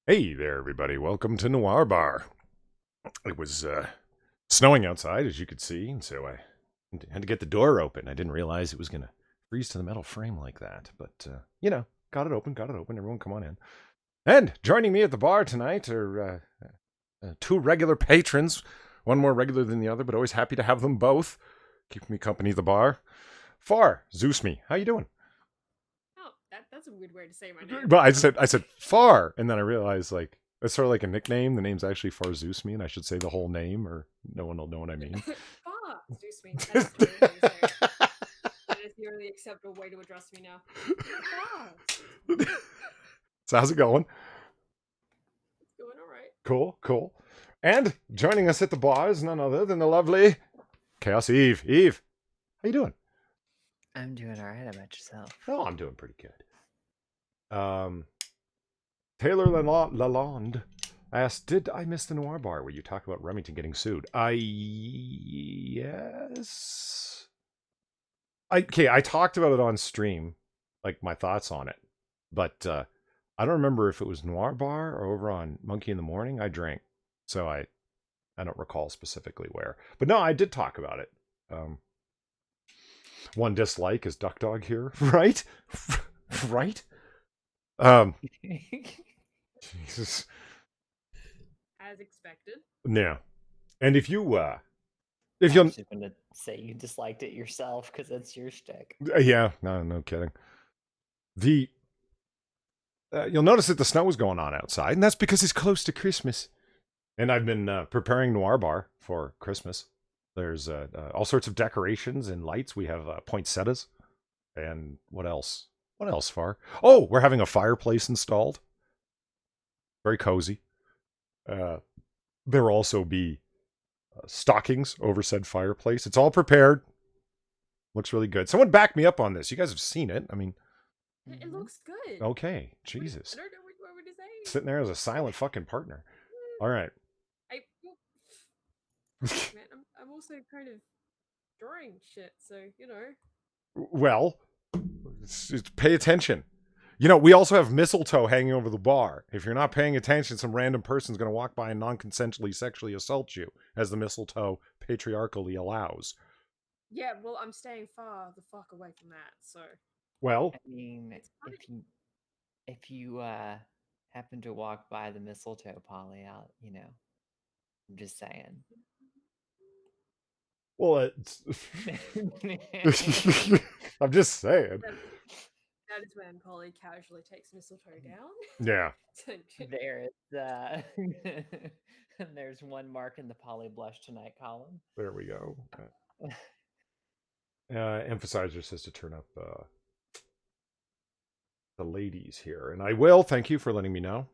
Hey there, everybody. Welcome to Noir Bar. It was snowing outside, as you could see, and so I had to get the door open. I didn't realize it was going to freeze to the metal frame like that. But, got it open. Everyone come on in. And joining me at the bar tonight are two regular patrons. One more regular than the other, but always happy to have them both. Keeping me company at the bar. Far, Zeus me. How you doing? Oh, that's a weird way to say my name. Well, I said Far, and then I realized it's sort of like a nickname. The name's actually Far Zeus me, and I should say the whole name, or no one will know what I mean. Far Zeus me. That's the way to say it. That is the only acceptable way to address me now. Far. So how's it going? It's going all right. Cool. And joining us at the bar is none other than the lovely Chaos Eve. Eve, how you doing? I'm doing all right. How about yourself? Oh, I'm doing pretty good. Taylor Lalonde asked, did I miss the Noir Bar where you talk about Remington getting sued? Yes. I talked about it on stream, like my thoughts on it. But I don't remember if it was Noir Bar or over on Monkey in the Morning. I drank, so I don't recall specifically where. But no, I did talk about it. One dislike is Duck Dog here, right? Right? Jesus. As expected. Yeah. And if you'll I'm just gonna say you disliked it yourself because it's your shtick. Yeah, no kidding. You'll notice that the snow is going on outside, and that's because it's close to Christmas. And I've been preparing Noir Bar for Christmas. There's all sorts of decorations and lights. We have poinsettias. And what else? What else, Far? Oh, we're having a fireplace installed. Very cozy. There will also be stockings over said fireplace. It's all prepared. Looks really good. Someone back me up on this. You guys have seen it. I mean... It looks good. Okay, Jesus. I don't know what would you say. Sitting there as a silent fucking partner. All right. Man, I'm also kind of drawing shit, so, you know. Well, pay attention. You know, we also have mistletoe hanging over the bar. If you're not paying attention, some random person's going to walk by and non-consensually sexually assault you, as the mistletoe patriarchally allows. Yeah, well, I'm staying far the fuck away from that, so. Well, I mean, if you happen to walk by the mistletoe, Polly, I'm just saying. Well, I'm just saying. That is when Polly casually takes mistletoe down. Yeah. There's one mark in the Polly Blush Tonight column. There we go. Emphasizer says to turn up the ladies here. And I will. Thank you for letting me know.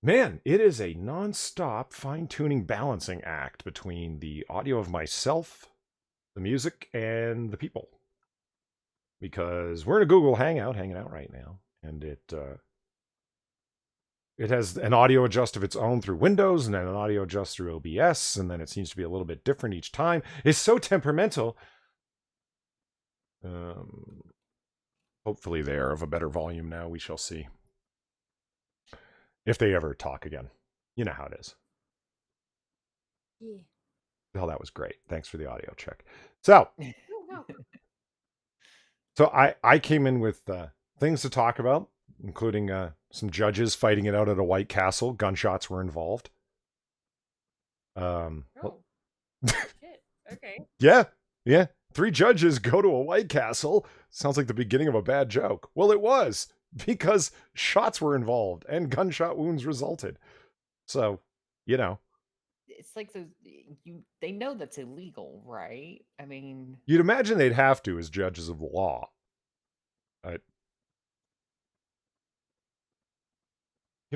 Man, it is a non-stop fine-tuning balancing act between the audio of myself, the music, and the people. Because we're in a Google Hangout hanging out right now, and it has an audio adjust of its own through Windows, and then an audio adjust through OBS, and then it seems to be a little bit different each time. It's so temperamental. Hopefully they are of a better volume now. We shall see. If they ever talk again. You know how it is. Yeah. Oh, that was great. Thanks for the audio check. So, I came in with things to talk about, including some judges fighting it out at a White Castle. Gunshots were involved. Oh. Shit. Okay. Yeah. 3 judges go to a White Castle. Sounds like the beginning of a bad joke. Well, it was. Because shots were involved and gunshot wounds resulted. So, you know. It's like they know that's illegal, right? I mean... You'd imagine they'd have to as judges of the law. You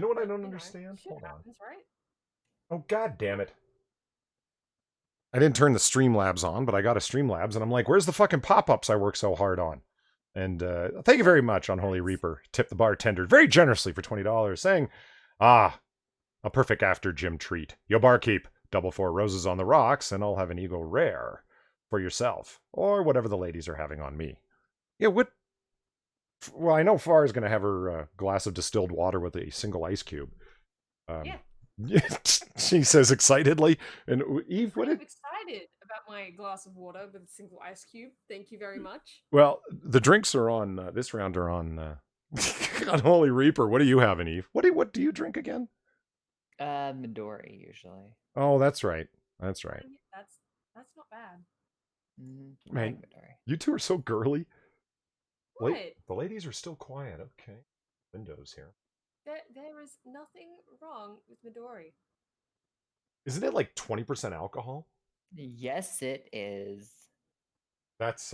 know what I don't understand? Hold on. Right? Oh, God damn it. I didn't turn the Streamlabs on, but I got a Streamlabs, and I'm like, where's the fucking pop-ups I work so hard on? And thank you very much, Unholy Reaper. Tip the bartender very generously for $20, saying, a perfect after-gym treat. Yo, barkeep, double 4 roses on the rocks, and I'll have an Eagle Rare for yourself, or whatever the ladies are having on me. Yeah, what? Well, I know Far's going to have her glass of distilled water with a single ice cube. Yeah. She says excitedly. And Eve, what I'm did... excited about my glass of water with a single ice cube. Thank you very much. Well, the drinks are on this round are on on Holy Reaper. What are you having, Eve? What do you drink again? Midori usually. Oh, that's right. That's right. That's not bad. I Man, like Midori. you two are so girly. What? The ladies are still quiet. Okay. Windows here. There is nothing wrong with Midori. Isn't it like 20% alcohol? Yes, it is. That's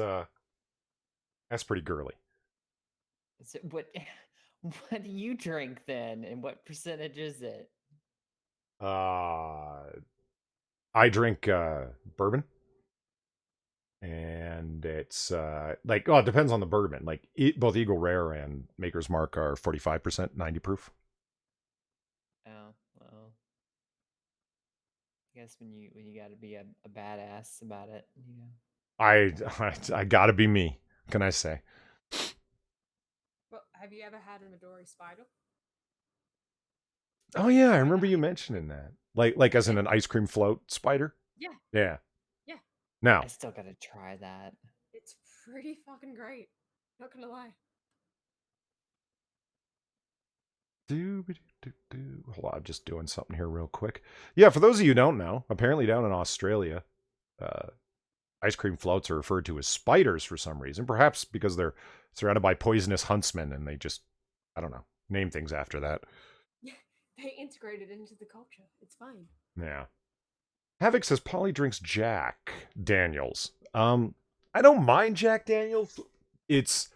pretty girly. So what? What do you drink then, and what percentage is it? I drink bourbon. And it's like, oh, it depends on the bourbon. Like both Eagle Rare and Maker's Mark are 45%, 90 proof. Oh well, I guess when you got to be a badass about it, you know. I gotta be me. What can I say? Well, have you ever had a Midori Spider? Oh yeah, I remember you mentioning that. Like as in an ice cream float spider. Yeah. Yeah. Yeah. Now I still gotta try that. It's pretty fucking great. Not gonna lie. Hold on, I'm just doing something here real quick. Yeah, for those of you who don't know, apparently down in Australia, ice cream floats are referred to as spiders for some reason. Perhaps because they're surrounded by poisonous huntsmen and they just, I don't know, name things after that. Yeah, they integrated into the culture. It's fine. Yeah. Havoc says Polly drinks Jack Daniels. I don't mind Jack Daniels. It's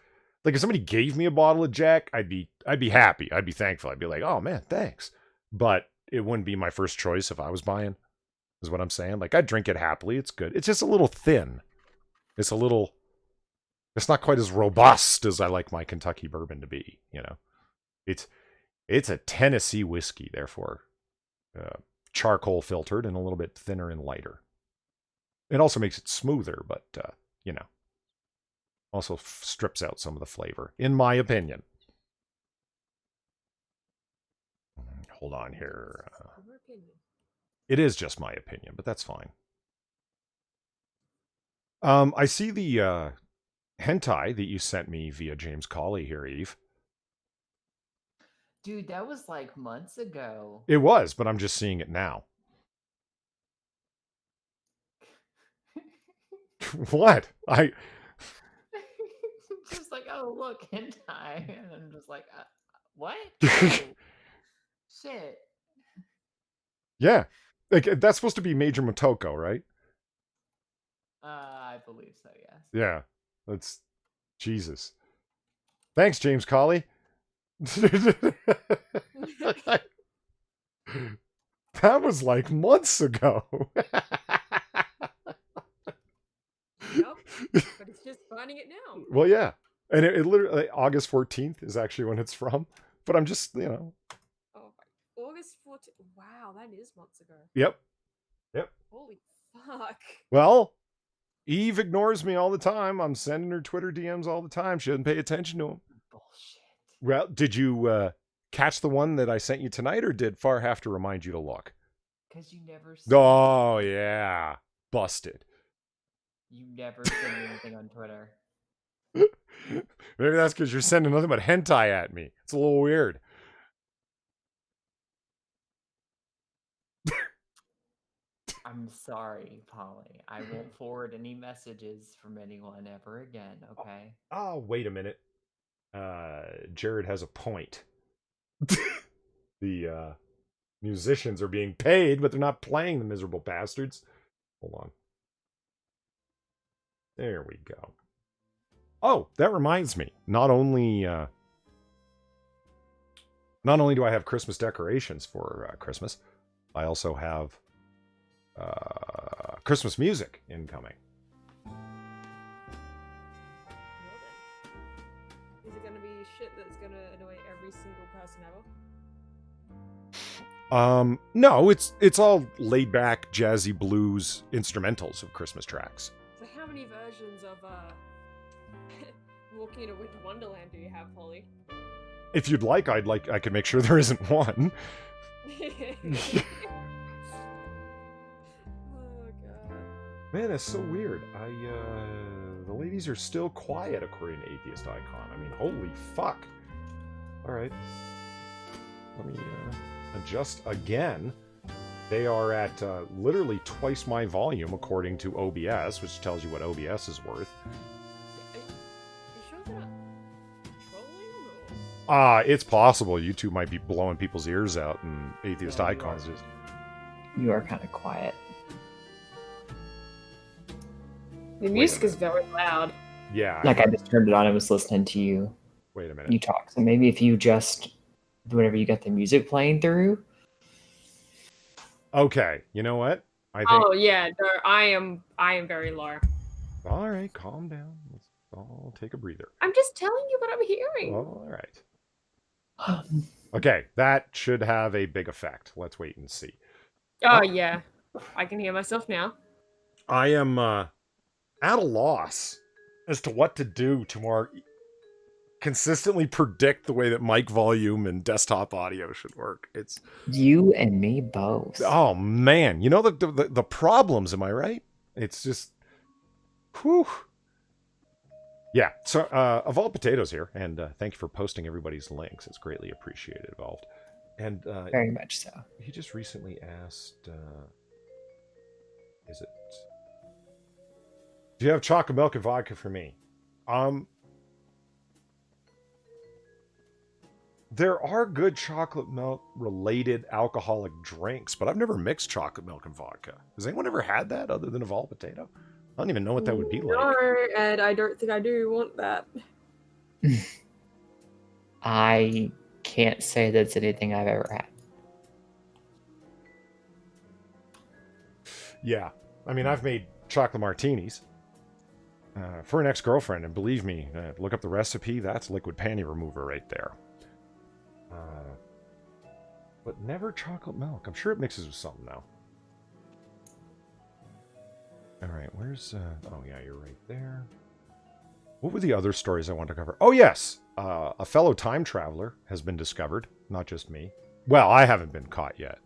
like if somebody gave me a bottle of Jack, I'd be happy. I'd be thankful. I'd be like, oh man, thanks. But it wouldn't be my first choice if I was buying, is what I'm saying. Like I'd drink it happily. It's good. It's just a little thin. It's not quite as robust as I like my Kentucky bourbon to be, you know. It's a Tennessee whiskey, therefore charcoal filtered and a little bit thinner and lighter. It also makes it smoother, but you know, also strips out some of the flavor, in my opinion. Hold on here. Your opinion. It is just my opinion, but that's fine. I see the hentai that you sent me via James Colley here, Eve. Dude, that was like months ago. It was, but I'm just seeing it now. What? Just like, oh look, hentai, and I'm just like, what? Oh, shit. Yeah, like that's supposed to be Major Motoko, right? I believe so. Yes. Yeah, that's Jesus. Thanks, James Colley. That was like months ago. Yep, but it's just finding it now. Well, yeah. And it literally, August 14th is actually when it's from. But I'm just, you know. Oh, August 14th. Wow, that is months ago. Yep. Holy fuck. Well, Eve ignores me all the time. I'm sending her Twitter DMs all the time. She doesn't pay attention to them. Bullshit. Well, did you catch the one that I sent you tonight, or did Far have to remind you to look? Because you never send Oh, yeah. Busted. You never send anything on Twitter. Maybe that's because you're sending nothing but hentai at me. It's a little weird. I'm sorry, Polly. I won't forward any messages from anyone ever again, okay? Oh, wait a minute. Jared has a point. The musicians are being paid, but they're not playing, the miserable bastards. Hold on. There we go. Oh, that reminds me. Not only do I have Christmas decorations for Christmas, I also have Christmas music incoming. Well then. Is it gonna be shit that's gonna annoy every single person ever? No, it's all laid back, jazzy blues instrumentals of Christmas tracks. So how many versions of walking into which Wonderland do you have, Polly? If you'd like, I could make sure there isn't one. Oh god. Man, that's so weird. The ladies are still quiet according to Atheist Icon. I mean, holy fuck. All right. Let me adjust again. They are at literally twice my volume according to OBS, which tells you what OBS is worth. Are you sure they're not trolling? It's possible YouTube might be blowing people's ears out, and Atheist Icons just... You are kind of quiet. The music is very loud. Yeah. Like I just turned it on and was listening to you. Wait a minute. You talk. So maybe if you just whenever you got the music playing through. Okay. You know what? I think. Oh yeah, no, I am very low. All right, calm down. I'll take a breather. I'm just telling you what I'm hearing. All right. Okay, that should have a big effect. Let's wait and see. Oh yeah, I can hear myself now. I am at a loss as to what to do to more consistently predict the way that mic volume and desktop audio should work. It's you and me both. Oh man, you know the problems, am I right? It's just whew. Yeah, so Evolved Potatoes here, and thank you for posting everybody's links. It's greatly appreciated, Evolved. And very much so. He just recently asked, is it... Do you have chocolate milk and vodka for me? There are good chocolate milk related alcoholic drinks, but I've never mixed chocolate milk and vodka. Has anyone ever had that other than Evolved Potato? I don't even know what that would be like. No, and I don't think I do want that. I can't say that's anything I've ever had. Yeah. I mean, I've made chocolate martinis for an ex-girlfriend, and believe me, look up the recipe, that's liquid panty remover right there. But never chocolate milk. I'm sure it mixes with something, though. Alright, where's... oh, yeah, you're right there. What were the other stories I wanted to cover? Oh, yes! A fellow time traveler has been discovered. Not just me. Well, I haven't been caught yet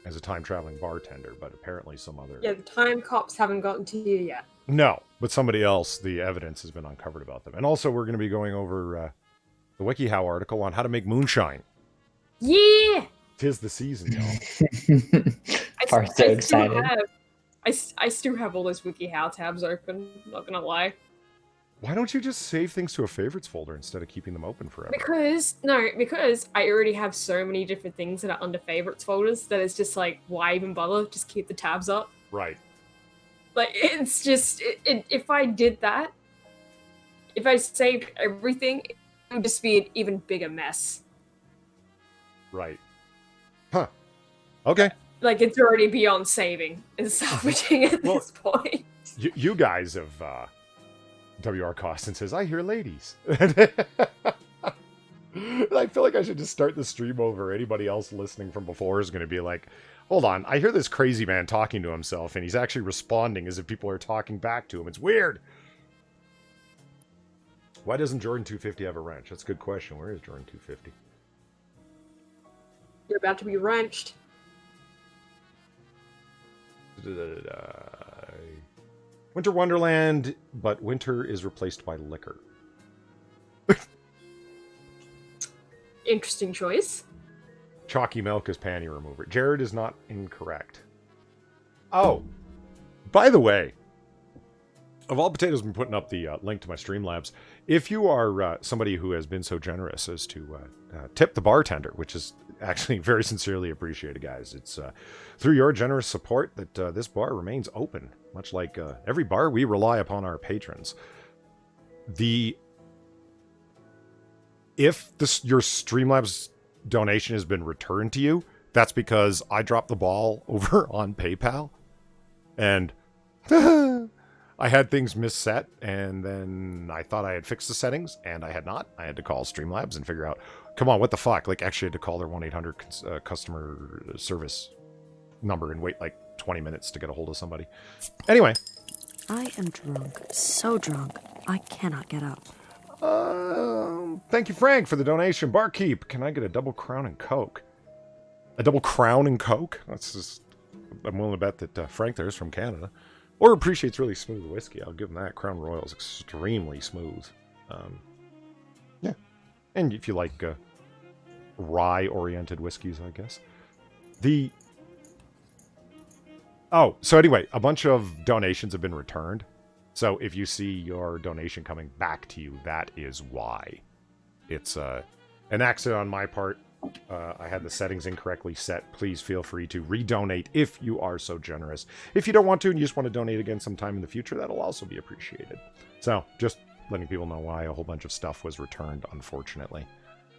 as a time-traveling bartender, but apparently some other... Yeah, the time cops haven't gotten to you yet. No, but somebody else, the evidence has been uncovered about them. And also, we're going to be going over the WikiHow article on how to make moonshine. Yeah! 'Tis the season, y'all. Are so excited. I still have all those WikiHow tabs open, not gonna lie. Why don't you just save things to a favorites folder instead of keeping them open forever? Because I already have so many different things that are under favorites folders that it's just like, why even bother? Just keep the tabs up. Right. Like, it's just, if I did that, if I saved everything, it would just be an even bigger mess. Right. Huh. Okay. Like, it's already beyond saving and salvaging at this point. You guys have, W.R. Costin says, I hear ladies. I feel like I should just start the stream over. Anybody else listening from before is going to be like, hold on, I hear this crazy man talking to himself, and he's actually responding as if people are talking back to him. It's weird. Why doesn't Jordan 250 have a wrench? That's a good question. Where is Jordan 250? You're about to be wrenched. Winter Wonderland, but winter is replaced by liquor. Interesting choice. Chalky milk is panty remover. Jared is not incorrect. Oh, by the way, Evolved Potatoes has been putting up the link to my Streamlabs. If you are somebody who has been so generous as to tip the bartender, which is actually very sincerely appreciated, guys. It's through your generous support that this bar remains open. Much like every bar, we rely upon our patrons. If your Streamlabs donation has been returned to you, that's because I dropped the ball over on PayPal. And I had things misset, and then I thought I had fixed the settings, and I had not. I had to call Streamlabs and figure out, come on, what the fuck? Like, actually had to call their 1-800 customer service number and wait like 20 minutes to get a hold of somebody. Anyway. I am drunk. So drunk. I cannot get up. Thank you, Frank, for the donation. Barkeep, can I get a double crown and Coke? A double crown and Coke? That's just... I'm willing to bet that Frank there is from Canada. Or appreciates really smooth whiskey. I'll give him that. Crown Royal is extremely smooth. Yeah. And if you like rye-oriented whiskeys, I guess. Oh, so anyway, a bunch of donations have been returned. So if you see your donation coming back to you, that is why. It's an accident on my part. I had the settings incorrectly set. Please feel free to redonate if you are so generous. If you don't want to and you just want to donate again sometime in the future, that'll also be appreciated. So just letting people know why a whole bunch of stuff was returned, unfortunately.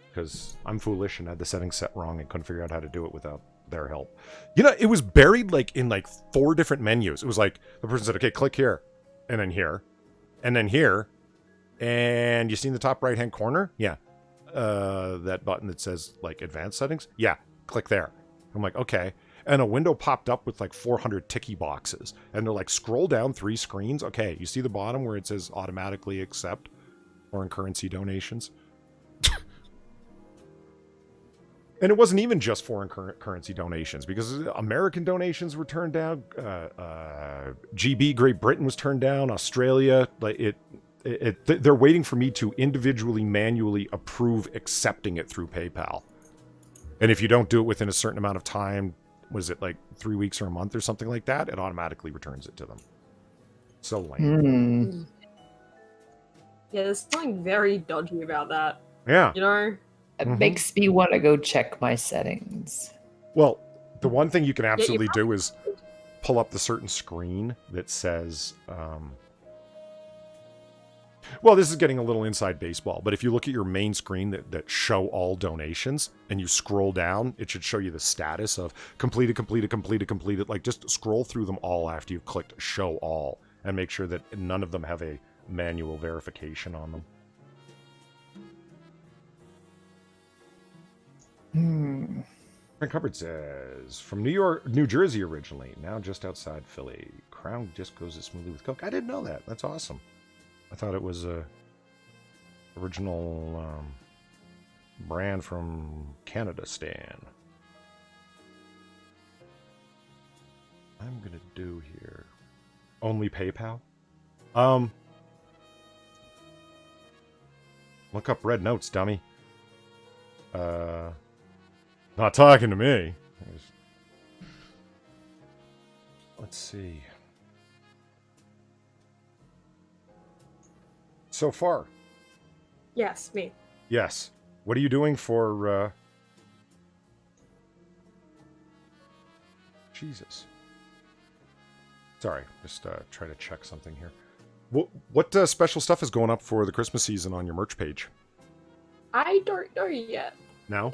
Because I'm foolish and had the settings set wrong and couldn't figure out how to do it without their help. You know, it was buried in 4 different menus. It was like the person said, okay, click here, and then here, and then here, and you see in the top right hand corner? Yeah. That button that says advanced settings? Yeah, click there. I'm like, okay. And a window popped up with 400 ticky boxes. And they're like, scroll down 3 screens. Okay, you see the bottom where it says automatically accept foreign currency donations? And it wasn't even just foreign currency donations, because American donations were turned down. GB, Great Britain was turned down. Australia, they're waiting for me to individually, manually approve accepting it through PayPal. And if you don't do it within a certain amount of time, was it 3 weeks or a month or something like that, it automatically returns it to them. So lame. Yeah, there's something very dodgy about that. Yeah. You know? It makes me want to go check my settings. Well, the one thing you can absolutely do is pull up the certain screen that says... Well, this is getting a little inside baseball, but if you look at your main screen that show all donations, and you scroll down, it should show you the status of completed. Just scroll through them all after you've clicked show all, and make sure that none of them have a manual verification on them. Frank Hubbard says, from New Jersey originally, now just outside Philly. Crown just goes as smoothly with Coke. I didn't know that. That's awesome. I thought it was a original brand from Canada, Stan. I'm gonna do here only PayPal. Look up Red Notes, dummy. Not talking to me. Let's see. So far. Yes, me. Yes. What are you doing for, Jesus. Sorry, just trying to check something here. What special stuff is going up for the Christmas season on your merch page? I don't know yet. No?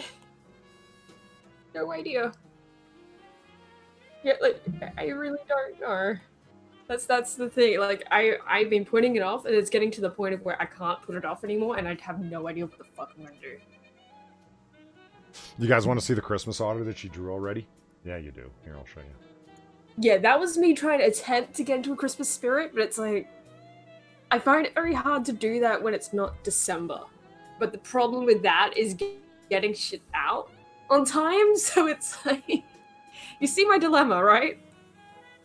No idea. Yeah, I really don't know. That's the thing. I've been putting it off, and it's getting to the point of where I can't put it off anymore, and I have no idea what the fuck I'm gonna do. You guys want to see the Christmas order that you drew already? Yeah, you do. Here, I'll show you. Yeah, that was me trying to attempt to get into a Christmas spirit, but it's I find it very hard to do that when it's not December. But the problem with that is getting shit out on time, so it's you see my dilemma, right?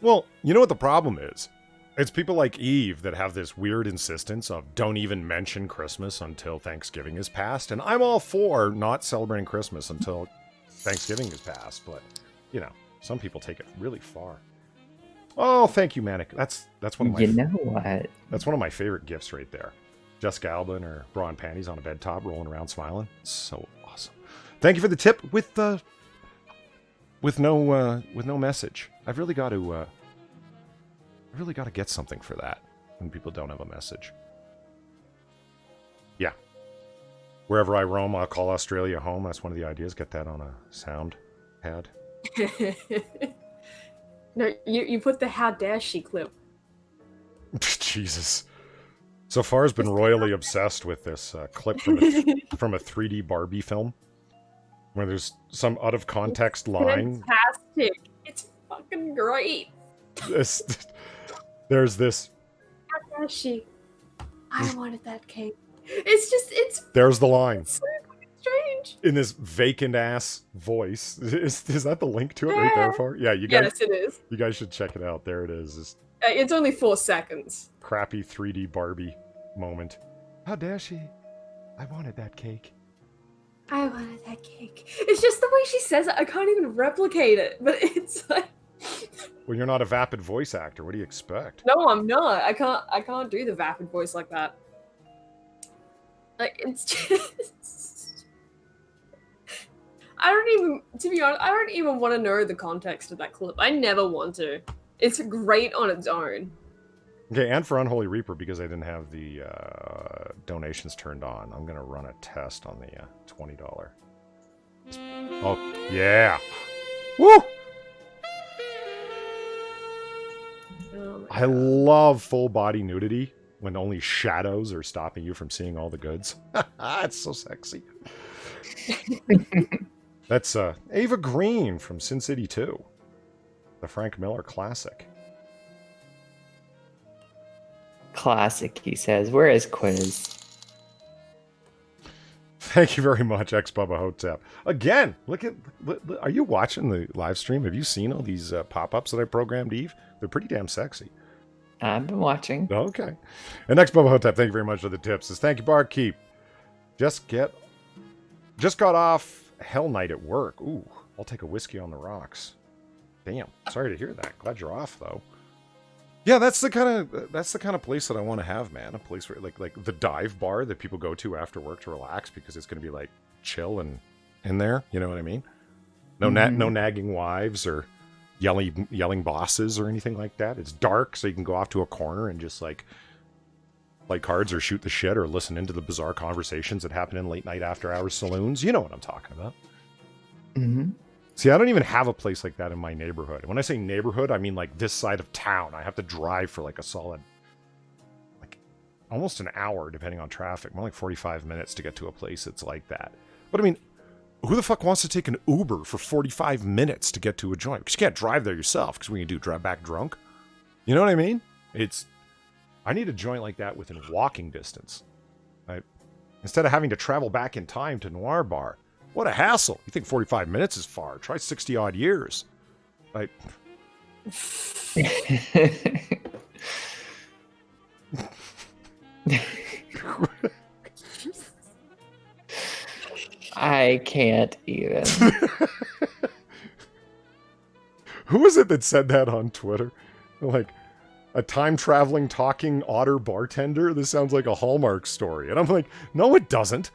Well, you know what the problem is? It's people like Eve that have this weird insistence of don't even mention Christmas until Thanksgiving is passed, and I'm all for not celebrating Christmas until Thanksgiving is passed, but, some people take it really far. Oh, thank you, Manic. That's one of my... You know what? That's one of my favorite gifts right there. Jessica Alba in her bra and panties on a bed top, rolling around smiling. So awesome. Thank you for the tip with no message. I've really got to get something for that when people don't have a message. Yeah. Wherever I roam, I'll call Australia home. That's one of the ideas. Get that on a sound pad. No, you put the how dare she clip. Jesus. So far has been royally obsessed with this clip from a 3D Barbie film where there's some out of context line. Fantastic. It's fucking great. There's this. How dare she? I wanted that cake. It's There's the line. so strange. In this vacant ass voice. Is that the link to it right there for? Yeah, you guys. Yes, it is. You guys should check it out. There it is. This It's only 4 seconds. crappy 3D Barbie moment. How dare she? I wanted that cake. I wanted that cake. It's just the way she says it. I can't even replicate it. But it's like, Well, you're not a vapid voice actor. What do you expect? no, I'm not. I can't do the vapid voice like that. Like, it's just. To be honest, I don't even want to know the context of that clip. I never want to. It's great on its own. Okay, and for Unholy Reaper, because I didn't have the donations turned on, I'm going to run a test on the $20. Oh, yeah. Woo! Oh my I God. love full body nudity when only shadows are stopping you from seeing all the goods. It's so sexy. That's Ava Green from Sin City 2, the Frank Miller classic. Classic, he says. Where is Quiz? Thank you very much, X Bubba Hotep. Again, look, are you watching the live stream? Have you seen all these pop-ups that I programmed, Eve? They're pretty damn sexy. I've been watching. Okay. And X Bubba Hotep, thank you very much for the tips. Says, thank you, Barkeep. Just got off Hell Night at work. Ooh, I'll take a whiskey on the rocks. Damn, sorry to hear that. Glad you're off though. Yeah, that's the kind of place that I want to have, man. A place where like the dive bar that people go to after work to relax because it's going to be like chill and in there. You know what I mean? No, no nagging wives or yelling bosses or anything like that. It's dark, so you can go off to a corner and just like play cards or shoot the shit or listen into the bizarre conversations that happen in late night after hours saloons. You know what I'm talking about. Mm-hmm. See, I don't even have a place like that in my neighborhood. When I say neighborhood, I mean like this side of town. I have to drive for like a solid, like almost an hour, depending on traffic. More like 45 minutes to get to a place that's like that. But I mean, who the fuck wants to take an Uber for 45 minutes to get to a joint? Because you can't drive there yourself. Because what you do, drive back drunk? You know what I mean? I need a joint like that within walking distance. Right? Instead of having to travel back in time to Noir Bar. What a hassle. You think 45 minutes is far. Try 60 odd years. Right? I can't even. Who was it that said that on Twitter? Like, a time-traveling, talking otter bartender? This sounds like a Hallmark story. And I'm like, no, it doesn't.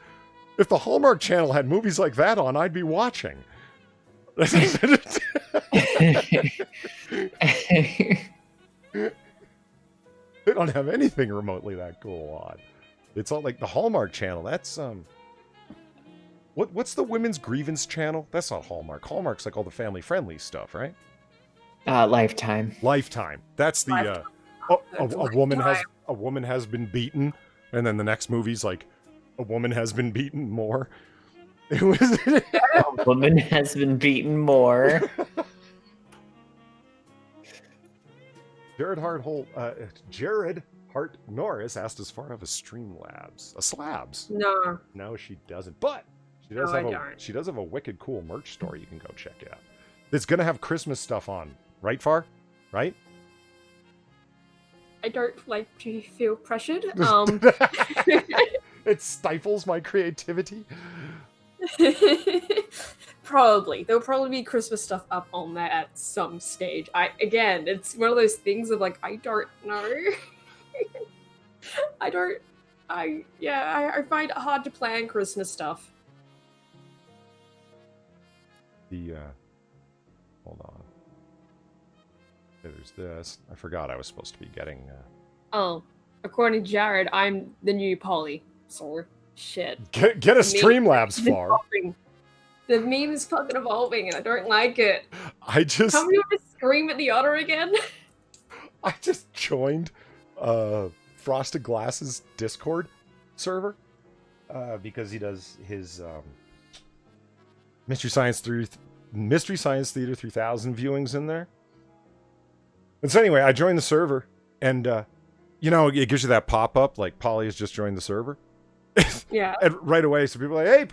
If the Hallmark Channel had movies like that on, I'd be watching. They don't have anything remotely that cool on. It's all like the Hallmark Channel. That's what's the women's grievance channel? That's not Hallmark. Hallmark's like all the family-friendly stuff, right? Lifetime. Lifetime. That's the a woman has been beaten, and then the next movie's like a woman has been beaten more. It was A woman has been beaten more. Jared Hart Norris asked as far of a Streamlabs. A Slabs. No. No, she doesn't. But she does she does have a wicked cool merch store you can go check out. It's gonna have Christmas stuff on, right, Far? Right? I don't like to feel pressured. It stifles my creativity. Probably. There'll probably be Christmas stuff up on there at some stage. Again, it's one of those things of like, I don't know. I find it hard to plan Christmas stuff. Hold on. There's this. I forgot I was supposed to be getting Oh, according to Jared, I'm the new Polly. So, shit. Get a Streamlabs Far. The meme is fucking evolving and I don't like it. How many want to scream at the otter again? I just joined Frosted Glass's Discord server because he does his Mystery Science Theater 3000 viewings in there. And so anyway, I joined the server and it gives you that pop-up like Polly has just joined the server. Yeah. And right away, some people are like, hey,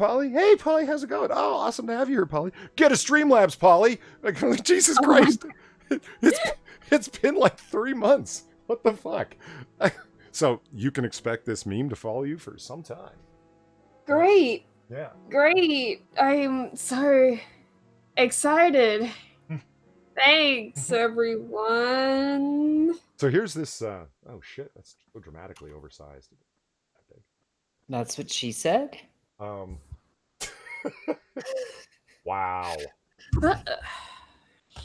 Polly, how's it going? Oh, awesome to have you here, Polly. Get a Streamlabs, Polly. Like, Jesus Christ. It's been like 3 months. What the fuck? So you can expect this meme to follow you for some time. Great. Yeah. Great. I'm so excited. Thanks, everyone. So here's this. Oh shit, that's so dramatically oversized. That's what she said? Wow.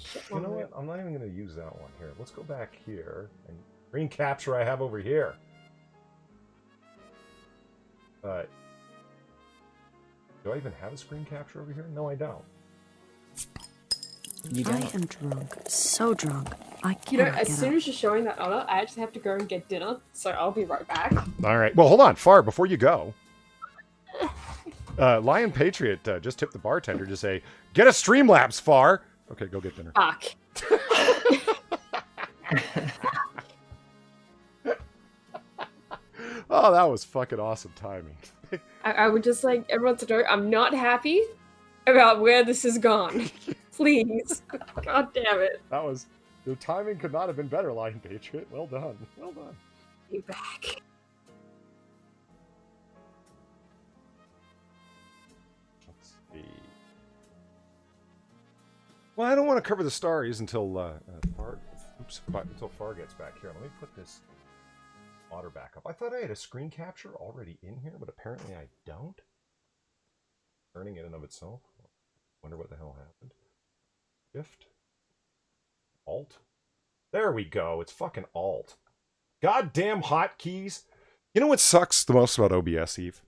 Shit, You know what? I'm not even going to use that one here. Let's go back here and screen capture I have over here. Do I even have a screen capture over here? No, I don't. You don't. I am drunk. So drunk. I can't. You know, as soon as you're showing that honor, I actually have to go and get dinner, so I'll be right back. All right. Well, hold on. Far, before you go. Lion Patriot just tipped the bartender to say, get a Streamlabs, Far. Okay, go get dinner. Fuck. Oh, that was fucking awesome timing. I would just like everyone to know I'm not happy about where this has gone. Please. God damn it. That was... Your timing could not have been better, Lion Patriot. Well done. Well done. You back. Let's see. Well, I don't want to cover the stories until Far gets back here. Let me put this otter back up. I thought I had a screen capture already in here, but apparently I don't. Turning in and of itself. Wonder what the hell happened. Shift. Alt. There we go. It's fucking Alt. Goddamn hotkeys. You know what sucks the most about OBS, Eve?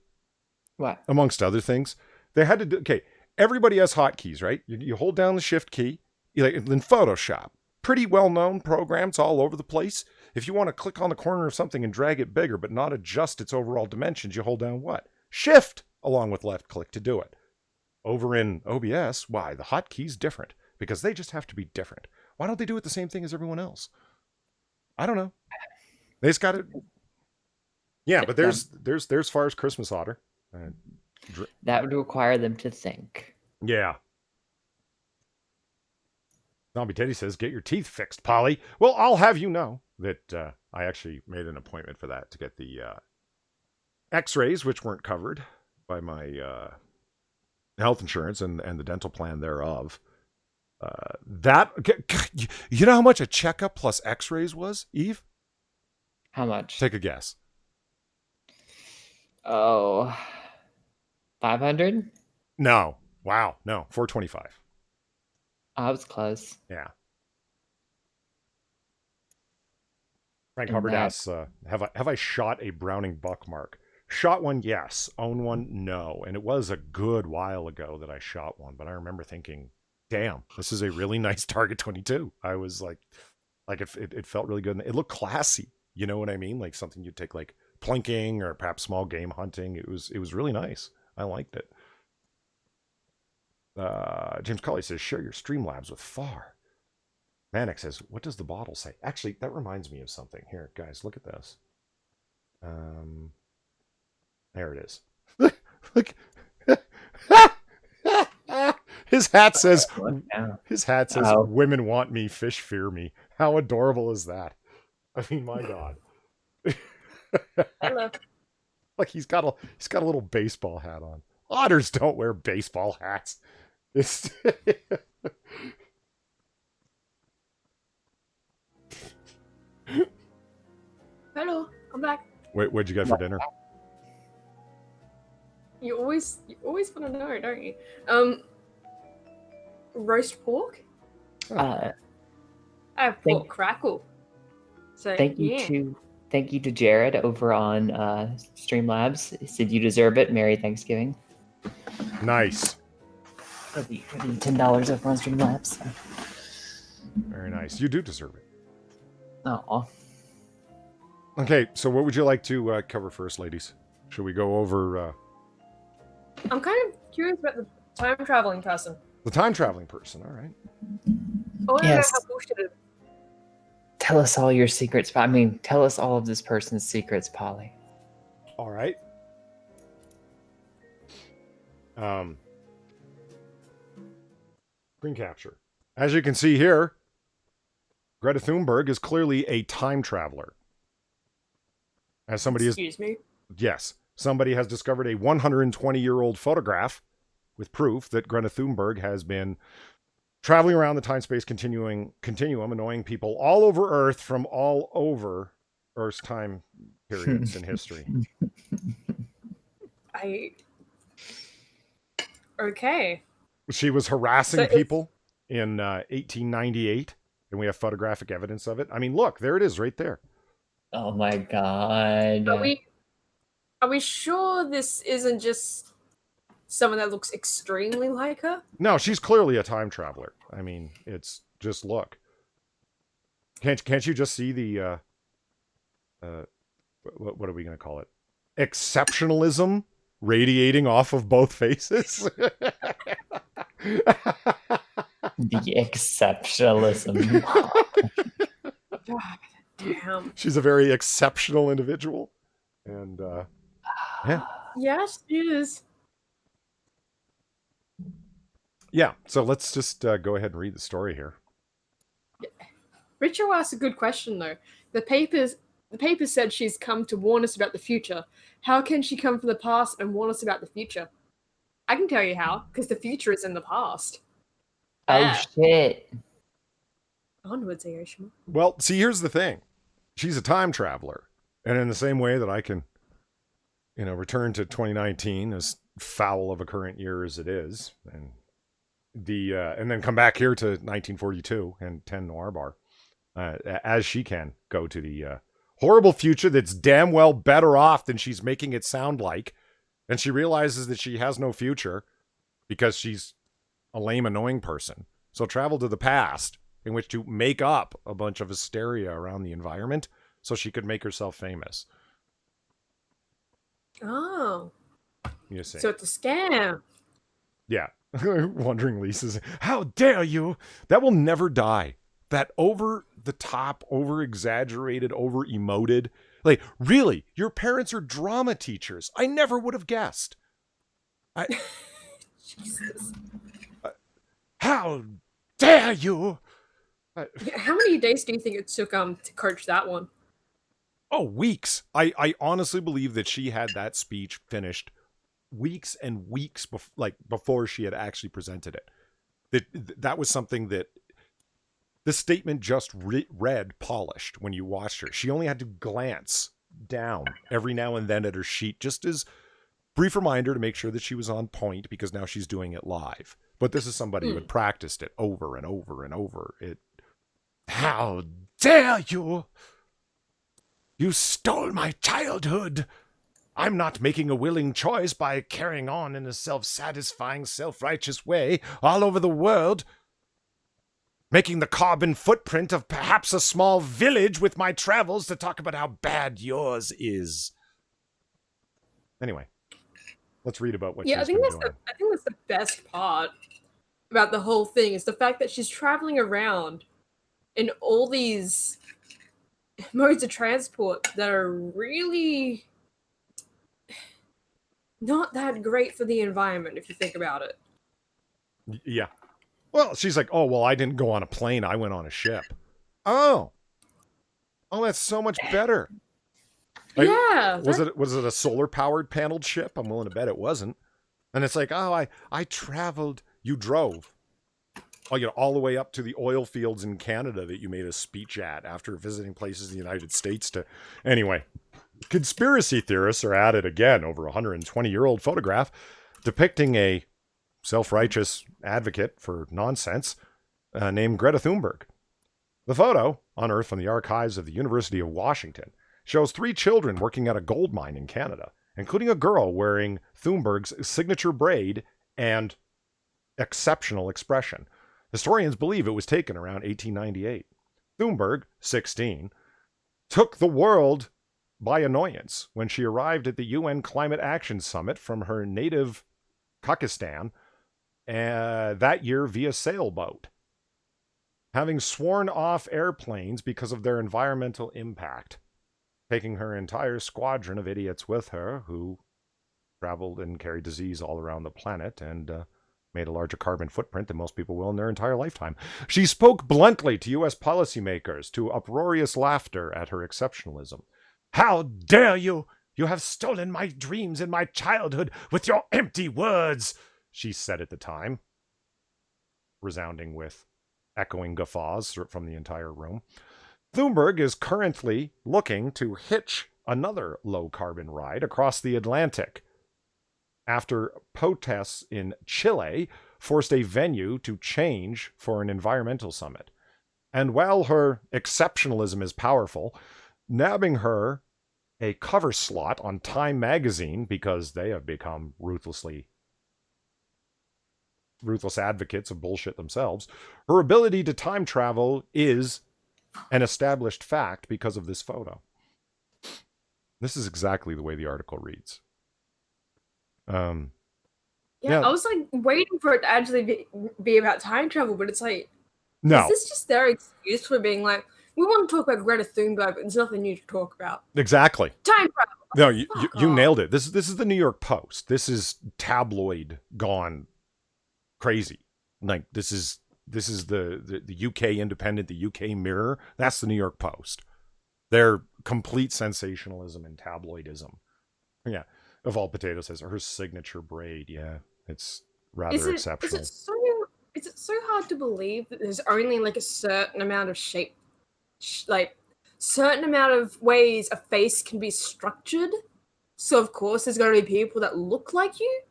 What? Amongst other things, they had to do. Okay, everybody has hotkeys, right? You hold down the Shift key. Like in Photoshop, pretty well-known programs all over the place. If you want to click on the corner of something and drag it bigger, but not adjust its overall dimensions, you hold down what? Shift, along with left click to do it. Over in OBS, why? The hotkeys different because they just have to be different. Why don't they do it the same thing as everyone else? I don't know. They just got it. Yeah, but there's Far's Christmas otter. That would require them to think. Yeah. Zombie Teddy says, get your teeth fixed, Polly. Well, I'll have you know that I actually made an appointment for that to get the x-rays, which weren't covered by my health insurance and the dental plan thereof. You know how much a checkup plus x-rays was, Eve? How much? Take a guess. Oh, 500? No. Wow. No. 425. I was close. Yeah. Frank And Hubbard that- asks, have I shot a Browning buckmark? Shot one, yes. Own one, no. And it was a good while ago that I shot one, but I remember thinking, damn, this is a really nice Target 22. I was like it felt really good. And it looked classy. You know what I mean? Like something you'd take like plinking or perhaps small game hunting. It was really nice. I liked it. James Colley says, share your Streamlabs with Far. Manic says, what does the bottle say? Actually, that reminds me of something. Here, guys, look at this. There it is. Look. His hat says, women want me, fish fear me. How adorable is that? I mean, my God. Hello. Like he's got a little baseball hat on. Otters don't wear baseball hats. It's Hello. I'm back. Wait, what'd you get for dinner? You always want to know, don't you? Roast pork. Uh, I have pork crackle. So thank you to Jared over on Streamlabs. He said you deserve it. Merry Thanksgiving. Nice. For the $10 over on Streamlabs. Very nice. You do deserve it. Oh. Okay, so what would you like to cover first, ladies? Should we go over I'm kind of curious about the time traveling person. the time traveling person? All right. I want to Yes. know how bullshit it is. Tell us all your secrets. Tell us all of this person's secrets, Polly. All right. Screen capture. As you can see here, Greta Thunberg is clearly a time traveler. As somebody is, Excuse me? yes, somebody has discovered a 120-year-old photograph with proof that Greta Thunberg has been traveling around the time-space continuum, annoying people all over Earth from all over Earth's time periods in history. Okay. She was harassing So people in 1898, and we have photographic evidence of it. I mean, look, there it is right there. Oh my god. Are we sure this isn't just someone that looks extremely like her? No, she's clearly a time traveler. I mean, it's just look. Can't you just see the what are we going to call it? Exceptionalism radiating off of both faces? The exceptionalism. God damn. She's a very exceptional individual. And yeah. Yeah, she is. Yeah, so let's just go ahead and read the story here. Richard asked a good question though. The paper said she's come to warn us about the future. How can she come from the past and warn us about the future? I can tell you how, because the future is in the past. Oh shit. Onwards, Aoshima. Well, see, here's the thing. She's a time traveler. And in the same way that I can, return to 2019, as foul of a current year as it is, and then come back here to 1942 and 10 Noir Bar, as she can go to the horrible future that's damn well better off than she's making it sound like. And she realizes that she has no future because she's a lame, annoying person. So travel to the past in which to make up a bunch of hysteria around the environment so she could make herself famous. Oh. You see. So it's a scam. Yeah. Wondering Lisa's, how dare you? That will never die. That over the top, over exaggerated, over emoted. Like, really, your parents are drama teachers. I never would have guessed. Jesus. How dare you? How many days do you think it took to coach that one? Oh, weeks. I honestly believe that she had that speech finished weeks and weeks before she had actually presented it. That was something that the statement just read polished when you watched her. She only had to glance down every now and then at her sheet, just as brief reminder to make sure that she was on point, because now she's doing it live. But this is somebody who had practiced it over and over and over. How dare you? You stole my childhood. I'm not making a willing choice by carrying on in a self-satisfying, self-righteous way all over the world, making the carbon footprint of perhaps a small village with my travels to talk about how bad yours is. Anyway, let's read about what she's been doing. I think that's the best part about the whole thing, is the fact that she's traveling around in all these modes of transport that are really not that great for the environment, if you think about it. Yeah. Well, she's like, oh, well, I didn't go on a plane. I went on a ship. Oh, that's so much better. Like, yeah. Was it a solar-powered paneled ship? I'm willing to bet it wasn't. And it's like, oh, I traveled. You drove. Oh, all the way up to the oil fields in Canada that you made a speech at after visiting places in the United States to... Anyway, conspiracy theorists are at it again over a 120-year-old photograph depicting a self-righteous advocate for nonsense named Greta Thunberg. The photo, unearthed from the archives of the University of Washington, shows 3 children working at a gold mine in Canada, including a girl wearing Thunberg's signature braid and exceptional expression. Historians believe it was taken around 1898. Thunberg, 16, took the world by annoyance when she arrived at the UN Climate Action Summit from her native Kazakhstan that year via sailboat, having sworn off airplanes because of their environmental impact, taking her entire squadron of idiots with her who traveled and carried disease all around the planet and made a larger carbon footprint than most people will in their entire lifetime. She spoke bluntly to U.S. policymakers, to uproarious laughter at her exceptionalism. How dare you! You have stolen my dreams and my childhood with your empty words, she said at the time, resounding with echoing guffaws from the entire room. Thunberg is currently looking to hitch another low-carbon ride across the Atlantic after protests in Chile forced a venue to change for an environmental summit. And while her exceptionalism is powerful, nabbing her a cover slot on Time magazine because they have become ruthless advocates of bullshit themselves, her ability to time travel is an established fact because of this photo. This is exactly the way the article reads. Yeah, I was like waiting for it to actually be about time travel, but it's like, no. Is this just their excuse for being like, we want to talk about Greta Thunberg, but there's nothing new to talk about? Exactly. Time travel. No, you nailed it. This is the New York Post. This is tabloid gone crazy. Like this is the UK Independent, the UK Mirror. That's the New York Post. They're complete sensationalism and tabloidism. Yeah. Of all potatoes says her signature braid. Yeah. It's rather exceptional. Is it so hard to believe that there's only like a certain amount of shape, certain amount of ways a face can be structured? So of course there's going to be people that look like you.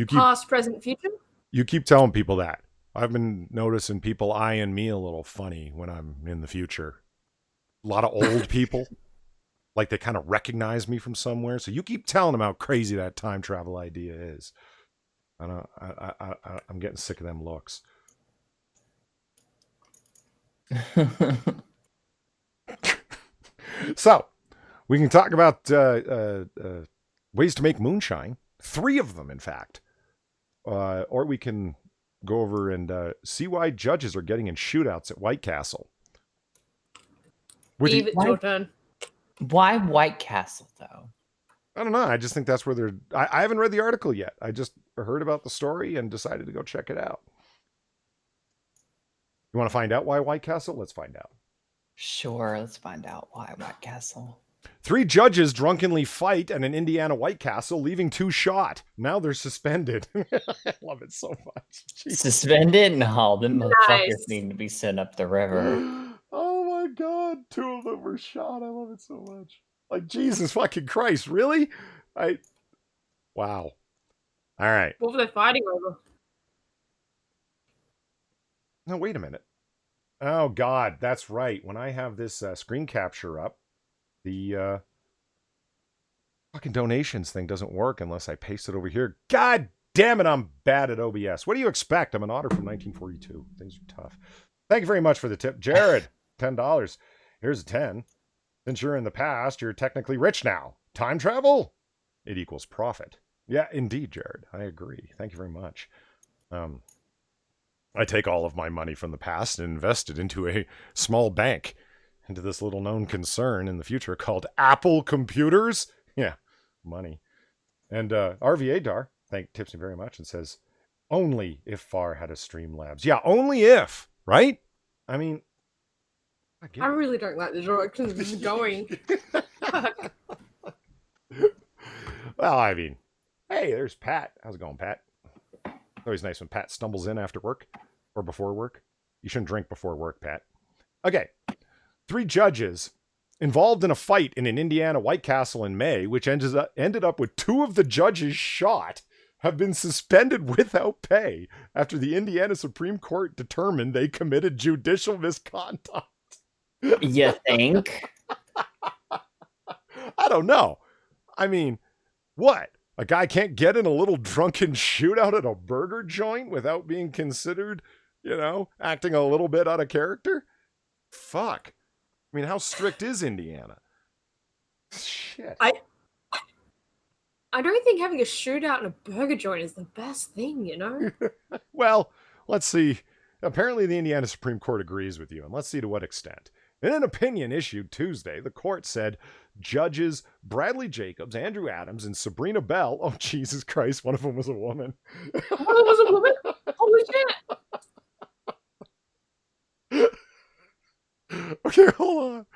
Past, present, future. You keep telling people that. I've been noticing people eyeing me a little funny when I'm in the future. A lot of old people, like they kind of recognize me from somewhere. So you keep telling them how crazy that time travel idea is. I'm getting sick of them looks. So we can talk about ways to make moonshine. 3 of them, in fact. Or we can go over and see why judges are getting in shootouts at White Castle. Eve, it's your turn. Why White Castle, though? I don't know. I just think that's where they're... I haven't read the article yet. I just heard about the story and decided to go check it out. You want to find out why White Castle? Let's find out. Sure, let's find out why White Castle. 3 judges drunkenly fight at an Indiana White Castle, leaving 2 shot. Now they're suspended. I love it so much. Jesus. Suspended? No, the motherfuckers need to be sent up the river. Oh my God. 2 of them were shot. I love it so much. Like, Jesus fucking Christ. Really? Wow. All right. What were they fighting over? No, wait a minute. Oh, God. That's right. When I have this screen capture up, the fucking donations thing doesn't work unless I paste it over here. God damn it, I'm bad at OBS. What do you expect? I'm an otter from 1942. Things are tough. Thank you very much for the tip. Jared, $10. Here's a 10. Since you're in the past, you're technically rich now. Time travel? It equals profit. Yeah, indeed, Jared. I agree. Thank you very much. I take all of my money from the past and invest it into a small bank, into this little known concern in the future called Apple Computers. Yeah, money. And RVA Dar tips me very much and says, only if FAR had a Streamlabs. Yeah, only if, right? I mean, I really don't like the direction this is going. Well, I mean, hey, there's Pat. How's it going, Pat? Always nice when Pat stumbles in after work or before work. You shouldn't drink before work, Pat. Okay. 3 judges involved in a fight in an Indiana White Castle in May, which ended up with 2 of the judges shot, have been suspended without pay after the Indiana Supreme Court determined they committed judicial misconduct. You think? I don't know. I mean, what? A guy can't get in a little drunken shootout at a burger joint without being considered, acting a little bit out of character? Fuck. I mean, how strict is Indiana? Shit. I don't think having a shootout in a burger joint is the best thing, Well, let's see. Apparently the Indiana Supreme Court agrees with you, and let's see to what extent. In an opinion issued Tuesday, the court said judges Bradley Jacobs, Andrew Adams, and Sabrina Bell, oh, Jesus Christ, one of them was a woman. One was a woman? Holy shit! Okay, hold on.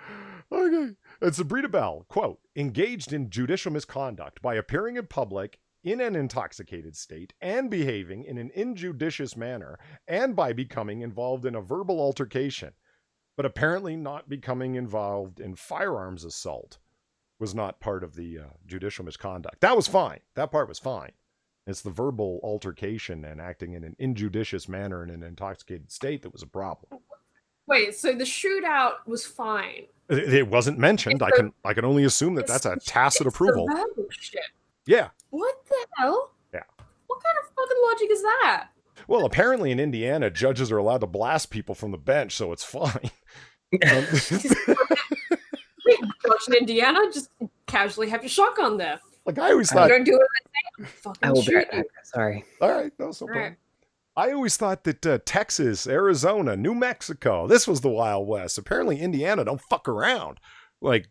Okay. And Sabrina Bell, quote, engaged in judicial misconduct by appearing in public in an intoxicated state and behaving in an injudicious manner and by becoming involved in a verbal altercation, but apparently not becoming involved in firearms assault was not part of the judicial misconduct. That was fine. That part was fine. It's the verbal altercation and acting in an injudicious manner in an intoxicated state that was a problem. Wait, so the shootout was fine. It wasn't mentioned. I can only assume that that's a tacit approval. The verbal shit. Yeah. What the hell? Yeah. What kind of fucking logic is that? Well, apparently in Indiana, judges are allowed to blast people from the bench, so it's fine. Judge in Indiana, just casually have your shotgun there. Like I always thought. You don't do it. I will be right back. Sorry. All right, no problem. Right. I always thought that Texas, Arizona, New Mexico, this was the Wild West. Apparently, Indiana don't fuck around. Like,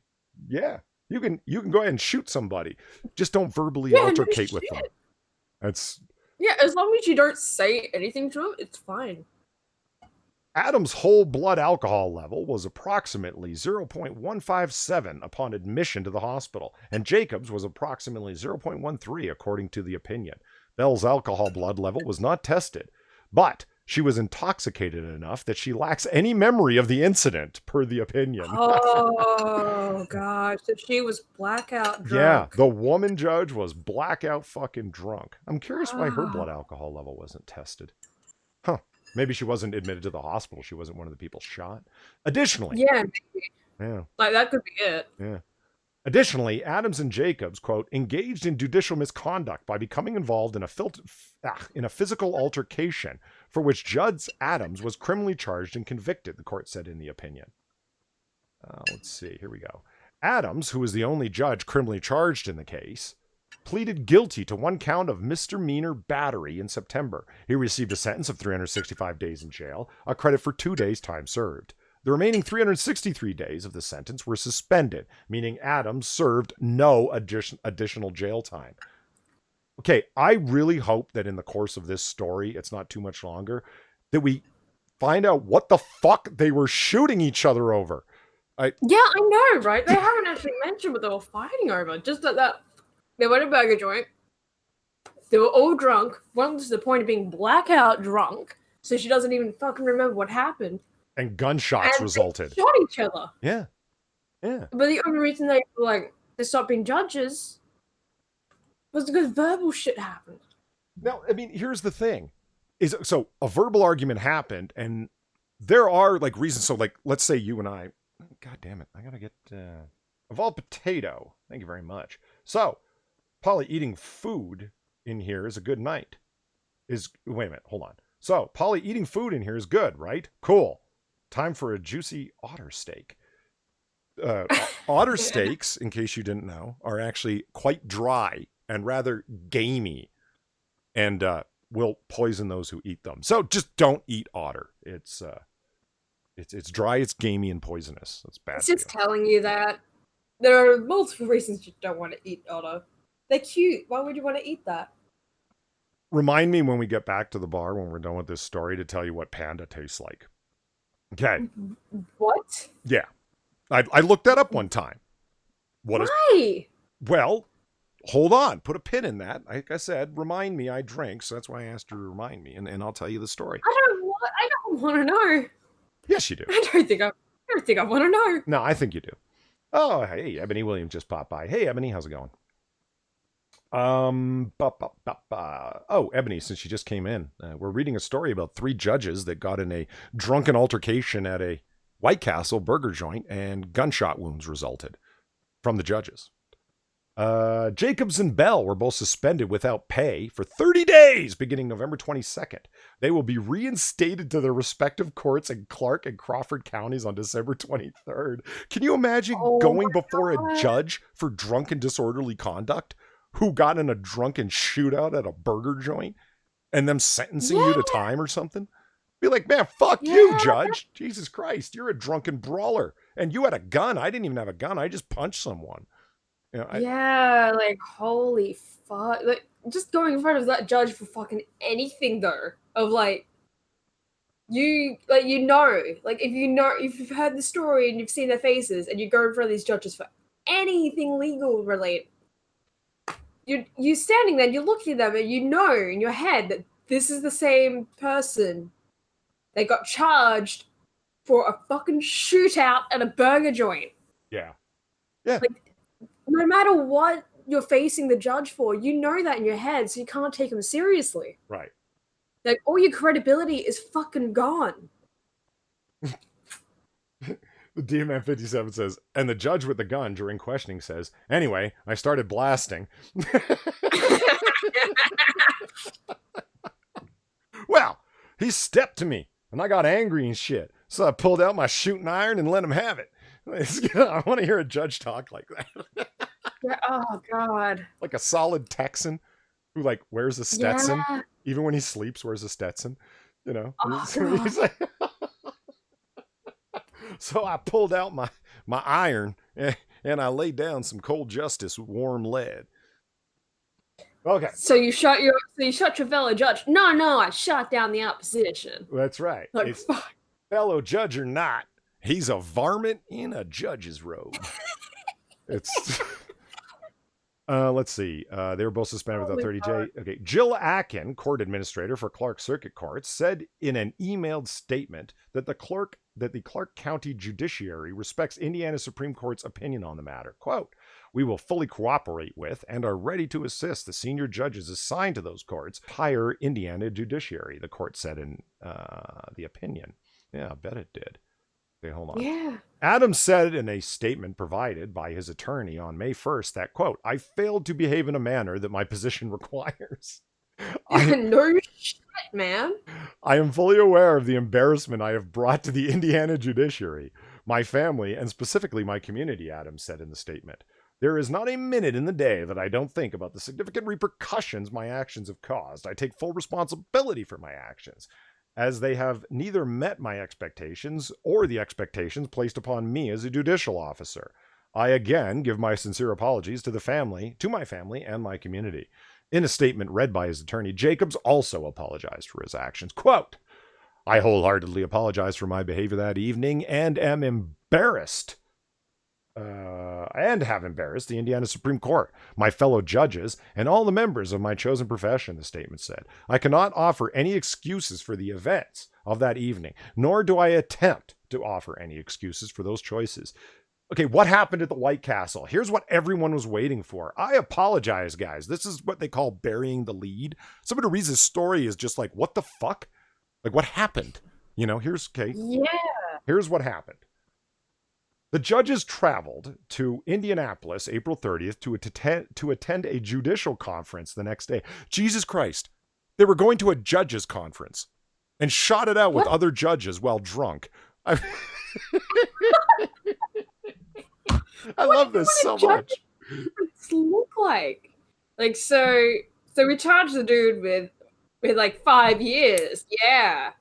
yeah, you can go ahead and shoot somebody, just don't verbally altercate with them. That's as long as you don't say anything to them, it's fine. Adam's whole blood alcohol level was approximately 0.157 upon admission to the hospital, and Jacobs was approximately 0.13 according to the opinion. Bell's alcohol blood level was not tested, but she was intoxicated enough that she lacks any memory of the incident, per the opinion. Oh, gosh. So she was blackout drunk. Yeah, the woman judge was blackout fucking drunk. I'm curious why her blood alcohol level wasn't tested. Huh. Maybe she wasn't admitted to the hospital. She wasn't one of the people shot. Additionally. Yeah, maybe. Yeah. Like, that could be it. Yeah. Additionally, Adams and Jacobs, quote, engaged in judicial misconduct by becoming involved in a physical altercation for which Judge Adams was criminally charged and convicted, the court said in the opinion. Let's see. Here we go. Adams, who was the only judge criminally charged in the case, pleaded guilty to one count of misdemeanor battery in September. He received a sentence of 365 days in jail, a credit for 2 days' time served. The remaining 363 days of the sentence were suspended, meaning Adams served no additional jail time. Okay, I really hope that in the course of this story, it's not too much longer, that we find out what the fuck they were shooting each other over. Yeah, I know, right? They haven't actually mentioned what they were fighting over. Just that they went to a burger joint. They were all drunk. One was to the point of being blackout drunk, so she doesn't even fucking remember what happened. And gunshots resulted. They shot each other. Yeah. Yeah. But the only reason they stopped being judges was because verbal shit happened. Now, I mean, here's the thing. So a verbal argument happened, and there are reasons. So let's say you and I, God damn it, I gotta get evolved potato. Thank you very much. So, Polly, eating food in here is a good night. Wait a minute, hold on. So, Polly, eating food in here is good, right? Cool. Time for a juicy otter steak. Otter steaks, in case you didn't know, are actually quite dry and rather gamey, and will poison those who eat them. So just don't eat otter. It's dry, it's gamey, and poisonous. That's bad. It's just telling you that there are multiple reasons you don't want to eat otter. They're cute. Why would you want to eat that? Remind me when we get back to the bar, when we're done with this story, to tell you what panda tastes like. Okay. What? Yeah. I looked that up one time. Why? Well, hold on. Put a pin in that. Like I said, remind me I drink, so that's why I asked her to remind me, and I'll tell you the story. I don't want to know. Yes, you do. I don't think I want to know. No, I think you do. Oh, hey, Ebony Williams just popped by. Hey, Ebony, how's it going? Oh, Ebony, since she just came in, we're reading a story about 3 judges that got in a drunken altercation at a White Castle burger joint, and gunshot wounds resulted from the judges. Jacobs and Bell were both suspended without pay for 30 days beginning November 22nd. They will be reinstated to their respective courts in Clark and Crawford counties on December 23rd. Can you imagine going before a judge for drunken disorderly conduct who got in a drunken shootout at a burger joint and them sentencing you to time or something? Be like, man, fuck you, judge. Jesus Christ, you're a drunken brawler. And you had a gun. I didn't even have a gun. I just punched someone. You know, Yeah, like holy fuck. Like just going in front of that judge for fucking anything though. Of like like if you've heard the story and you've seen their faces and you go in front of these judges for anything legal related, you standing there and you're looking at them and you know in your head that this is the same person that got charged for a fucking shootout at a burger joint. Yeah. Yeah. Like, no matter what you're facing the judge for, you know that in your head, so you can't take him seriously. Right. Like, all your credibility is fucking gone. The DMM 57 says, and the judge with the gun during questioning says, anyway, I started blasting. Well, he stepped to me, and I got angry and shit. So I pulled out my shooting iron and let him have it. I want to hear a judge talk like that. Oh, God. Like a solid Texan who, like, wears a Stetson. Yeah. Even when he sleeps, wears a Stetson. You know? Oh, He's like... So I pulled out my iron and I laid down some cold justice with warm lead. Okay. So you shot your fellow judge. No, I shot down the opposition. That's right. Like, It's fuck. fellow judge or not, he's a varmint in a judge's robe. It's... let's see. They were both suspended without 30 days. Okay. Jill Akin, court administrator for Clark Circuit Court, said in an emailed statement that the Clark County Judiciary respects Indiana Supreme Court's opinion on the matter. Quote, we will fully cooperate with and are ready to assist the senior judges assigned to those courts, higher Indiana Judiciary, the court said in the opinion. Yeah, I bet it did. Okay, hold on. Yeah. Adams said in a statement provided by his attorney on May 1st that, quote, I failed to behave in a manner that my position requires. No shit, man. I am fully aware of the embarrassment I have brought to the Indiana judiciary, my family, and specifically my community, Adams said in the statement. There is not a minute in the day that I don't think about the significant repercussions my actions have caused. I take full responsibility for my actions, as they have neither met my expectations or the expectations placed upon me as a judicial officer. I again give my sincere apologies to my family and my community. In a statement read by his attorney, Jacobs also apologized for his actions. Quote, I wholeheartedly apologize for my behavior that evening and am embarrassed and have embarrassed the Indiana Supreme Court, my fellow judges, and all the members of my chosen profession, the statement said. I cannot offer any excuses for the events of that evening, nor do I attempt to offer any excuses for those choices. Okay, what happened at the White Castle? Here's what everyone was waiting for. I apologize, guys. This is what they call burying the lead. Somebody who reads this story is just like, what the fuck? Like, what happened? You know, here's what happened. The judges traveled to Indianapolis April 30th to attend a judicial conference the next day. Jesus Christ. They were going to a judges conference and shot it out with other judges while drunk. I love this so much. What's it look like? Like, so we charged the dude with like 5 years. Yeah.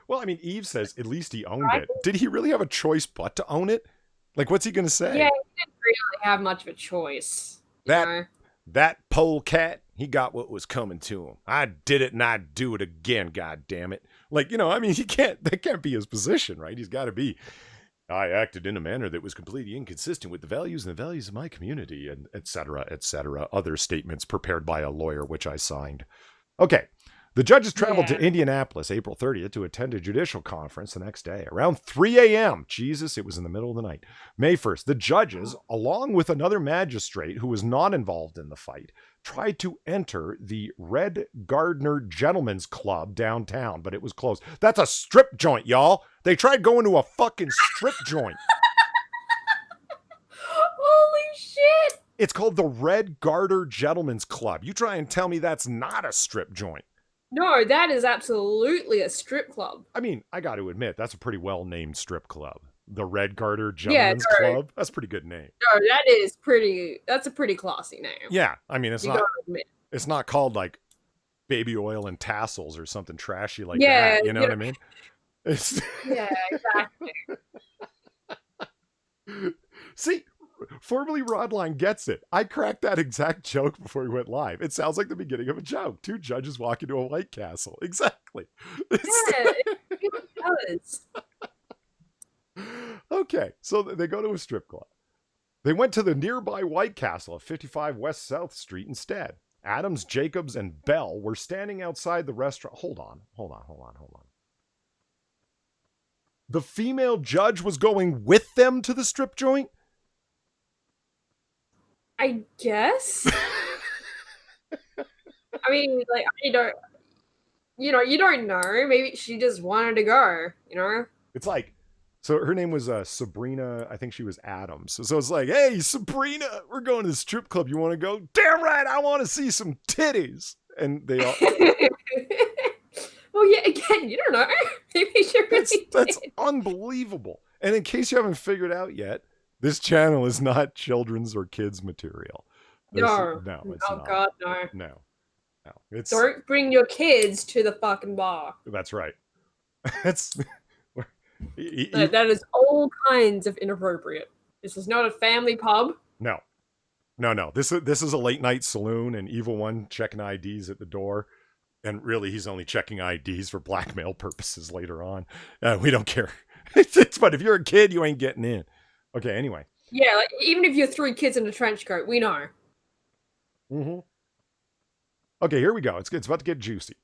Well, I mean, Eve says at least he owned it. Did he really have a choice but to own it? Like, what's he going to say? Yeah, he didn't really have much of a choice. That polecat, he got what was coming to him. I did it and I'd do it again, god damn it. Like, you know, I mean, that can't be his position, right? He's got to be, I acted in a manner that was completely inconsistent with the values and the values of my community, and et cetera, other statements prepared by a lawyer, which I signed. Okay. The judges traveled to Indianapolis April 30th to attend a judicial conference the next day. Around 3 a.m., Jesus, it was in the middle of the night, May 1st, the judges, along with another magistrate who was not involved in the fight, tried to enter the Red Gardner Gentlemen's Club downtown, but it was closed. That's a strip joint, y'all. They tried going to a fucking strip joint. Holy shit. It's called the Red Garter Gentlemen's Club. You try and tell me that's not a strip joint. No, that is absolutely a strip club. I mean, I got to admit, that's a pretty well-named strip club. The Red Garter Gentlemen's Club. That's a pretty good name. No, that's a pretty classy name. Yeah, I mean, it's not called like Baby Oil and Tassels or something trashy like that. You know what I mean? Yeah, exactly. See, formerly Rodline gets it. I cracked that exact joke before we went live. It sounds like the beginning of a joke. Two judges walk into a White Castle. Exactly. Yeah, it really does. Okay, so they go to a strip club. They went to the nearby White Castle of 55 West South Street instead. Adams, Jacobs, and Bell were standing outside the restaurant. Hold on. The female judge was going with them to the strip joint? I guess. I mean, like, you don't know. Maybe she just wanted to go, It's like, so her name was Sabrina. I think she was Adams. So it's like, hey, Sabrina, we're going to the strip club. You want to go? Damn right, I want to see some titties. And they all... Well, yeah, again, you don't know. Maybe she really That's did. unbelievable. And in case you haven't figured out yet, this channel is not children's or kids material. No, it's oh not. God, no. No. It's Don't bring your kids to the fucking bar. That's right. That's That is all kinds of inappropriate. This is not a family pub. No. This is a late night saloon, and Evil One checking IDs at the door. And really, he's only checking IDs for blackmail purposes later on. We don't care. But if you're a kid, you ain't getting in. Okay, anyway. Yeah, like, even if you're 3 kids in a trench coat, we know. Mm-hmm. Okay, here we go. It's about to get juicy.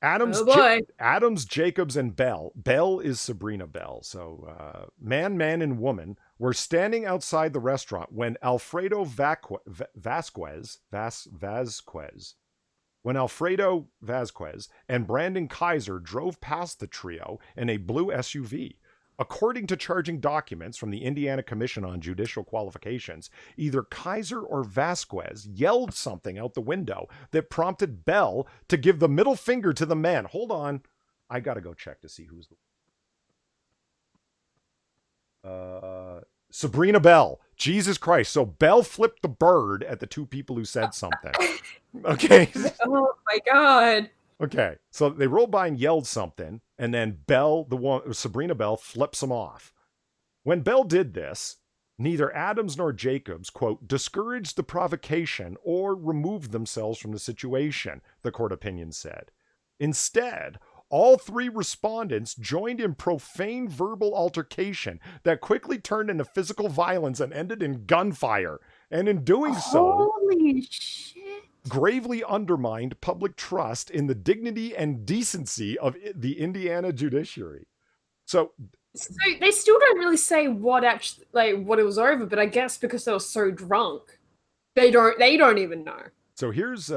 Adams, Oh boy. Adams, Jacobs, and Bell. Bell is Sabrina Bell. So man, and woman were standing outside the restaurant when Alfredo Vasquez and Brandon Kaiser drove past the trio in a blue SUV. According to charging documents from the Indiana Commission on Judicial Qualifications, either Kaiser or Vasquez yelled something out the window that prompted Bell to give the middle finger to the men. Hold on. I gotta go check to see who's the... Sabrina Bell. Jesus Christ. So Bell flipped the bird at the 2 people who said something. Okay. Oh my God. Okay, so they rolled by and yelled something, and then Sabrina Bell flips them off. When Bell did this, neither Adams nor Jacobs, quote, discouraged the provocation or removed themselves from the situation, the court opinion said. Instead, all 3 respondents joined in profane verbal altercation that quickly turned into physical violence and ended in gunfire. And in doing so... Holy shit. Gravely undermined public trust in the dignity and decency of the Indiana judiciary. So they still don't really say what it was over, but I guess because they were so drunk, they don't even know. So here's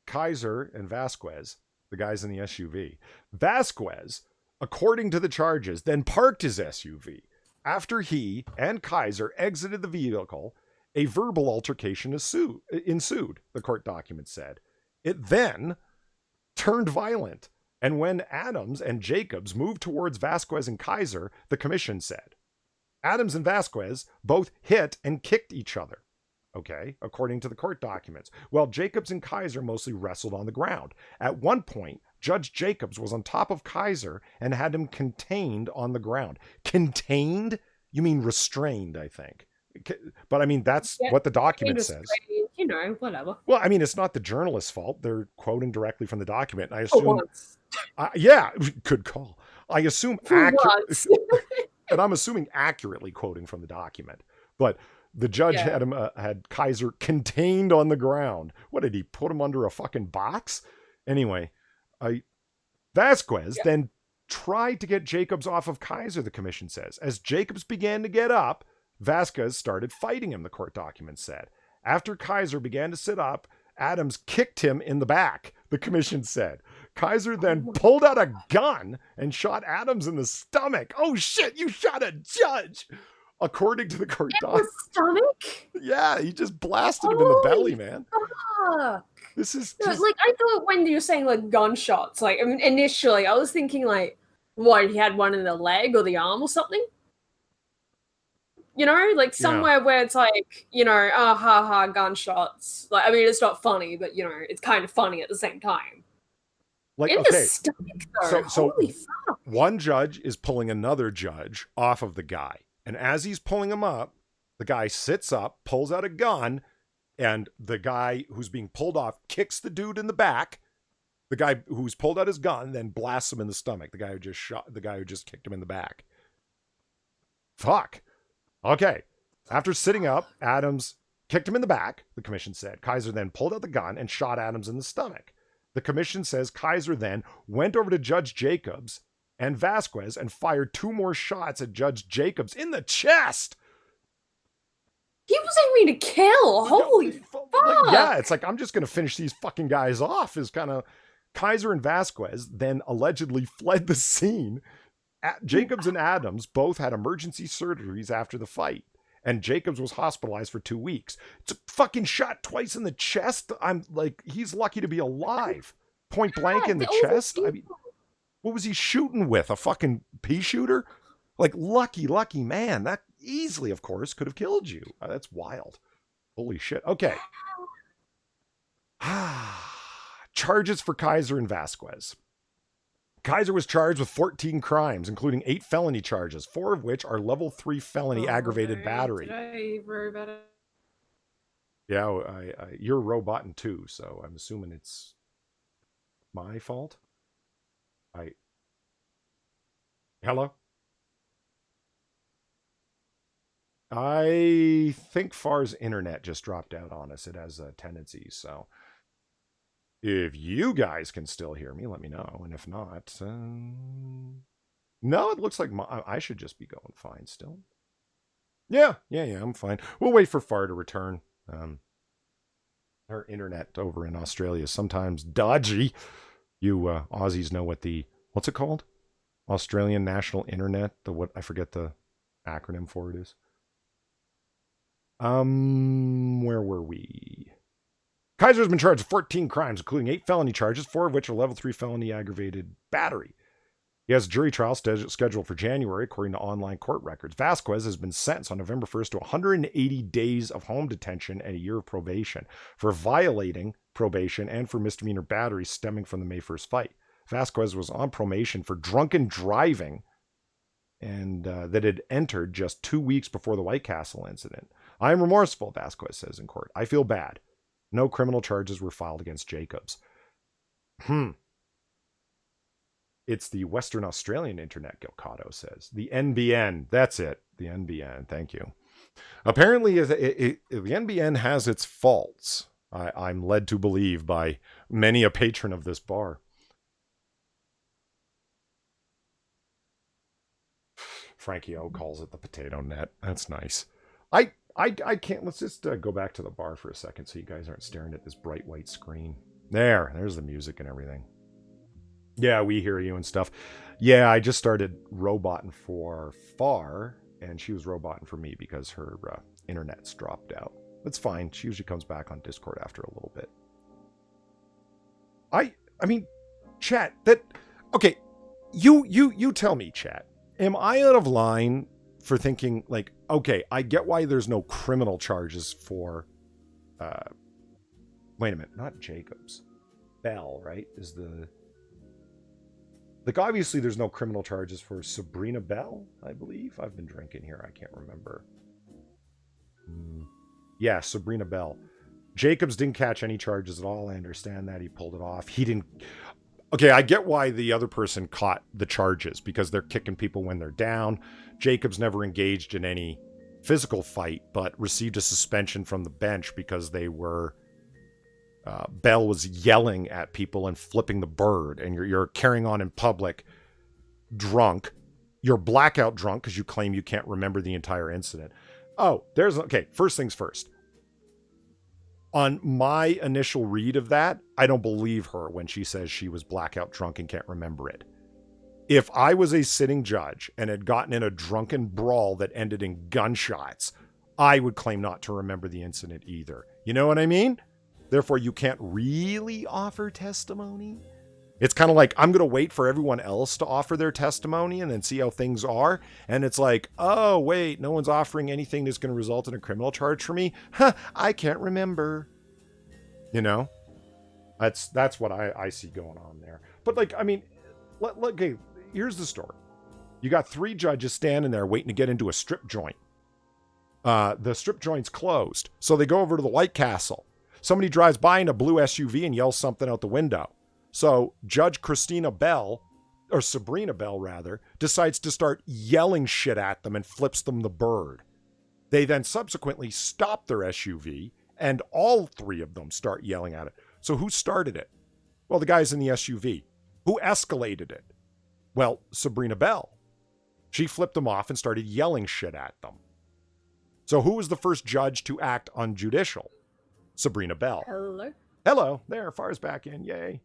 Kaiser and Vasquez, the guys in the SUV. Vasquez, according to the charges, then parked his SUV. After he and Kaiser exited the vehicle, a verbal altercation ensued, the court document said. It then turned violent, and when Adams and Jacobs moved towards Vasquez and Kaiser, the commission said. Adams and Vasquez both hit and kicked each other, okay, according to the court documents, while Jacobs and Kaiser mostly wrestled on the ground. At one point, Judge Jacobs was on top of Kaiser and had him contained on the ground. Contained? You mean restrained, I think. But I mean, that's what the document says. Whatever. Well, I mean, it's not the journalist's fault. They're quoting directly from the document. And I assume, yeah, good call. I assume and I'm assuming accurately quoting from the document. But the judge had Kaiser contained on the ground. What did he put him under a fucking box? Anyway, Vasquez then tried to get Jacobs off of Kaiser, the commission says. As Jacobs began to get up, Vasquez started fighting him, the court document said. After Kaiser began to sit up, Adams kicked him in the back, the commission said. Kaiser then pulled out a gun and shot Adams in the stomach. Oh shit, you shot a judge! According to the court document. Stomach? Yeah, he just blasted him in the belly, man. Fuck. This is just... like, I thought when you were saying like gunshots, like, I mean, initially I was thinking like, what, he had one in the leg or the arm or something? Like somewhere where it's like, gunshots. Like, I mean, it's not funny, but it's kind of funny at the same time. Like, in the stomach, though. So holy fuck. One judge is pulling another judge off of the guy, and as he's pulling him up, The guy sits up, pulls out a gun, and the guy who's being pulled off kicks the dude in the back. The guy who's pulled out his gun then blasts him in the stomach. The guy who just kicked him in the back. Fuck. Okay. After sitting up, Adams kicked him in the back, the commission said. Kaiser then pulled out the gun and shot Adams in the stomach. The commission says Kaiser then went over to Judge Jacobs and Vasquez and fired 2 more shots at Judge Jacobs in the chest. He was aiming to kill. Holy fuck. Like, yeah, it's like, I'm just going to finish these fucking guys off is kind of... Kaiser and Vasquez then allegedly fled the scene. Jacobs and Adams both had emergency surgeries after the fight, and Jacobs was hospitalized for 2 weeks. It's a fucking shot twice in the chest. I'm like, he's lucky to be alive. Point blank in the chest. I mean, what was he shooting with? A fucking pea shooter? Like, lucky man. That easily, of course, could have killed you. That's wild. Holy shit. Okay. Charges for Kaiser and Vasquez. Kaiser was charged with 14 crimes, including 8 felony charges, 4 of which are level 3 felony aggravated battery. Yeah, you're roboting too, so I'm assuming it's my fault. Hello? I think Far's internet just dropped out on us. It has tendencies, so... If you guys can still hear me, let me know. And if not, no, it looks like I should just be going fine still. Yeah, I'm fine. We'll wait for Far to return. Her internet over in Australia is sometimes dodgy. You Aussies know what what's it called? Australian National Internet. I forget the acronym for it is. Where were we? Kaiser has been charged with 14 crimes, including 8 felony charges, 4 of which are level 3 felony aggravated battery. He has a jury trial scheduled for January, according to online court records. Vasquez has been sentenced on November 1st to 180 days of home detention and a year of probation for violating probation and for misdemeanor battery stemming from the May 1st fight. Vasquez was on probation for drunken driving and that had entered just 2 weeks before the White Castle incident. I am remorseful, Vasquez says in court. I feel bad. No criminal charges were filed against Jacobs. It's the Western Australian Internet, Gilcotto says. The NBN. That's it. The NBN. Thank you. Apparently, the NBN has its faults. I'm led to believe by many a patron of this bar. Frankie O calls it the potato net. That's nice. I can't. Let's just go back to the bar for a second so you guys aren't staring at this bright white screen. There's the music and everything. Yeah, we hear you and stuff. Yeah, I just started roboting for Far, and she was roboting for me because her internet's dropped out. That's fine. She usually comes back on Discord after a little bit. I mean, chat, okay, you tell me, chat. Am I out of line for thinking, like, okay, I get why there's no criminal charges for, wait a minute, not Jacobs. Bell, right, is like, obviously there's no criminal charges for Sabrina Bell, I believe. I've been drinking here, I can't remember. Yeah, Sabrina Bell. Jacobs didn't catch any charges at all. I understand that. He pulled it off. He didn't... Okay, I get why the other person caught the charges, because they're kicking people when they're down. Jacobs never engaged in any physical fight, but received a suspension from the bench because they were... Bell was yelling at people and flipping the bird, and you're carrying on in public drunk. You're blackout drunk because you claim you can't remember the entire incident. Oh, okay, first things first. On my initial read of that, I don't believe her when she says she was blackout drunk and can't remember it. If I was a sitting judge and had gotten in a drunken brawl that ended in gunshots, I would claim not to remember the incident either. You know what I mean? Therefore, you can't really offer testimony. It's kind of like, I'm going to wait for everyone else to offer their testimony and then see how things are. And it's like, oh, wait, no one's offering anything that's going to result in a criminal charge for me. Huh, I can't remember. You know, that's what I see going on there. But like, I mean, okay, here's the story. You got 3 judges standing there waiting to get into a strip joint. The strip joint's closed. So they go over to the White Castle. Somebody drives by in a blue SUV and yells something out the window. So Judge Sabrina Bell, rather, decides to start yelling shit at them and flips them the bird. They then subsequently stop their SUV and all three of them start yelling at it. So who started it? Well, the guys in the SUV. Who escalated it? Well, Sabrina Bell. She flipped them off and started yelling shit at them. So who was the first judge to act unjudicial? Sabrina Bell. Hello? Hello. There, Far's back in. Yay.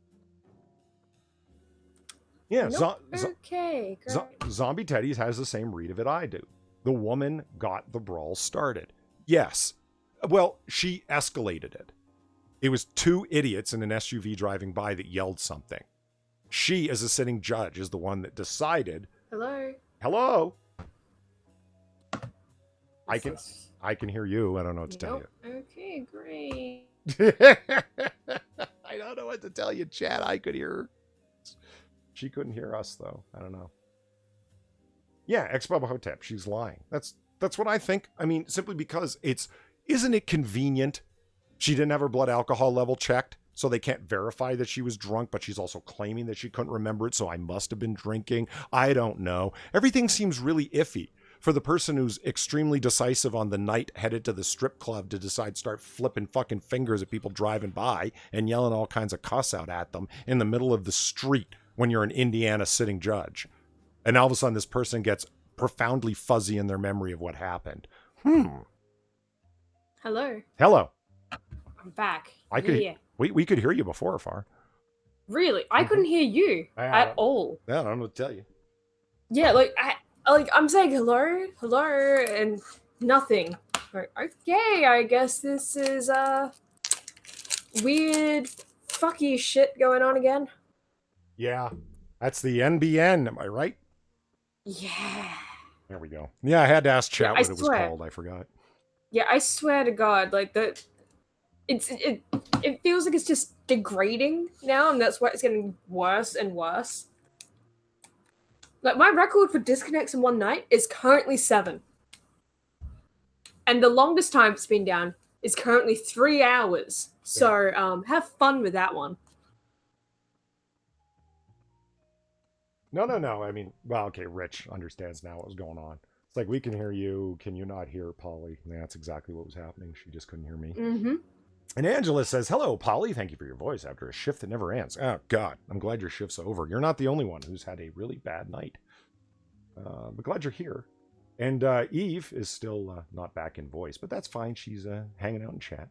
Yeah, Nope. Okay, great. Zombie Teddy's has the same read of it I do. The woman got the brawl started. Yes. Well, she escalated it. It was two idiots in an SUV driving by that yelled something. She, as a sitting judge, is the one that decided. Hello? Hello? I What's can this? I can hear you. I don't know what to tell Nope. Okay, great. you. I don't know what to tell you, Chad. I could hear her. She couldn't hear us, though. I don't know. Yeah, ex-Bubba Hotep. She's lying. That's what I think. I mean, simply because isn't it convenient? She didn't have her blood alcohol level checked, so they can't verify that she was drunk, but she's also claiming that she couldn't remember it, so I must have been drinking. I don't know. Everything seems really iffy for the person who's extremely decisive on the night headed to the strip club to decide start flipping fucking fingers at people driving by and yelling all kinds of cuss out at them in the middle of the street when you're an Indiana sitting judge. And all of a sudden this person gets profoundly fuzzy in their memory of what happened. Hello? Hello. I'm back. I could. Yeah. We could hear you before, Far. Really? I couldn't hear you at all. Yeah, I don't know what to tell you. Yeah, I'm saying hello, and nothing. Like, okay, I guess this is weird fucky shit going on again. Yeah, that's the NBN. Am I right? Yeah. There we go. Yeah, I had to ask chat Yeah, what it was swear. called. I forgot. Yeah, I swear to God, like it feels like it's just degrading now, and that's why it's getting worse and worse. Like, my record for disconnects in one night is currently 7. And the longest time it's been down is currently 3 hours. So, have fun with that one. No. I mean, well, okay, Rich understands now what was going on. It's like, we can hear you. Can you not hear Polly? And that's exactly what was happening. She just couldn't hear me. Mm-hmm. And Angela says, hello, Polly. Thank you for your voice after a shift that never ends. Oh, God. I'm glad your shift's over. You're not the only one who's had a really bad night. But glad you're here. And Eve is still not back in voice, but that's fine. She's hanging out in chat.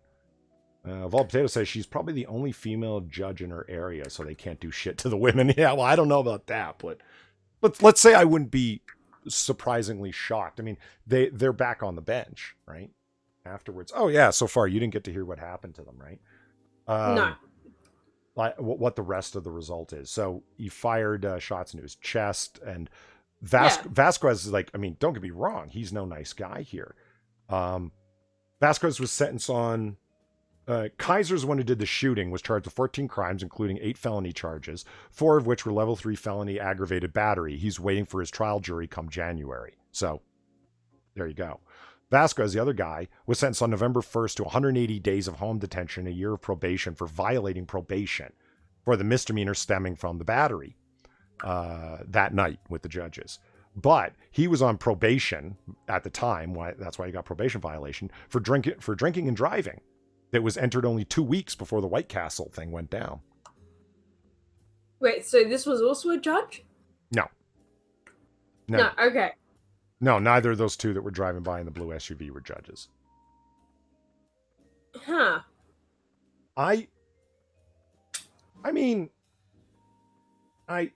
Vol Potato says she's probably the only female judge in her area, so they can't do shit to the women. Yeah, well, I don't know about that, but let's say I wouldn't be surprisingly shocked. I mean, they're back on the bench, right? Afterwards. Oh, yeah, so far you didn't get to hear what happened to them, right? No. What the rest of the result is. So he fired shots into his chest, and Vasquez is like, I mean, don't get me wrong, he's no nice guy here. Vasquez was sentenced on Kaiser's the one who did the shooting, was charged with 14 crimes, including 8 felony charges, 4 of which were level 3 felony aggravated battery. He's waiting for his trial jury come January. So there you go. Vasquez, the other guy, was sentenced on November 1st to 180 days of home detention, a year of probation for violating probation for the misdemeanor stemming from the battery that night with the judges. But he was on probation at the time. That's why he got probation violation for drinking and driving. That was entered only 2 weeks before the White Castle thing went down. Wait, so this was also a judge? No. No, okay. No, neither of those two that were driving by in the blue SUV were judges. Huh. I mean, like,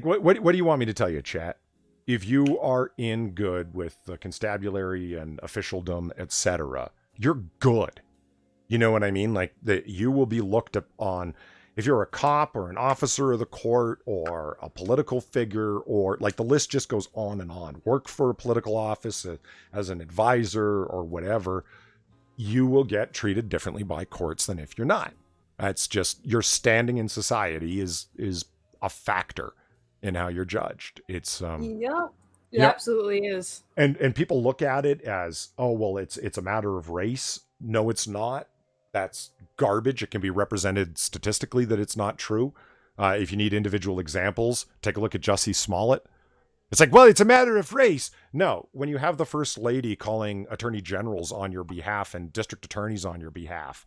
what do you want me to tell you, chat? If you are in good with the constabulary and officialdom, etc., you're good. You know what I mean? Like, that you will be looked upon if you're a cop or an officer of the court or a political figure, or like the list just goes on and on. Work for a political office as an advisor or whatever, you will get treated differently by courts than if you're not. That's just your standing in society is a factor in how you're judged. It's Yep. It absolutely is. And people look at it as, oh, well, it's a matter of race. No, it's not. That's garbage. It can be represented statistically that it's not true. If you need individual examples, take a look at Jussie Smollett. It's like, well, it's a matter of race. No, when you have the first lady calling attorney generals on your behalf and district attorneys on your behalf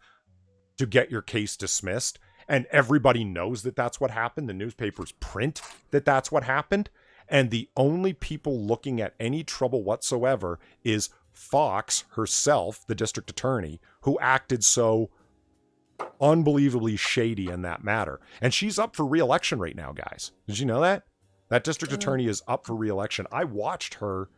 to get your case dismissed, and everybody knows that that's what happened, the newspapers print that that's what happened, and the only people looking at any trouble whatsoever is Fox herself, the district attorney, who acted so unbelievably shady in that matter. And she's up for re-election right now, guys. Did you know that? That district attorney is up for re-election. I watched her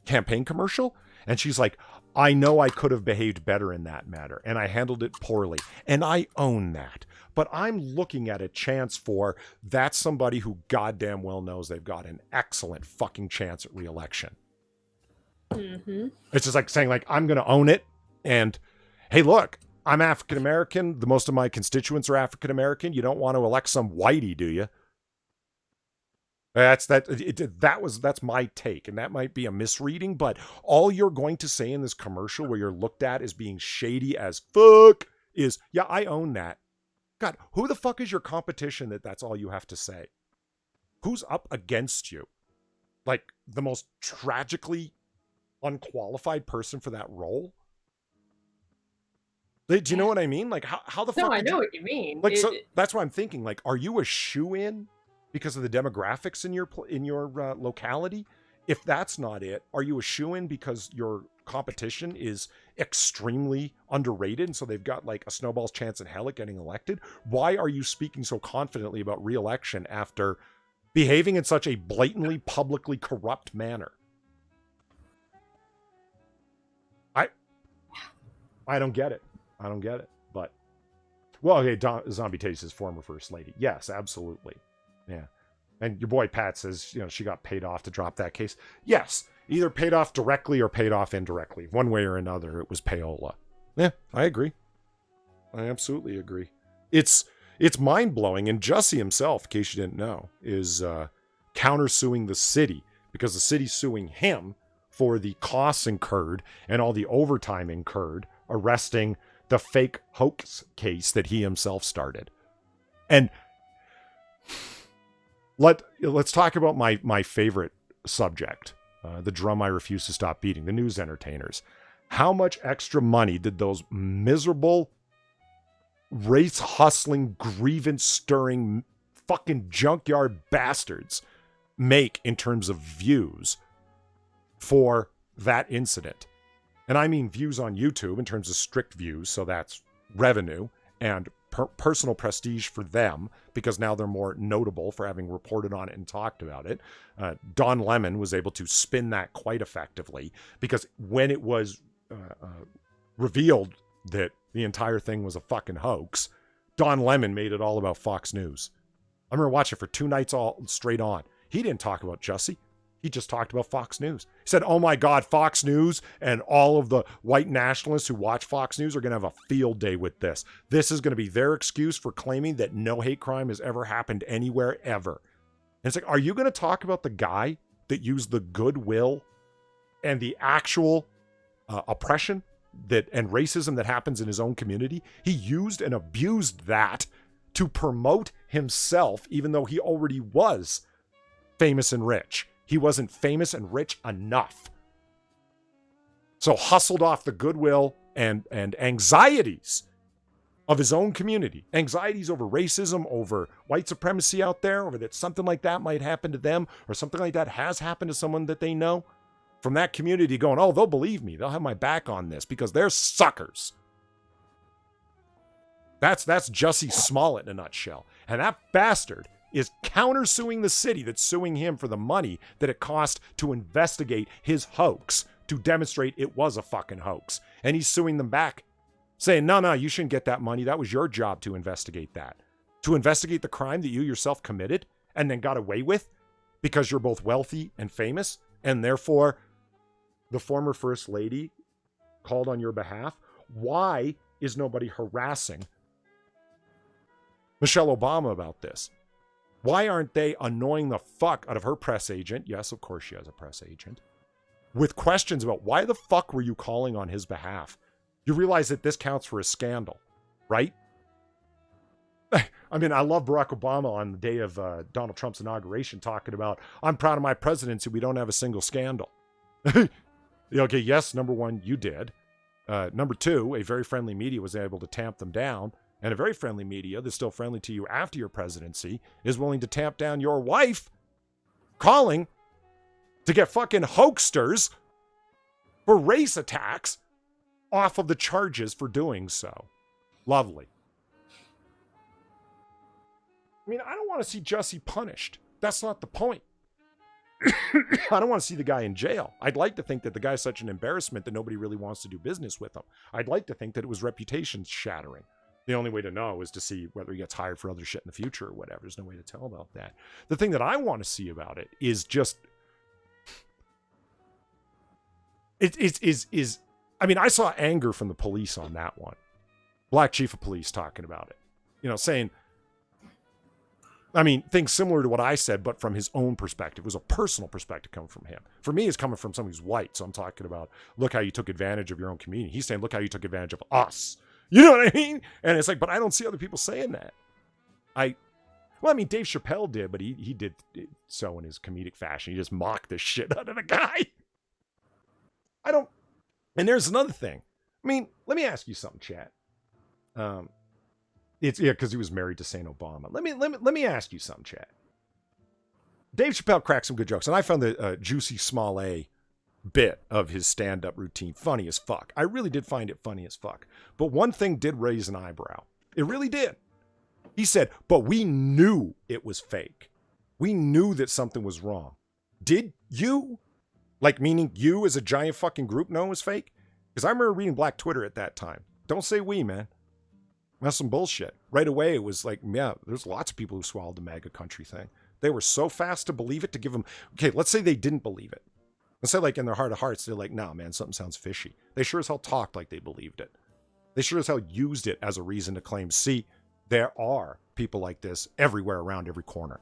campaign commercial, and she's like, I know I could have behaved better in that matter, and I handled it poorly, and I own that. But I'm looking at a chance for that's somebody who goddamn well knows they've got an excellent fucking chance at re-election. Mm-hmm. It's just like saying, like, I'm going to own it, and hey, look, I'm African-American. The most of my constituents are African-American. You don't want to elect some whitey, do you? That's my take, and that might be a misreading, but all you're going to say in this commercial where you're looked at as being shady as fuck is, yeah, I own that. God, who the fuck is your competition that's all you have to say? Who's up against you? Like, the most tragically unqualified person for that role? Do you know what I mean? Like, how the fuck? No, I know what you mean. Like, so that's what I'm thinking. Like, are you a shoo-in because of the demographics in your locality? If that's not it, are you a shoo-in because your competition is extremely underrated, and so they've got like a snowball's chance in hell at getting elected? Why are you speaking so confidently about re-election after behaving in such a blatantly, publicly corrupt manner? I don't get it. I don't get it. But, well, okay, Zombie Taste is former first lady. Yes, absolutely. Yeah. And your boy Pat says, she got paid off to drop that case. Yes, either paid off directly or paid off indirectly. One way or another, it was payola. Yeah, I agree. I absolutely agree. It's mind-blowing, and Jussie himself, in case you didn't know, is countersuing the city because the city's suing him for the costs incurred and all the overtime incurred arresting the fake hoax case that he himself started. And let's talk about my favorite subject, the drum I refuse to stop beating, the news entertainers. How much extra money did those miserable, race-hustling, grievance-stirring, fucking junkyard bastards make in terms of views for that incident? And I mean views on YouTube in terms of strict views, so that's revenue and personal prestige for them, because now they're more notable for having reported on it and talked about it. Don Lemon was able to spin that quite effectively, because when it was revealed that the entire thing was a fucking hoax, Don Lemon made it all about Fox News. I remember watching it for 2 nights all straight on. He didn't talk about Jussie. He just talked about Fox News. He said, oh my God, Fox News and all of the white nationalists who watch Fox News are going to have a field day with this. This is going to be their excuse for claiming that no hate crime has ever happened anywhere ever. And it's like, are you going to talk about the guy that used the goodwill and the actual oppression and racism that happens in his own community? He used and abused that to promote himself, even though he already was famous and rich. He wasn't famous and rich enough. So hustled off the goodwill and anxieties of his own community. Anxieties over racism, over white supremacy out there, over that something like that might happen to them, or something like that has happened to someone that they know. From that community going, oh, they'll believe me. They'll have my back on this because they're suckers. That's Jussie Smollett in a nutshell. And that bastard is countersuing the city that's suing him for the money that it cost to investigate his hoax, to demonstrate it was a fucking hoax. And he's suing them back, saying, no, you shouldn't get that money. That was your job to investigate that. To investigate the crime that you yourself committed and then got away with because you're both wealthy and famous, and therefore the former first lady called on your behalf. Why is nobody harassing Michelle Obama about this? Why aren't they annoying the fuck out of her press agent? Yes, of course she has a press agent. With questions about why the fuck were you calling on his behalf? You realize that this counts for a scandal, right? I mean, I love Barack Obama on the day of Donald Trump's inauguration talking about, I'm proud of my presidency. We don't have a single scandal. Okay, yes, number one, you did. Number two, a very friendly media was able to tamp them down. And a very friendly media that's still friendly to you after your presidency is willing to tamp down your wife calling to get fucking hoaxsters for race attacks off of the charges for doing so. Lovely. I mean, I don't want to see Jussie punished. That's not the point. I don't want to see the guy in jail. I'd like to think that the guy's such an embarrassment that nobody really wants to do business with him. I'd like to think that it was reputation shattering. The only way to know is to see whether he gets hired for other shit in the future or whatever. There's no way to tell about that. The thing that I want to see about it is just... I mean, I saw anger from the police on that one. Black chief of police talking about it. You know, saying... I mean, things similar to what I said, but from his own perspective. It was a personal perspective coming from him. For me, it's coming from someone who's white. So I'm talking about, look how you took advantage of your own community. He's saying, look how you took advantage of us. You know what I mean? And it's like, but I don't see other people saying that. Well, I mean, Dave Chappelle did, but he did so in his comedic fashion. He just mocked the shit out of the guy. And there's another thing. I mean, let me ask you something, chat. Because he was married to Saint Obama. Let me ask you something, chat. Dave Chappelle cracked some good jokes, and I found the Juicy Smollett bit of his stand-up routine funny as fuck. I really did find it funny as fuck. But one thing did raise an eyebrow. It really did. He said, but we knew it was fake. We knew that something was wrong. Did you? Like, meaning you as a giant fucking group know it was fake? Because I remember reading Black Twitter at that time. Don't say we, man. That's some bullshit. Right away, it was like, yeah, there's lots of people who swallowed the MAGA country thing. They were so fast to believe it to give them... Okay, let's say they didn't believe it. Let's say, like, in their heart of hearts, they're like, nah, man, something sounds fishy. They sure as hell talked like they believed it. They sure as hell used it as a reason to claim, see, there are people like this everywhere around every corner.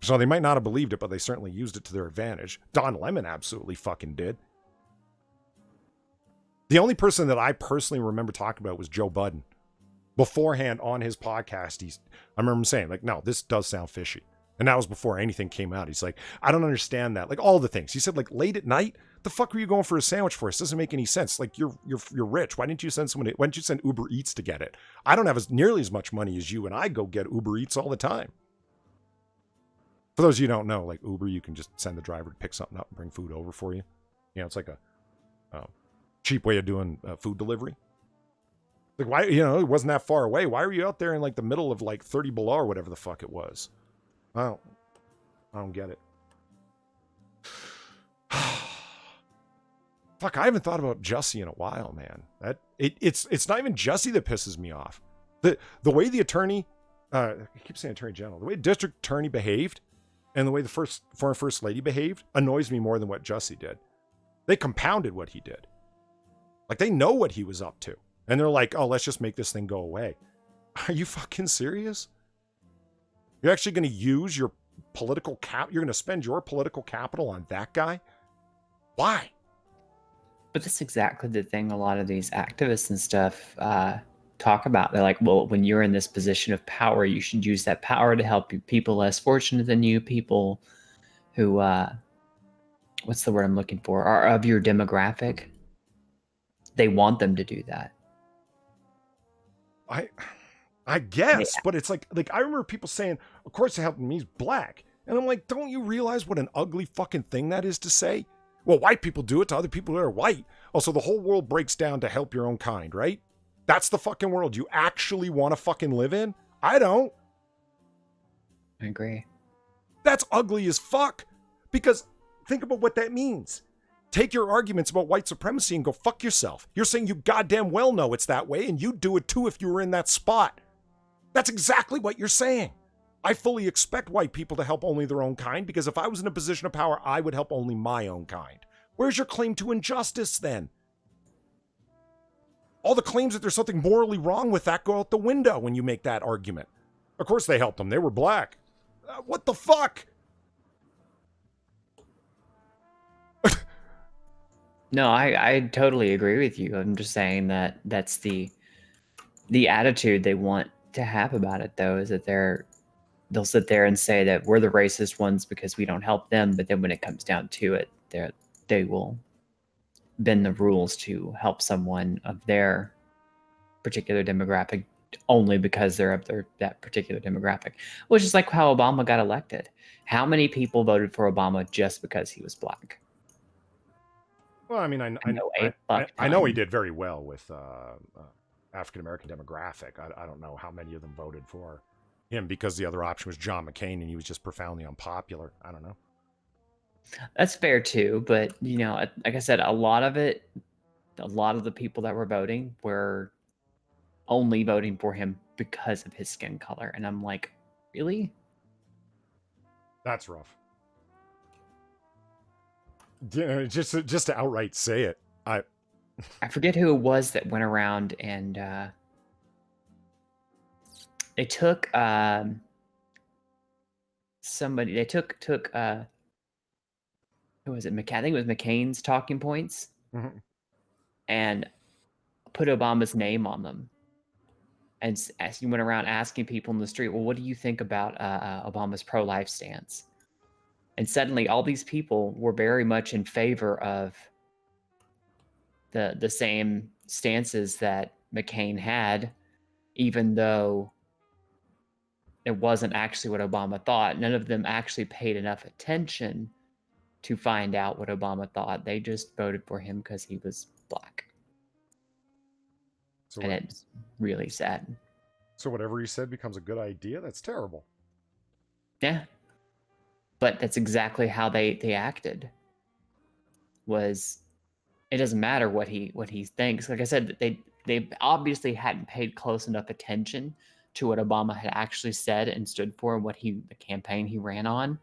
So they might not have believed it, but they certainly used it to their advantage. Don Lemon absolutely fucking did. The only person that I personally remember talking about was Joe Budden. Beforehand on his podcast, I remember him saying, like, no, this does sound fishy. And that was before anything came out. He's like, I don't understand that. Like, all the things. He said, like, late at night, the fuck were you going for a sandwich for? It doesn't make any sense. Like, you're rich. Why didn't you send why didn't you send Uber Eats to get it? I don't have nearly as much money as you, and I go get Uber Eats all the time. For those of you who don't know, like Uber, you can just send the driver to pick something up and bring food over for you. You know, it's like a cheap way of doing food delivery. Like, why, you know, it wasn't that far away. Why were you out there in like the middle of like 30 below or whatever the fuck it was? I don't get it. Fuck, I haven't thought about Jussie in a while, man. It's not even Jussie that pisses me off. The way the attorney, I keep saying attorney general, the way district attorney behaved and the way the former first lady behaved annoys me more than what Jussie did. They compounded what he did. Like, they know what he was up to. And they're like, oh, let's just make this thing go away. Are you fucking serious? You're actually going to use your political you're going to spend your political capital on that guy? Why? But that's exactly the thing a lot of these activists and stuff talk about. They're like, well, when you're in this position of power, you should use that power to help people less fortunate than you, people who, what's the word I'm looking for, are of your demographic. They want them to do that. I guess, yeah. But it's like I remember people saying, of course they helped me, he's black. And I'm like, don't you realize what an ugly fucking thing that is to say? Well, white people do it to other people who are white. Also, the whole world breaks down to help your own kind, right? That's the fucking world you actually want to fucking live in? I don't. I agree. That's ugly as fuck. Because think about what that means. Take your arguments about white supremacy and go fuck yourself. You're saying you goddamn well know it's that way, and you'd do it too if you were in that spot. That's exactly what you're saying. I fully expect white people to help only their own kind, because if I was in a position of power, I would help only my own kind. Where's your claim to injustice then? All the claims that there's something morally wrong with that go out the window when you make that argument. Of course they helped them. They were black. What the fuck? No, I totally agree with you. I'm just saying that that's the attitude they want to have about it, though, is that they'll sit there and say that we're the racist ones because we don't help them, but then when it comes down to it, they will bend the rules to help someone of their particular demographic only because they're of that particular demographic, which is like how Obama got elected. How many people voted for Obama just because he was black? Well, I mean, I know he did very well with African American demographic. I don't know how many of them voted for him because the other option was John McCain and he was just profoundly unpopular. I don't know. That's fair too, but you know, like I said, a lot of the people that were voting were only voting for him because of his skin color, and I'm like, really? That's rough. Just to outright say it, I forget who it was that went around and they took somebody. They took who was it? I think it was McCain's talking points, and put Obama's name on them. And as he went around asking people in the street, well, what do you think about Obama's pro-life stance? And suddenly all these people were very much in favor of the same stances that McCain had, even though it wasn't actually what Obama thought. None of them actually paid enough attention to find out what Obama thought. They just voted for him because he was black. And it's really sad. So whatever he said becomes a good idea? That's terrible. Yeah. But that's exactly how they acted. Was it doesn't matter what he thinks. Like I said, they obviously hadn't paid close enough attention to what Obama had actually said and stood for, and the campaign he ran on,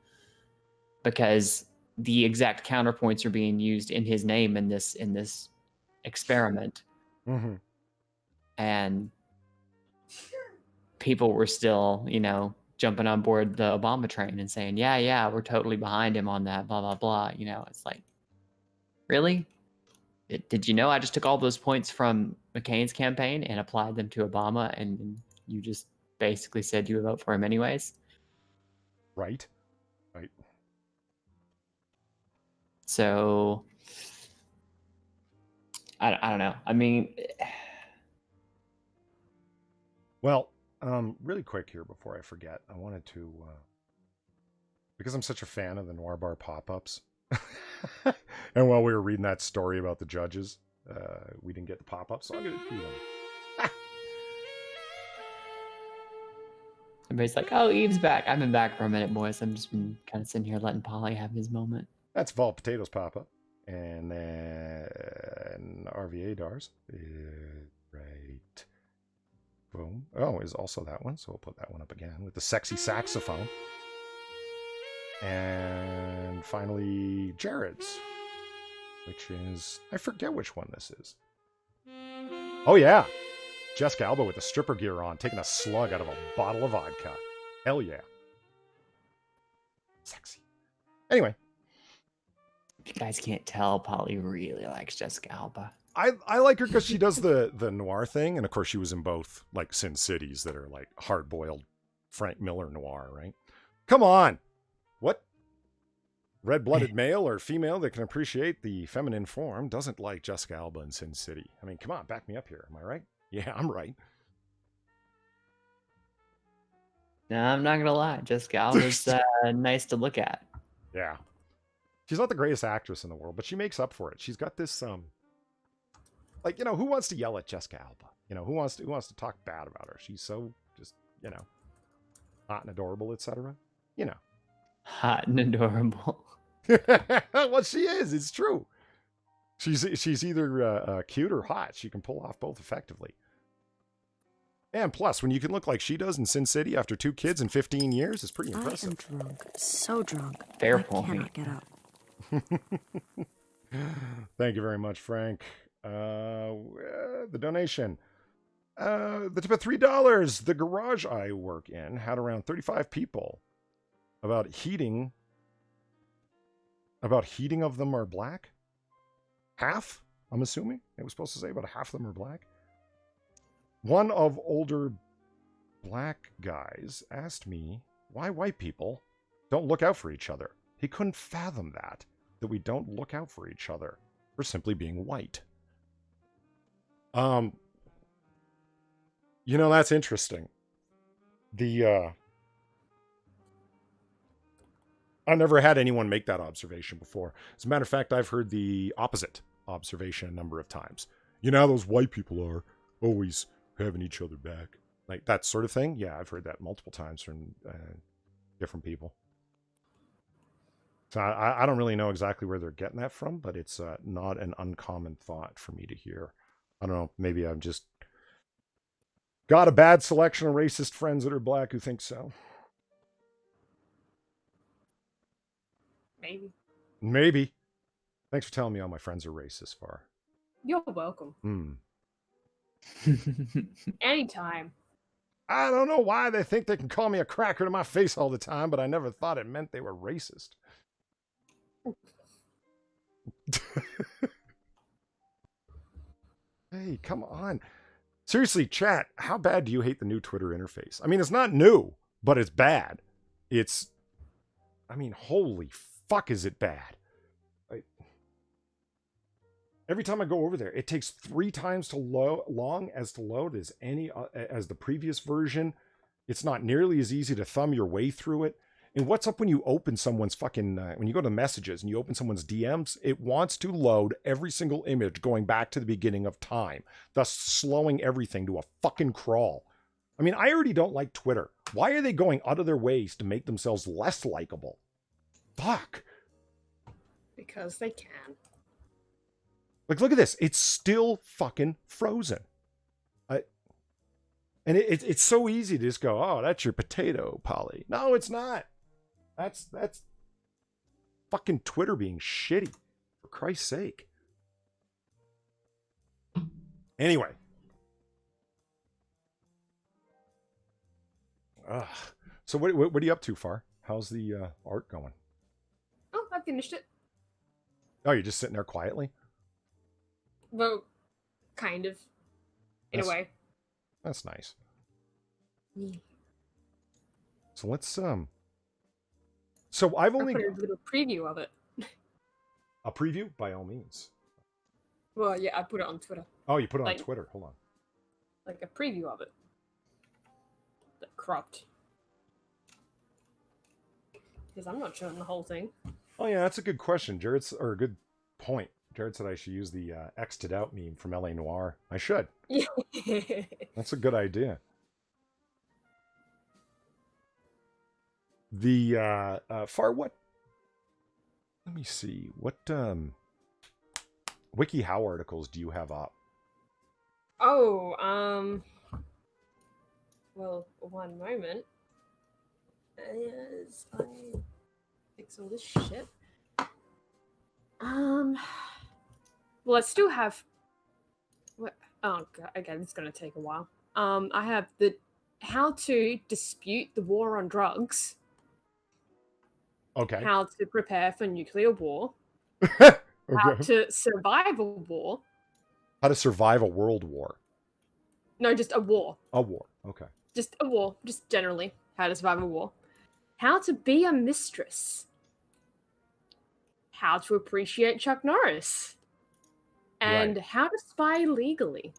because the exact counterpoints are being used in his name in this experiment. And people were still, jumping on board the Obama train and saying, yeah, we're totally behind him on that, blah, blah, blah. It's like, really? Did you know I just took all those points from McCain's campaign and applied them to Obama, and you just basically said you would vote for him anyways? Right. So, I don't know. I mean... Well, really quick here before I forget, I wanted to, because I'm such a fan of the Noir Bar pop-ups, and while we were reading that story about the judges, we didn't get the pop-ups, so I'm going to do them. Everybody's like, oh, Eve's back. I've been back for a minute, boys. I've just been kind of sitting here letting Polly have his moment. That's Vault Potatoes pop-up, and then RVA Dars, right... Boom. Oh, is also that one. So we'll put that one up again with the sexy saxophone. And finally, Jared's, which is, I forget which one this is. Oh, yeah. Jessica Alba with the stripper gear on, taking a slug out of a bottle of vodka. Hell yeah. Sexy. Anyway. If you guys can't tell, Polly really likes Jessica Alba. I like her because she does the noir thing, and of course she was in both like Sin Cities that are like hard-boiled Frank Miller noir, right? Come on! What? Red-blooded male or female that can appreciate the feminine form doesn't like Jessica Alba in Sin City. I mean, come on, back me up here. Am I right? Yeah, I'm right. No, I'm not gonna lie. Jessica Alba's nice to look at. Yeah. She's not the greatest actress in the world, but she makes up for it. She's got this like, who wants to yell at Jessica Alba? Who wants to talk bad about her? She's so just, hot and adorable, etc. Hot and adorable. Well, she is. It's true. She's either cute or hot. She can pull off both effectively. And plus, when you can look like she does in Sin City after 2 kids in 15 years, it's pretty impressive. I am drunk. So drunk. Fair I point. cannot get up. Thank you very much, Frank. The donation. The tip of $3. The garage I work in had around 35 people. About heating of them are black? Half, I'm assuming. It was supposed to say about half of them are black. One of older black guys asked me why white people don't look out for each other. He couldn't fathom that we don't look out for each other for simply being white. You know, that's interesting. I never had anyone make that observation before. As a matter of fact, I've heard the opposite observation a number of times. You know how those white people are always having each other back. Like that sort of thing. Yeah, I've heard that multiple times from different people. So I don't really know exactly where they're getting that from, but it's not an uncommon thought for me to hear. I don't know. Maybe I've just got a bad selection of racist friends that are black who think so. Maybe. Thanks for telling me all my friends are racist, Far. You're welcome. Anytime. I don't know why they think they can call me a cracker to my face all the time, but I never thought it meant they were racist. Hey, come on. Seriously, chat, how bad do you hate the new Twitter interface? I mean, it's not new, but it's bad. Holy fuck is it bad. Every time I go over there, it takes 3 times to long as to load as the previous version. It's not nearly as easy to thumb your way through it. And what's up when you open someone's when you go to messages and you open someone's DMs, it wants to load every single image going back to the beginning of time, thus slowing everything to a fucking crawl. I mean, I already don't like Twitter. Why are they going out of their ways to make themselves less likable? Fuck. Because they can. Like, look at this. It's still fucking frozen. And it's so easy to just go, oh, that's your potato, Polly. No, it's not. That's fucking Twitter being shitty. For Christ's sake. Anyway. So what are you up to, Far? How's the art going? Oh, I finished it. Oh, you're just sitting there quietly? Well, kind of. In a way. That's nice. Yeah. So let's So I've only put a little preview of it. A preview, by all means. Well, yeah, I put it on Twitter. Oh, you put it on Twitter. Hold on. Like a preview of it. But cropped. Because I'm not showing the whole thing. Oh yeah, that's a good question. A good point. Jared said I should use the X'd out meme from LA Noir. I should. That's a good idea. The Far, what? Let me see. What WikiHow articles do you have up? Oh, well, one moment. As I fix all this shit. Well, I still have. What? Oh god! Again, it's gonna take a while. I have the how to dispute the war on drugs. Okay. How to prepare for nuclear war. Okay. How to survive a war. How to survive a world war. No, just a war. A war. Okay. Just a war. Just generally, how to survive a war. How to be a mistress. How to appreciate Chuck Norris. And Right. how to spy legally.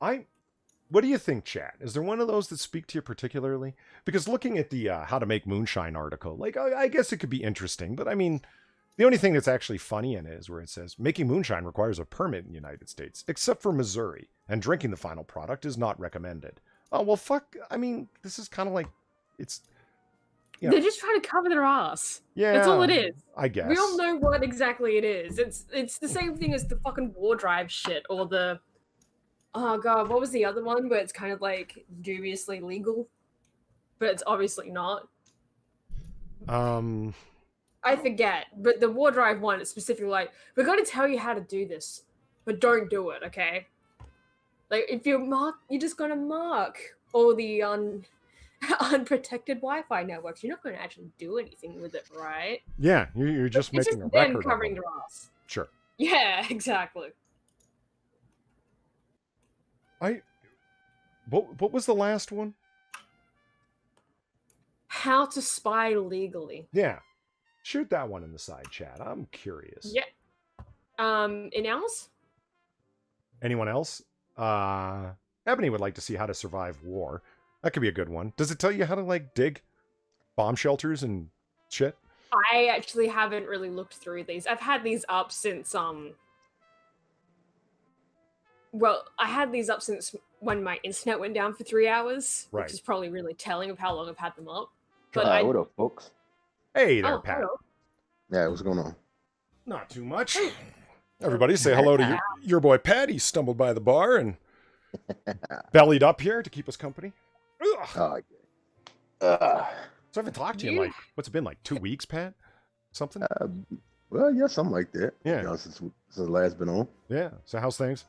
What do you think, chat? Is there one of those that speak to you particularly? Because looking at the how to make moonshine article, like, I guess it could be interesting, but I mean, the only thing that's actually funny in it is where it says, making moonshine requires a permit in the United States, except for Missouri, and drinking the final product is not recommended. Oh, well, fuck. I mean, this is kind of like, it's... Yeah. They're just trying to cover their ass. Yeah, that's all it is. I guess. We all know what exactly it is. It's the same thing as the fucking war drive shit, or the... Oh god, what was the other one where it's kind of like dubiously legal? But it's obviously not. I forget, but the war drive one is specifically like, we're going to tell you how to do this, but don't do it, okay? Like, if you're just gonna mark all the unprotected Wi-Fi networks. You're not going to actually do anything with it, right? Yeah, you're just It's making just a them record covering of them. their ass. Sure. Yeah, exactly. What was the last one? How to spy legally. Yeah. Shoot that one in the side chat. I'm curious. Yeah. In ours? Anyone else? Ebony would like to see how to survive war. That could be a good one. Does it tell you how to, like, dig bomb shelters and shit? I actually haven't really looked through these. I've had these up since, well, I had these up since when my internet went down for 3 hours, Right. which is probably really telling of how long I've had them up. But what up, folks? Hey there, Pat. Hello. Yeah, what's going on? Not too much. Everybody say hello to your boy Pat. He stumbled by the bar and bellied up here to keep us company. Ugh. Oh, So I haven't talked to you in, like, what's it been, like 2 weeks, Pat? Something? well, yeah, something like that. Yeah. You know, since the last been on. Yeah. So how's things?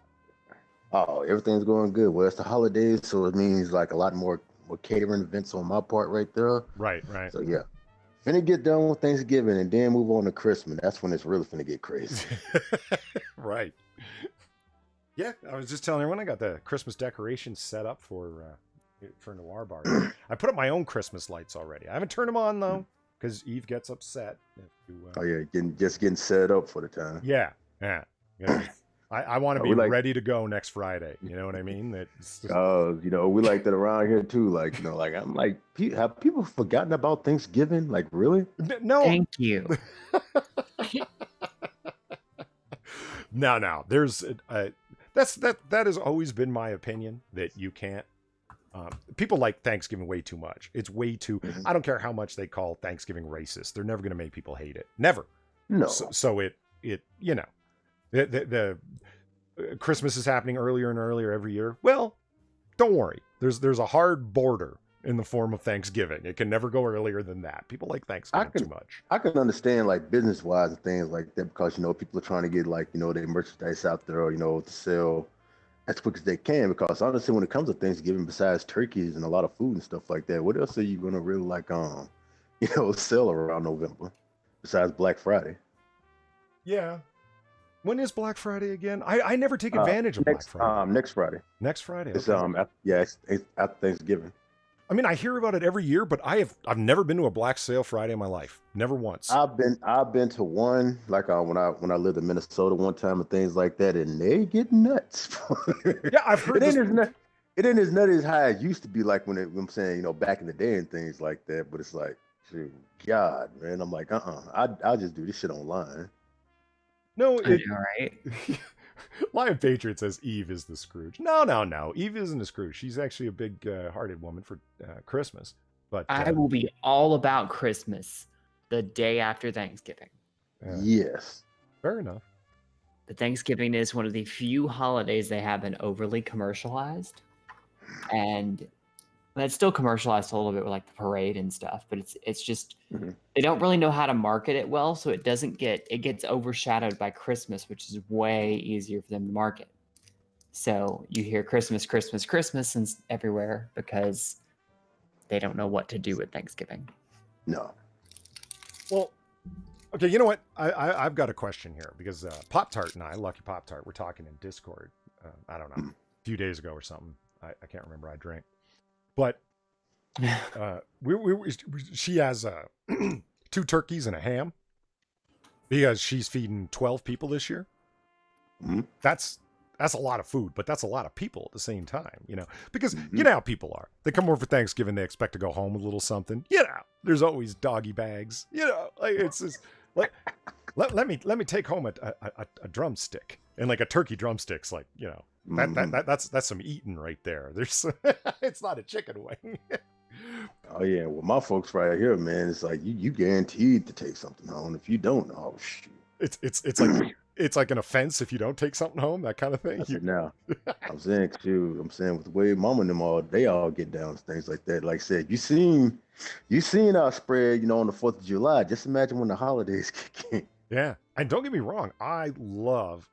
Oh, everything's going good. Well, it's the holidays, so it means like a lot more catering events on my part right there. Right. So yeah, finna get done with Thanksgiving and then move on to Christmas. That's when it's really finna get crazy. Right. Yeah, I was just telling everyone I got the Christmas decorations set up for Noir Bar. I put up my own Christmas lights already. I haven't turned them on though, because Eve gets upset. If you, Oh yeah, getting set up for the time. Yeah. I want to be ready to go next Friday. You know what I mean? You know, we like that around here too. Like, you know, like I'm like, have people forgotten about Thanksgiving? Like, really? No. Thank you. No. There's that has always been my opinion, that you can't. People like Thanksgiving way too much. It's way too. I don't care how much they call Thanksgiving racist. They're never going to make people hate it. Never. No. So it you know, the Christmas is happening earlier and earlier every year. Well, don't worry. There's a hard border in the form of Thanksgiving. It can never go earlier than that. People like Thanksgiving too much. I can understand like business wise and things like that, because, you know, people are trying to get, like, you know, their merchandise out there, or, you know, to sell as quick as they can. Because honestly, when it comes to Thanksgiving, besides turkeys and a lot of food and stuff like that, what else are you gonna really like you know, sell around November besides Black Friday? Yeah. When is Black Friday again? I never take advantage of Black Friday. Next Friday. Next Friday. It's okay. it's after Thanksgiving. I mean, I hear about it every year, but I've never been to a Black Sale Friday in my life. Never once. I've been to one, like when I lived in Minnesota one time and things like that, and they get nuts. Yeah, I've heard it ain't as nutty as how it used to be, like when I'm saying, you know, back in the day and things like that. But it's like, shoot, God, man, I'm like, I'll just do this shit online. No, I know, right? Lion Patriot says Eve is the Scrooge. No. Eve isn't a Scrooge. She's actually a big-hearted woman for Christmas. But I will be all about Christmas the day after Thanksgiving. Yes. Fair enough. But Thanksgiving is one of the few holidays they haven't overly commercialized. And it's still commercialized a little bit with like the parade and stuff, but it's just they don't really know how to market it well, so it gets overshadowed by Christmas, which is way easier for them to market. So you hear Christmas and everywhere because they don't know what to do with Thanksgiving. No. Well, okay, you know what? I've got a question here, because Pop Tart and I, Lucky Pop Tart, were talking in Discord. I don't know, a few days ago or something. I can't remember. I drank. But she has 2 turkeys and a ham because she's feeding 12 people this year. Mm-hmm. That's a lot of food, but that's a lot of people at the same time, you know, because you know how people are. They come over for Thanksgiving, they expect to go home with a little something. You know, there's always doggy bags. You know, like it's just like let me take home a drumstick, and like a turkey drumstick's like, you know. That's some eating right there. There's it's not a chicken wing. Oh yeah, well, my folks right here, man, it's like you guaranteed to take something home. If you don't, oh shoot. It's like an offense if you don't take something home, that kind of thing. Now, I'm saying with the way Mama and them they all get down, things like that. Like I said, you seen our spread, you know, on the 4th of July. Just imagine when the holidays kick in. Yeah, and don't get me wrong, I love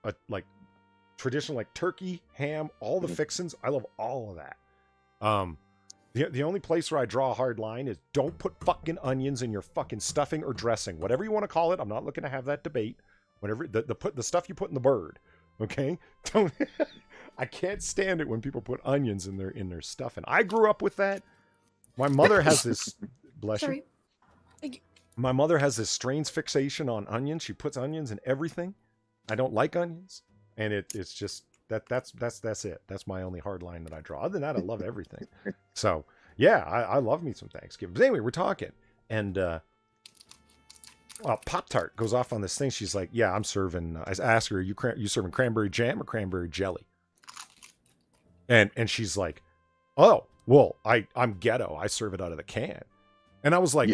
traditional like turkey, ham, all the fixins. I love all of that. The only place where I draw a hard line is don't put fucking onions in your fucking stuffing or dressing, whatever you want to call it. I'm not looking to have that debate. Whatever the stuff you put in the bird, okay? Don't. I can't stand it when people put onions in their stuffing. I grew up with that. My mother has this. Bless you. My mother has this strange fixation on onions. She puts onions in everything. I don't like onions, and it's just that's it. That's my only hard line that I draw. Other than that, I love everything. So yeah, I love me some Thanksgiving. But anyway, we're talking, and Pop-Tart goes off on this thing. She's like, "Yeah, I'm serving." I asked her, "You serving cranberry jam or cranberry jelly?" And she's like, "Oh, well, I'm ghetto. I serve it out of the can." And I was like,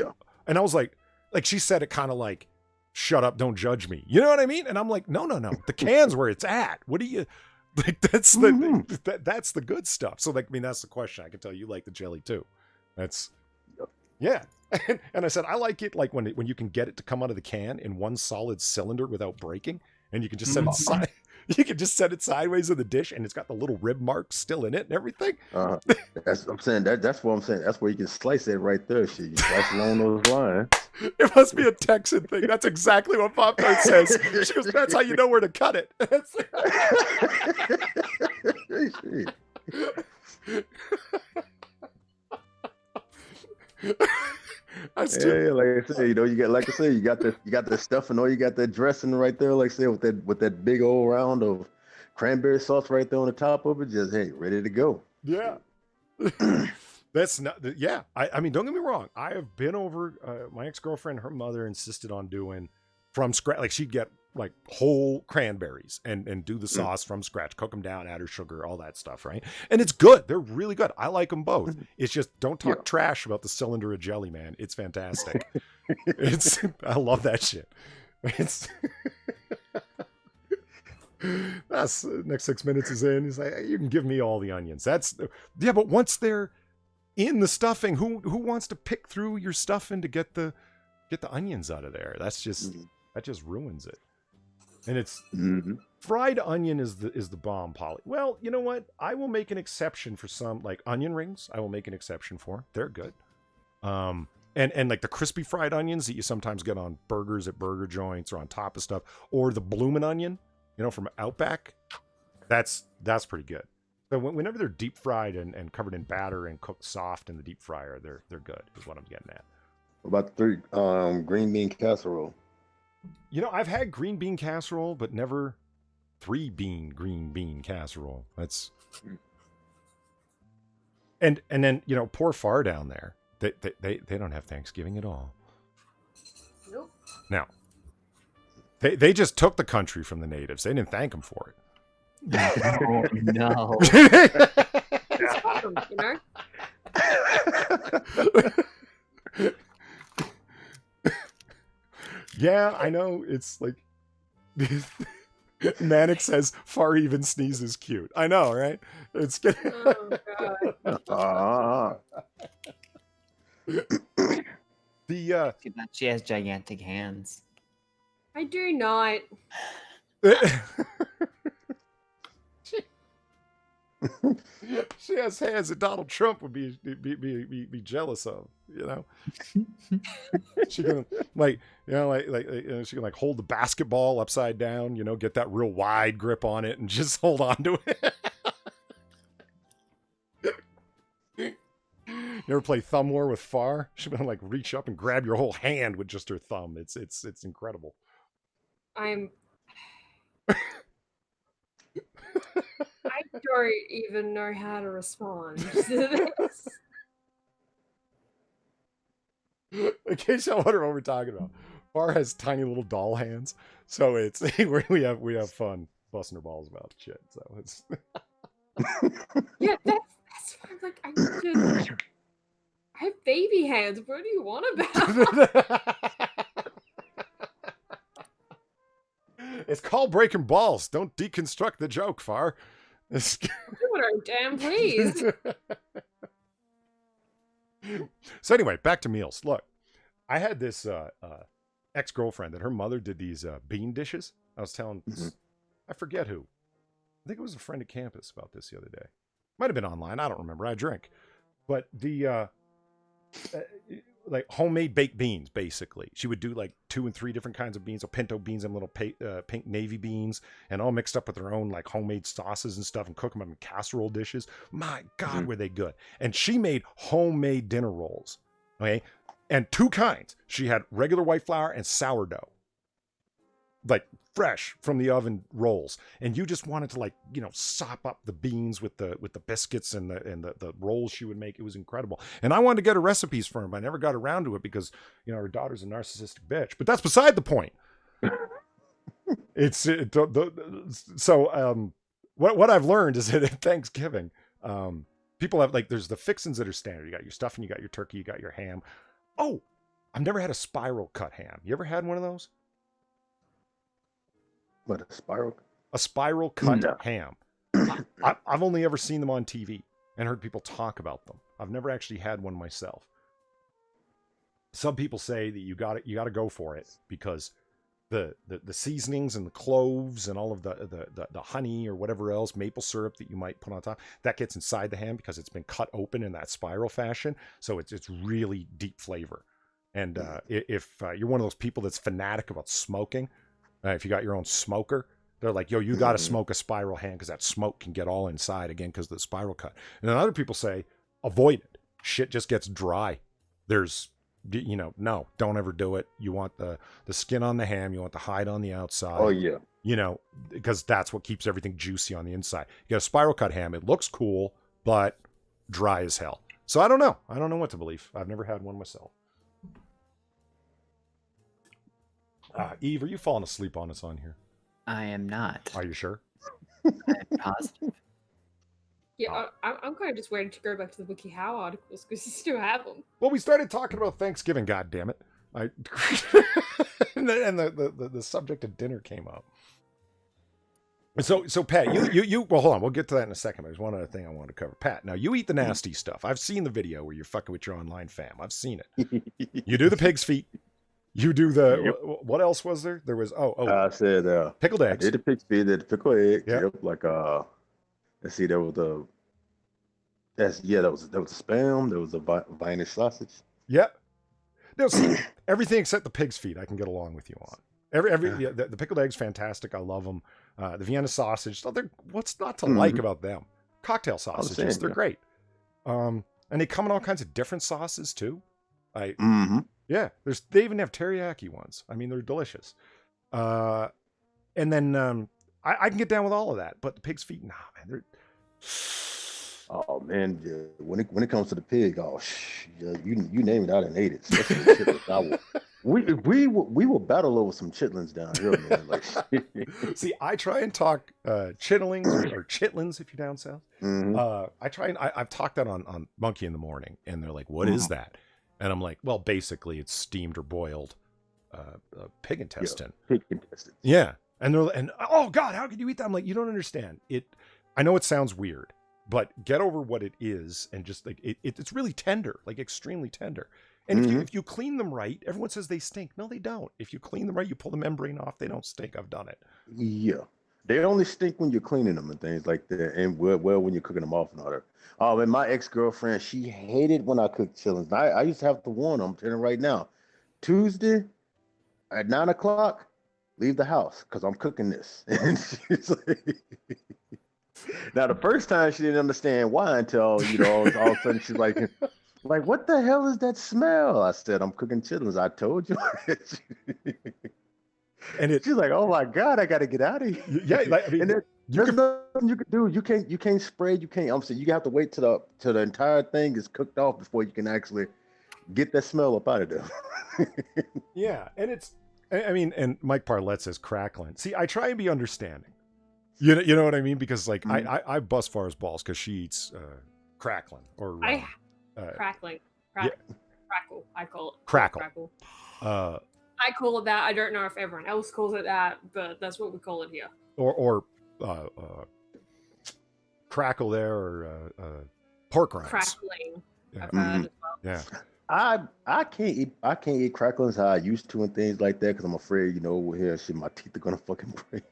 and I was like she said it kind of like, "Shut up, don't judge me." You know what I mean? And I'm like, no. The can's where it's at. What do you like? That's that's the good stuff. So like, I mean, that's the question. I can tell you like the jelly too. That's yeah. And I said I like it like when you can get it to come out of the can in one solid cylinder without breaking, and you can just set it side. You can just set it sideways in the dish, and it's got the little rib marks still in it and everything. That's what I'm saying. That's what I'm saying. That's where you can slice it right there. Shit, you slice along those lines. It must be a Texan thing. That's exactly what Pop-Tart says. She goes, "That's how you know where to cut it." Yeah, like I said, you got the stuffing, or you got that dressing right there, like I said, with that big old round of cranberry sauce right there on the top of it. Just ready to go. Yeah. That's not. Yeah, I mean, don't get me wrong. I have been over. My ex-girlfriend, her mother insisted on doing from scratch. Like she'd get like whole cranberries and do the sauce from scratch, cook them down, add her sugar, all that stuff, right? And it's good. They're really good. I like them both. It's just don't talk trash about the cylinder of jelly, man. It's fantastic. I love that shit. It's that's next 6 minutes is in. He's like, you can give me all the onions. But once they're in the stuffing, who wants to pick through your stuffing to get the onions out of there? That's just that just ruins it. And it's fried onion is the bomb, Polly. Well, you know what? I will make an exception for some, like onion rings. I will make an exception for. They're good. And like the crispy fried onions that you sometimes get on burgers at burger joints or on top of stuff, or the bloomin' onion, from Outback. That's pretty good. So whenever they're deep fried and covered in batter and cooked soft in the deep fryer, they're good. Is what I'm getting at. What about the green bean casserole? I've had green bean casserole, but never 3-bean green bean casserole. That's and then poor Far down there. They don't have Thanksgiving at all. Nope. Now they just took the country from the natives. They didn't thank them for it. Oh, no. It's welcome, Yeah, I know. It's like Manic says Far even sneezes cute. I know, right? It's Oh god. Too bad she has gigantic hands. I do not. She has hands that Donald Trump would be jealous of, She can she can hold the basketball upside down, get that real wide grip on it and just hold on to it. You ever play thumb war with Far? She can reach up and grab your whole hand with just her thumb. It's incredible. I don't even know how to respond to this. In case y'all wonder what we're talking about, Far has tiny little doll hands, so it's we have fun busting her balls about shit. So it's Yeah, that's what I'm like. I have baby hands. What do you want about? It's called breaking balls. Don't deconstruct the joke, Far. Do it, damn please. So anyway, back to meals. Look, I had this ex-girlfriend that her mother did these bean dishes. I was telling, I forget who. think it was a friend at campus about this the other day. Might have been online. I don't remember. I drink. But the like homemade baked beans, basically. She would do like 2 and 3 different kinds of beans, or pinto beans and little pink navy beans, and all mixed up with her own like homemade sauces and stuff, and cook them up in casserole dishes. My God, were they good. And she made homemade dinner rolls. Okay. And 2 kinds. She had regular white flour and sourdough. Like fresh from the oven rolls. And you just wanted to, like, you know, sop up the beans with the biscuits and the rolls she would make. It was incredible. And I wanted to get her recipes for him. I never got around to it because, you know, her daughter's a narcissistic bitch. But that's beside the point. What I've learned is that at Thanksgiving, people have, like, there's the fixins that are standard. You got your stuffing, you got your turkey, you got your ham. Oh, I've never had a spiral cut ham. You ever had one of those? What, a spiral? A spiral cut ham. I've only ever seen them on TV and heard people talk about them. I've never actually had one myself. Some people say that you got to go for it because the seasonings and the cloves and all of the honey or whatever else, maple syrup that you might put on top, that gets inside the ham because it's been cut open in that spiral fashion. So it's really deep flavor. And if you're one of those people that's fanatic about smoking, if you got your own smoker, they're like, yo, you got to smoke a spiral ham because that smoke can get all inside again because of the spiral cut. And then other people say, avoid it. Shit just gets dry. There's, you know, no, don't ever do it. You want the skin on the ham. You want the hide on the outside. Oh, yeah. You know, because that's what keeps everything juicy on the inside. You got a spiral cut ham. It looks cool, but dry as hell. So I don't know. I don't know what to believe. I've never had one myself. Eve, are you falling asleep on us on here? I am not. Are you sure? I'm positive. Yeah, I'm kind of just waiting to go back to the Wiki How articles because you still have them. Well, we started talking about Thanksgiving, goddammit. And the subject of dinner came up. So Pat, you well, hold on, we'll get to that in a second. There's one other thing I wanted to cover. Pat, now you eat the nasty stuff. I've seen the video where you're fucking with your online fam. I've seen it. You do the pig's feet. You do the what else was there? There was I said pickled eggs. I did the pig's feet, did the pickled eggs. Yep. Yep. Like let's see, there was the that was the spam. There was a Viennese sausage. Yep. No, see, everything except the pig's feet I can get along with you on. The pickled eggs, fantastic. I love them. The Vienna sausage. What's not to like about them? Cocktail sausages. They're great. And they come in all kinds of different sauces too. Yeah, they even have teriyaki ones. I mean, they're delicious. And then I can get down with all of that, but the pig's feet, nah, man, they're. Oh man, yeah. When it comes to the pig, you name it, I done ate it. We will battle over some chitlins down here, man. Like, see, I try and talk chitterlings or chitlins if you're down south. I try and I've talked that on Monkey in the Morning, and they're like, "What is that?" And I'm like, well, basically it's steamed or boiled pig intestine. Yeah, pig intestine. Yeah. And oh God, how could you eat that? I'm like, you don't understand. I know it sounds weird, but get over what it is and just like it's really tender, like extremely tender. And if you clean them right, everyone says they stink. No, they don't. If you clean them right, you pull the membrane off, they don't stink. I've done it. Yeah. They only stink when you're cleaning them and things like that, and well when you're cooking them off and all that. Oh, and my ex-girlfriend, she hated when I cooked chitlins. I used to have to warn them. I'm telling you right now, Tuesday at 9:00, leave the house because I'm cooking this. And she's like, now the first time she didn't understand why until all of a sudden she's like, what the hell is that smell? I said, I'm cooking chitlins. I told you. And she's like, "Oh my God, I got to get out of here." Yeah, like, I mean, there's nothing you can do. You can't spray. You can't. I'm saying you have to wait till the entire thing is cooked off before you can actually get that smell up out of there. Yeah, and and Mike Parlett says crackling. See, I try and be understanding. You know what I mean? Because like I bust Far's balls because she eats crackling or crackling. Yeah. Crackle. I call it crackle. I call it that. I don't know if everyone else calls it that, but that's what we call it here. Or crackle there, or pork rinds. Crackling. Yeah. I've heard as well. Yeah. I can't eat cracklings how I used to and things like that because I'm afraid, over here, my teeth are gonna fucking break.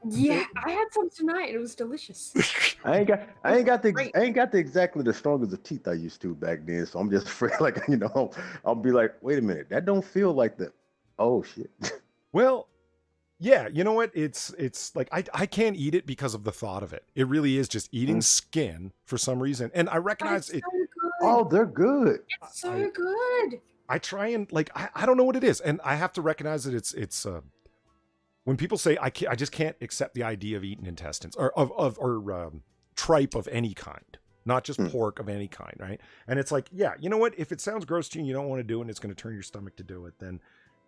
Yeah, I had some tonight and it was delicious. I ain't got Great. the exactly the strongest of teeth I used to back then. So I'm just afraid, like, I'll be like, wait a minute, that don't feel like the. Oh shit. Well, yeah, you know what? It's like I can't eat it because of the thought of it. It really is just eating skin for some reason. And I But recognize it's it. so good. Oh, they're good. It's so good. I try and like I don't know what it is, and I have to recognize that it's when people say I just can't accept the idea of eating intestines or tripe of any kind, not just pork of any kind, right? And it's like, yeah, you know what? If it sounds gross to you and you don't want to do it and it's going to turn your stomach to do it, then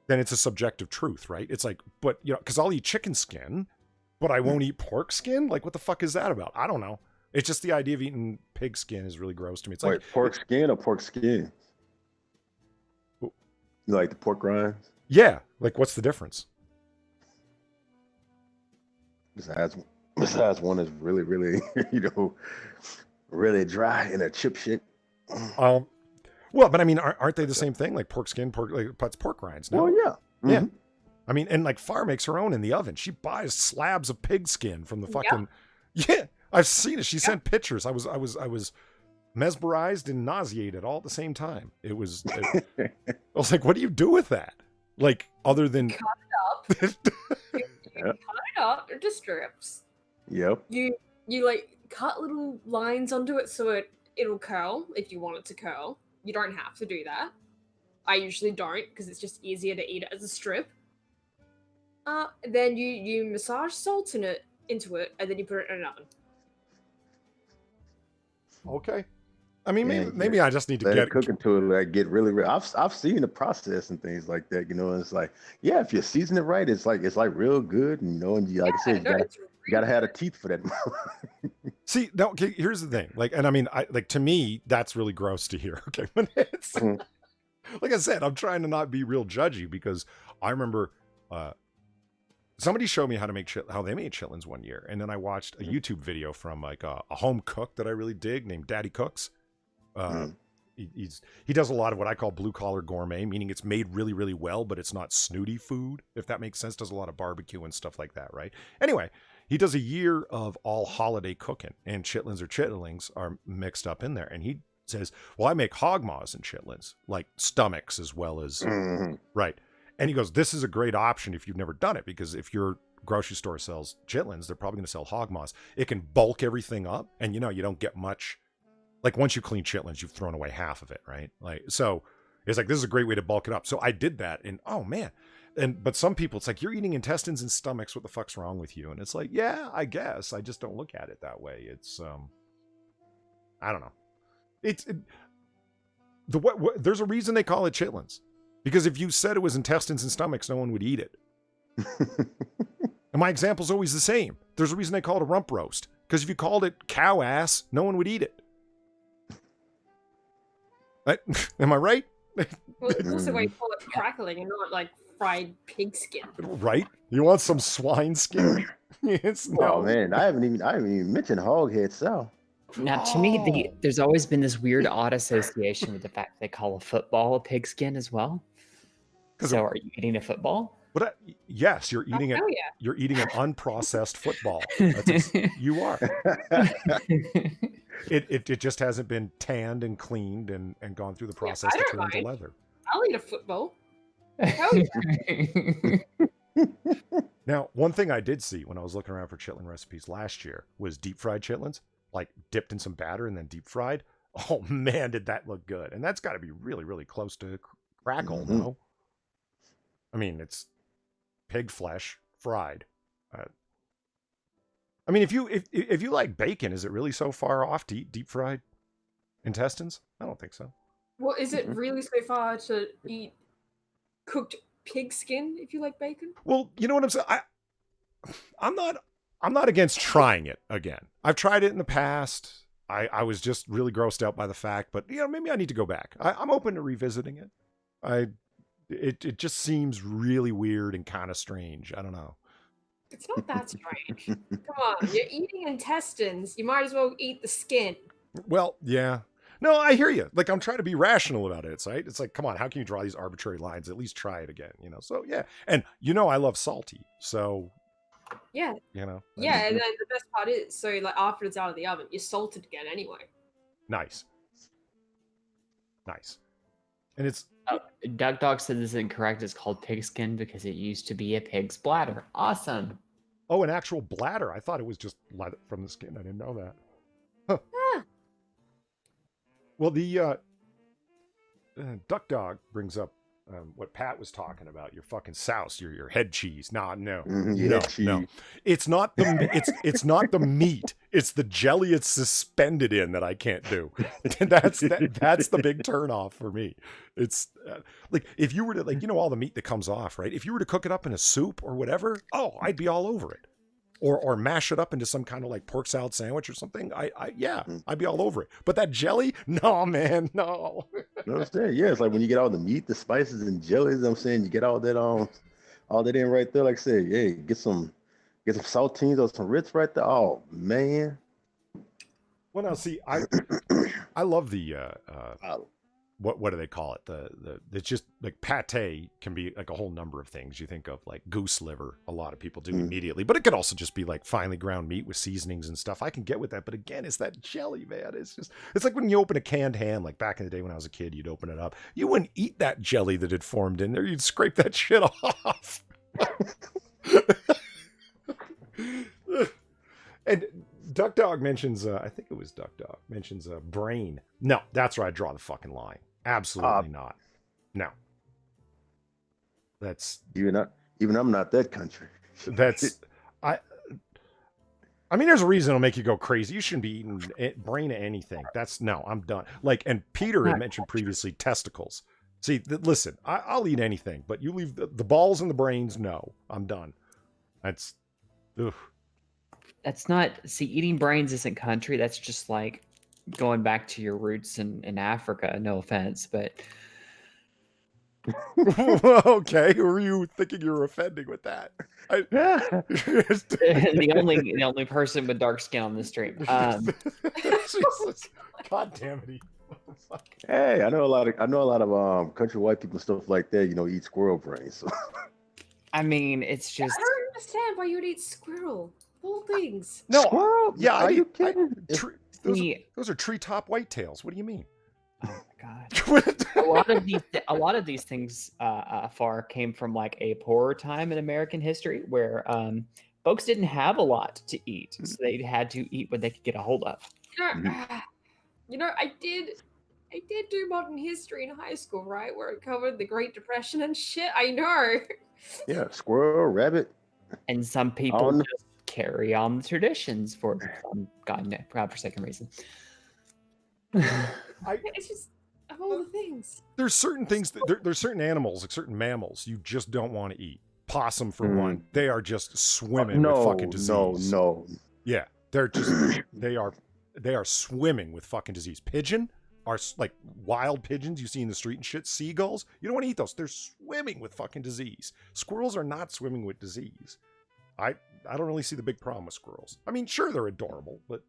it's a subjective truth, right? It's like, but because I'll eat chicken skin, but I won't eat pork skin. Like, what the fuck is that about? I don't know. It's just the idea of eating pig skin is really gross to me. It's Wait, like pork skin or pork skin? You like the pork rinds? yeah, like what's the difference? Besides one is really, really, really dry and a chip shit. Well, but I mean, aren't they the same thing? Like pork skin, it's pork rinds. No, Well, yeah. yeah. Mhm. I mean, and like Far makes her own in the oven. She buys slabs of pig skin from the fucking. Yeah, I've seen it. She sent pictures. I was mesmerized and nauseated all at the same time. I was like, what do you do with that? Like, other than Cut it up. You cut it up into strips. Yep. You like cut little lines onto it so it'll curl if you want it to curl. You don't have to do that. I usually don't because it's just easier to eat it as a strip. Then you massage salt into it and then you put it in an oven. Okay. I mean, Yeah, maybe I just need to Let get it cook into it, like get really, really. I've seen the process and things like that, and it's like, yeah, if you season it right, it's like real good, and and like I said, you gotta have the teeth for that. See, no, okay, here's the thing. Like, and I mean, to me, that's really gross to hear. Okay. When it's, like I said, I'm trying to not be real judgy because I remember, somebody showed me how they made chitlins one year. And then I watched a YouTube video from like a home cook that I really dig named Daddy Cooks. He does a lot of what I call blue collar gourmet, meaning it's made really, really well, but it's not snooty food, if that makes sense. Does a lot of barbecue and stuff like that, right? Anyway, he does a year of all holiday cooking, and chitlins or chitlings are mixed up in there. And he says, well, I make hog maws and chitlins, like stomachs as well as, right. And he goes, this is a great option if you've never done it, because if your grocery store sells chitlins, they're probably going to sell hog maws. It can bulk everything up, and you don't get much. Like once you clean chitlins, you've thrown away half of it, right? Like, so it's like, this is a great way to bulk it up. So I did that, and oh man. But some people, it's like, you're eating intestines and stomachs. What the fuck's wrong with you? And it's like, yeah, I guess. I just don't look at it that way. It's, I don't know. There's a reason they call it chitlins. Because if you said it was intestines and stomachs, no one would eat it. And my example's always the same. There's a reason they call it a rump roast. Because if you called it cow ass, no one would eat it. Am I right? Well, it's also why you call it crackling and not like fried pig skin. Right? You want some swine skin? Oh man, I haven't even mentioned hog head salad. Now, to me, there's always been this weird, odd association with the fact they call a football a pigskin as well. So, are you eating a football? But yes, you're eating it. Yeah. You're eating an unprocessed football. You are. It just hasn't been tanned and cleaned and gone through the process to turn into leather. I'll eat a football. Hell yeah. Now, one thing I did see when I was looking around for chitlin recipes last year was deep fried chitlins, like dipped in some batter and then deep fried. Oh man, did that look good! And that's got to be really, really close to crackle, no? I mean, it's pig flesh fried. I mean, if you like bacon, is it really so far off to eat deep fried intestines? I don't think so. Well, is it really so far to eat cooked pig skin if you like bacon? Well, you know what I'm saying. I'm not against trying it again. I've tried it in the past. I was just really grossed out by the fact, but maybe I need to go back. I'm open to revisiting it. It just seems really weird and kind of strange. I don't know. It's not that strange. Come on, you're eating intestines. You might as well eat the skin. Well, yeah. No, I hear you. Like, I'm trying to be rational about it. It's like, come on, how can you draw these arbitrary lines? At least try it again, So, yeah. And I love salty. So, Yeah. You know? Yeah, and then the best part is, so like after it's out of the oven, you salt it again anyway. Nice. Nice. And it's Duck Dog said this is incorrect. It's called pigskin because it used to be a pig's bladder. Awesome. an actual bladder. I thought it was just leather from the skin. I didn't know that. Huh. Ah. Well, the Duck Dog brings up what Pat was talking about. Your fucking souse, your head cheese. No. Cheese. It's not the it's not the meat. It's the jelly it's suspended in that I can't do. That's the big turnoff for me. It's like if you were to all the meat that comes off, right? If you were to cook it up in a soup or whatever, I'd be all over it. Or mash it up into some kind of like pork salad sandwich or something. I'd be all over it. But that jelly, no, man, no. You know what I'm saying? Yeah, it's like when you get all the meat, the spices and jellies. I'm saying you get all that in right there. Like I said, yeah, get some saltines or some Ritz right there. Oh man. Well, now see, I love the what do they call it? It's just like pate can be like a whole number of things. You think of like goose liver, a lot of people do immediately, but it could also just be like finely ground meat with seasonings and stuff. I can get with that, but again, it's that jelly, man. It's like when you open a canned ham, like back in the day when I was a kid, you'd open it up. You wouldn't eat that jelly that had formed in there. You'd scrape that shit off. And Duck Dog mentions, I think it was Duck Dog mentions brain. No, that's where I draw the fucking line. Absolutely not. No. That's even I'm not that country. That's I mean, there's a reason it'll make you go crazy. You shouldn't be eating brain of anything. No, I'm done. Like, and Peter had mentioned previously testicles. See, listen, I'll eat anything, but you leave the balls and the brains. No, I'm done. That's, ugh. That's not, see, eating brains isn't country. That's just like going back to your roots in Africa. No offense, but. Okay, who are you thinking you're offending with that? the only person with dark skin on the stream. Jesus. God damn it. Hey, I know a lot of country white people and stuff like that, eat squirrel brains. So. I mean, it's just, I don't understand why you'd eat squirrel. Whole things. No, squirrel? Yeah, are you kidding? Those are treetop whitetails. What do you mean? Oh my god! a lot of these things far came from like a poorer time in American history where folks didn't have a lot to eat, so they had to eat what they could get a hold of. I did do modern history in high school, right, where it covered the Great Depression and shit. I know. Yeah, squirrel, rabbit, and some people just carry on the traditions for some godforsaken reason. It's just of all the things. There's certain things there's certain animals, like certain mammals, you just don't want to eat. Possum, for one, they are just swimming with fucking disease. No. Yeah, they're just they are swimming with fucking disease. Pigeon are like wild pigeons you see in the street and shit. Seagulls, you don't want to eat those. They're swimming with fucking disease. Squirrels are not swimming with disease. I don't really see the big problem with squirrels. I mean, sure, they're adorable, but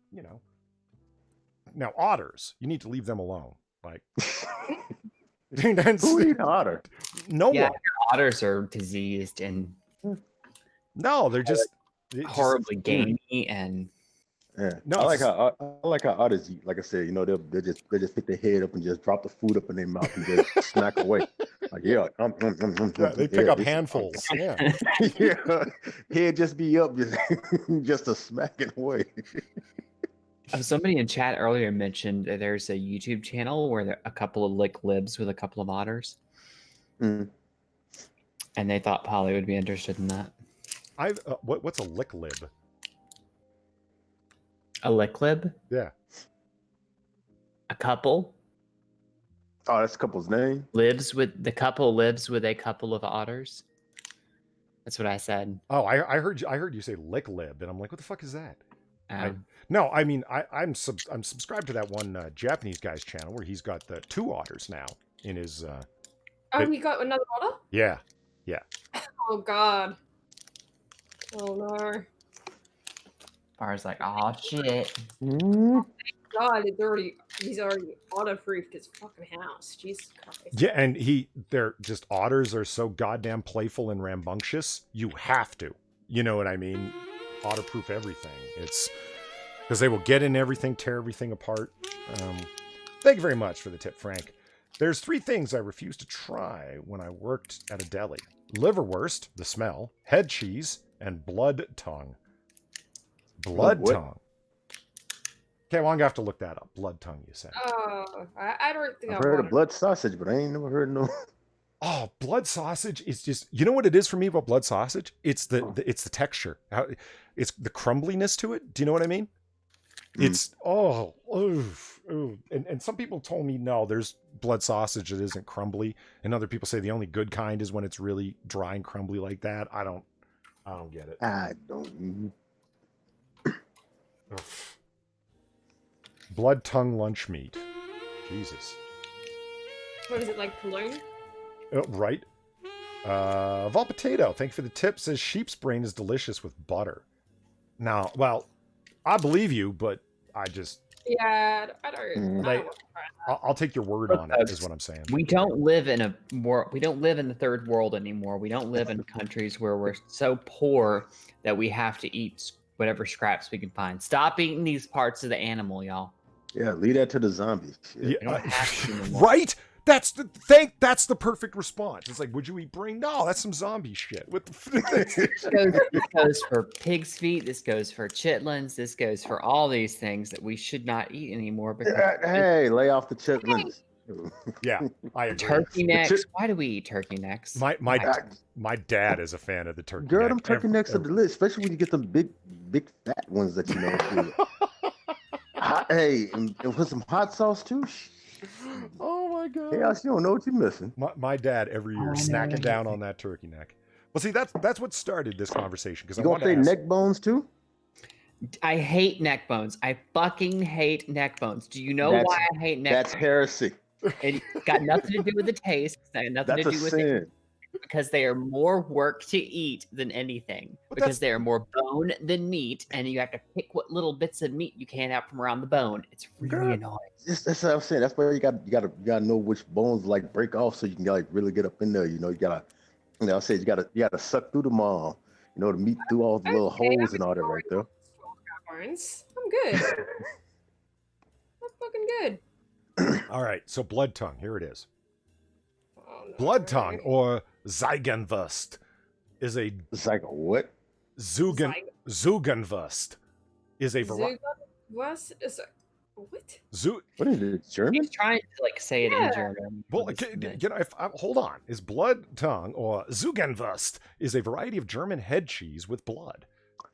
Now otters, you need to leave them alone. Like, who eat otter? No one. Otters are diseased and no, they're just horribly gamey and. Yeah. No, I like how otters eat. Like I said, they just pick their head up and just drop the food up in their mouth and just snack away. Like they pick up handfuls. Yeah, yeah. Head just be up, just a smacking away. Somebody in chat earlier mentioned that there's a YouTube channel where there are a couple of lick libs with a couple of otters, and they thought Polly would be interested in that. What's a lick lib? A lick lib? Yeah. A couple. Oh, that's a couple's name. The couple lives with a couple of otters. That's what I said. Oh, I heard you say lick lib, and I'm like, what the fuck is that? No, I mean I'm subscribed to that one Japanese guy's channel where he's got the 2 otters now in his. He got another otter? Yeah. Oh god. Oh no. Bar's like, oh shit. God, he's already otter-proofed his fucking house. Jesus Christ. Yeah, and otters are so goddamn playful and rambunctious. You have to You know what I mean? Waterproof everything. It's because they will get in everything, tear everything apart. Thank you very much for the tip, Frank. There's 3 things I refused to try when I worked at a deli. Liverwurst, the smell, head cheese, and blood tongue. Blood tongue. Okay, well, I'm going to have to look that up. Blood tongue, you said. Oh, I don't think I've I heard want of blood sausage, but I ain't never heard no. Oh, blood sausage is just, you know what it is for me about blood sausage? It's the texture. It's the crumbliness to it. Do you know what I mean? It's, and some people told me, no, there's blood sausage that isn't crumbly. And other people say the only good kind is when it's really dry and crumbly like that. I don't get it. I don't. Blood tongue lunch meat. Jesus. What is it, like cologne? Oh, right. Vol Potato, thank you for the tip. Says sheep's brain is delicious with butter. Now, well, I believe you, but I just... Yeah, I don't want to try that. I'll take your word on it, is what I'm saying. We don't live in we don't live in the third world anymore. We don't live in countries where we're so poor that we have to eat whatever scraps we can find. Stop eating these parts of the animal, y'all. Yeah, leave that to the zombies. Yeah, We don't have to anymore. right? That's the perfect response. It's like, would you eat brain? No, that's some zombie shit. What the This goes for pig's feet. This goes for chitlins. This goes for all these things that we should not eat anymore. Because Hey, lay off the chitlins. Yeah, I agree. turkey necks. Why do we eat turkey necks? My dad is a fan of the turkey Girl, neck. them turkey necks are delicious, especially when you get them big fat ones that you know. Hey, and with some hot sauce too. Oh my god! Hey, you don't know what you're missing. My dad every year snacking down on that turkey neck. Well, see, that's what started this conversation because I You want gonna to say ask, neck bones too? I hate neck bones. I fucking hate neck bones. Do you know That's- why I hate neck That's bones? heresy. It's got nothing to do with the taste. It's got nothing That's to a do with sin. it. Because they are more work to eat than anything. But Because they are more bone than meat, and you have to pick what little bits of meat you can out from around the bone. It's really Girl. annoying. That's what I'm saying. That's why you gotta know which bones like break off so you can like really get up in there. You know, I say you gotta suck through them all. You know, the meat through all the little holes and all that right there. Bones. I'm good. I'm fucking good. all right, so blood tongue. Here it is. Oh, no. Blood tongue or Ziegenwurst is a It's like a what? Zugenwurst is a variety. What is it? What? What is it? German? He's trying to like say it in Yeah. German. Well, you know, hold on. Is blood tongue or Zugenwurst is a variety of German head cheese with blood.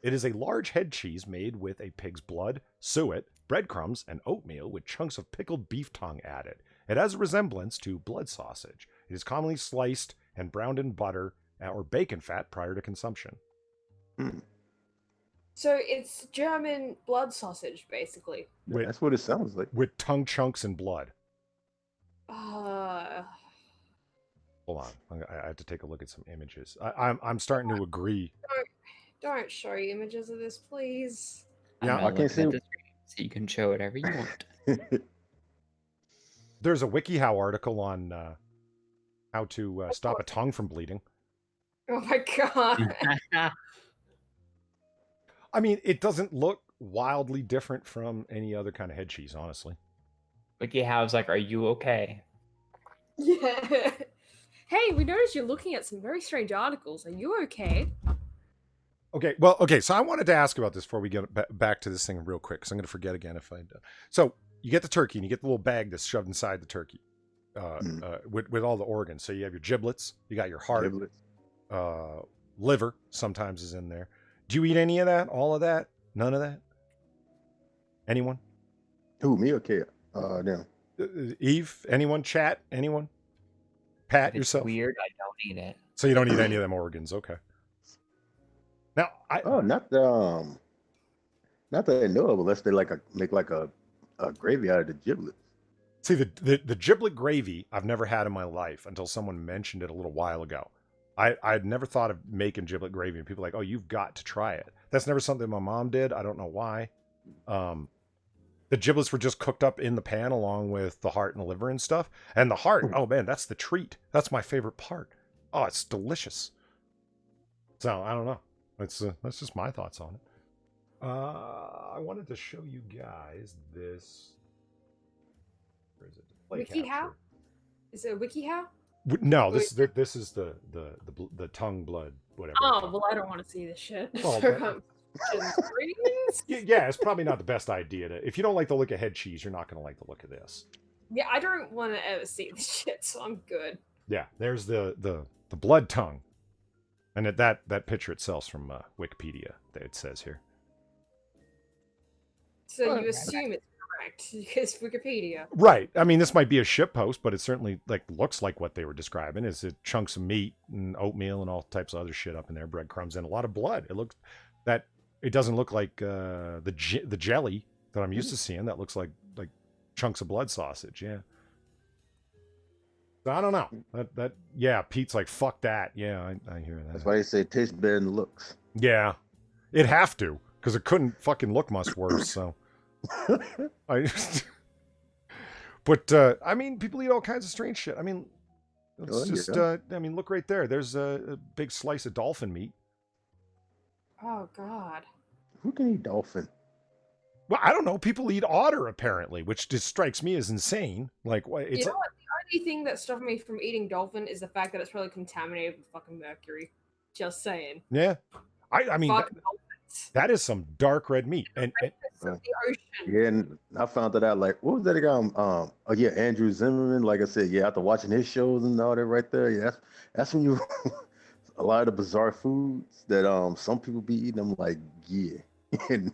It is a large head cheese made with a pig's blood, suet, breadcrumbs, and oatmeal with chunks of pickled beef tongue added. It has a resemblance to blood sausage. It is commonly sliced and browned in butter or bacon fat prior to consumption. So it's German blood sausage, basically. That's what it sounds like. With tongue chunks and blood. Uh, Hold on, I have to take a look at some images. I'm starting to agree. don't show images of this, please. Yeah, I can't see. So you can show whatever you want. There's a WikiHow article on how to stop a tongue from bleeding. Oh my god. I mean, it doesn't look wildly different from any other kind of head cheese, honestly. WikiHow's like, are you okay? Yeah. Hey, we noticed you're looking at some very strange articles. Are you okay? Okay, so I wanted to ask about this before we get back to this thing real quick, because I'm going to forget again if I... So, you get the turkey, and you get the little bag that's shoved inside the turkey with all the organs. So you have your giblets, you got your heart, liver sometimes is in there. Do you eat any of that? All of that? None of that? Anyone? Who, me or Kate? No. Eve? Anyone? Chat? Anyone? Pat, It's yourself? weird. I don't eat it. So you don't eat any of them organs. Okay. Now, Not that I know of, unless they make a gravy out of the giblets. see, the giblet gravy I've never had in my life until someone mentioned it a little while ago. I'd never thought of making giblet gravy, and people are like, oh, you've got to try it. That's never something my mom did. I don't know why. The giblets were just cooked up in the pan along with the heart and the liver and stuff. And the heart, oh man, that's the treat. That's my favorite part. Oh, it's delicious. So, I don't know. That's just my thoughts on it. I wanted to show you guys this. Where is it? Display WikiHow? capture. Is it a WikiHow? No, this is the tongue blood whatever. Oh well, I don't want to see this shit. Oh, yeah, it's probably not the best idea to. If you don't like the look of head cheese, you're not going to like the look of this. Yeah, I don't want to ever see this shit, so I'm good. Yeah, there's the blood tongue, and that picture itself's from Wikipedia. It says here. So you assume it's correct because Wikipedia. Right. I mean, this might be a ship post, but it certainly looks like what they were describing. Is it chunks of meat and oatmeal and all types of other shit up in there, breadcrumbs and a lot of blood. It looks that it doesn't look like the jelly that I'm used to seeing. That looks like chunks of blood sausage. Yeah. So I don't know. That yeah. Pete's like fuck that. Yeah, I hear that. That's why they say it tastes better than it looks. Yeah, it'd have to because it couldn't fucking look much worse. So. But I mean, people eat all kinds of strange shit. I mean, it's I mean, look right there. There's a big slice of dolphin meat. Oh God. Who can eat dolphin? Well, I don't know. People eat otter apparently, which just strikes me as insane. Like, it's you know what? The only thing that stopped me from eating dolphin is the fact that it's probably contaminated with fucking mercury. Just saying. Yeah, I mean. That is some dark red meat, and the ocean. Yeah, and I found that out. Like, what was that guy? Oh yeah, Andrew Zimmerman. Like I said, yeah, after watching his shows and all that right there, yeah, that's when you a lot of the bizarre foods that some people be eating. I'm like, yeah, and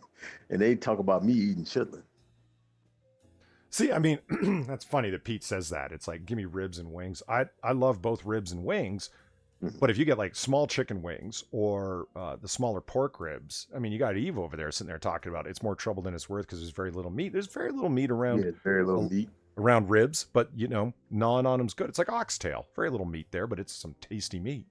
they talk about me eating chitlin. See, I mean, that's funny that Pete says that. It's like, give me ribs and wings. I love both ribs and wings. But if you get like small chicken wings or the smaller pork ribs, I mean, you got Eve over there sitting there talking about it's more trouble than it's worth because there's very little meat. There's very little meat around. Yeah, very little meat around ribs, but gnawing on them's good. It's like oxtail, very little meat there, but it's some tasty meat.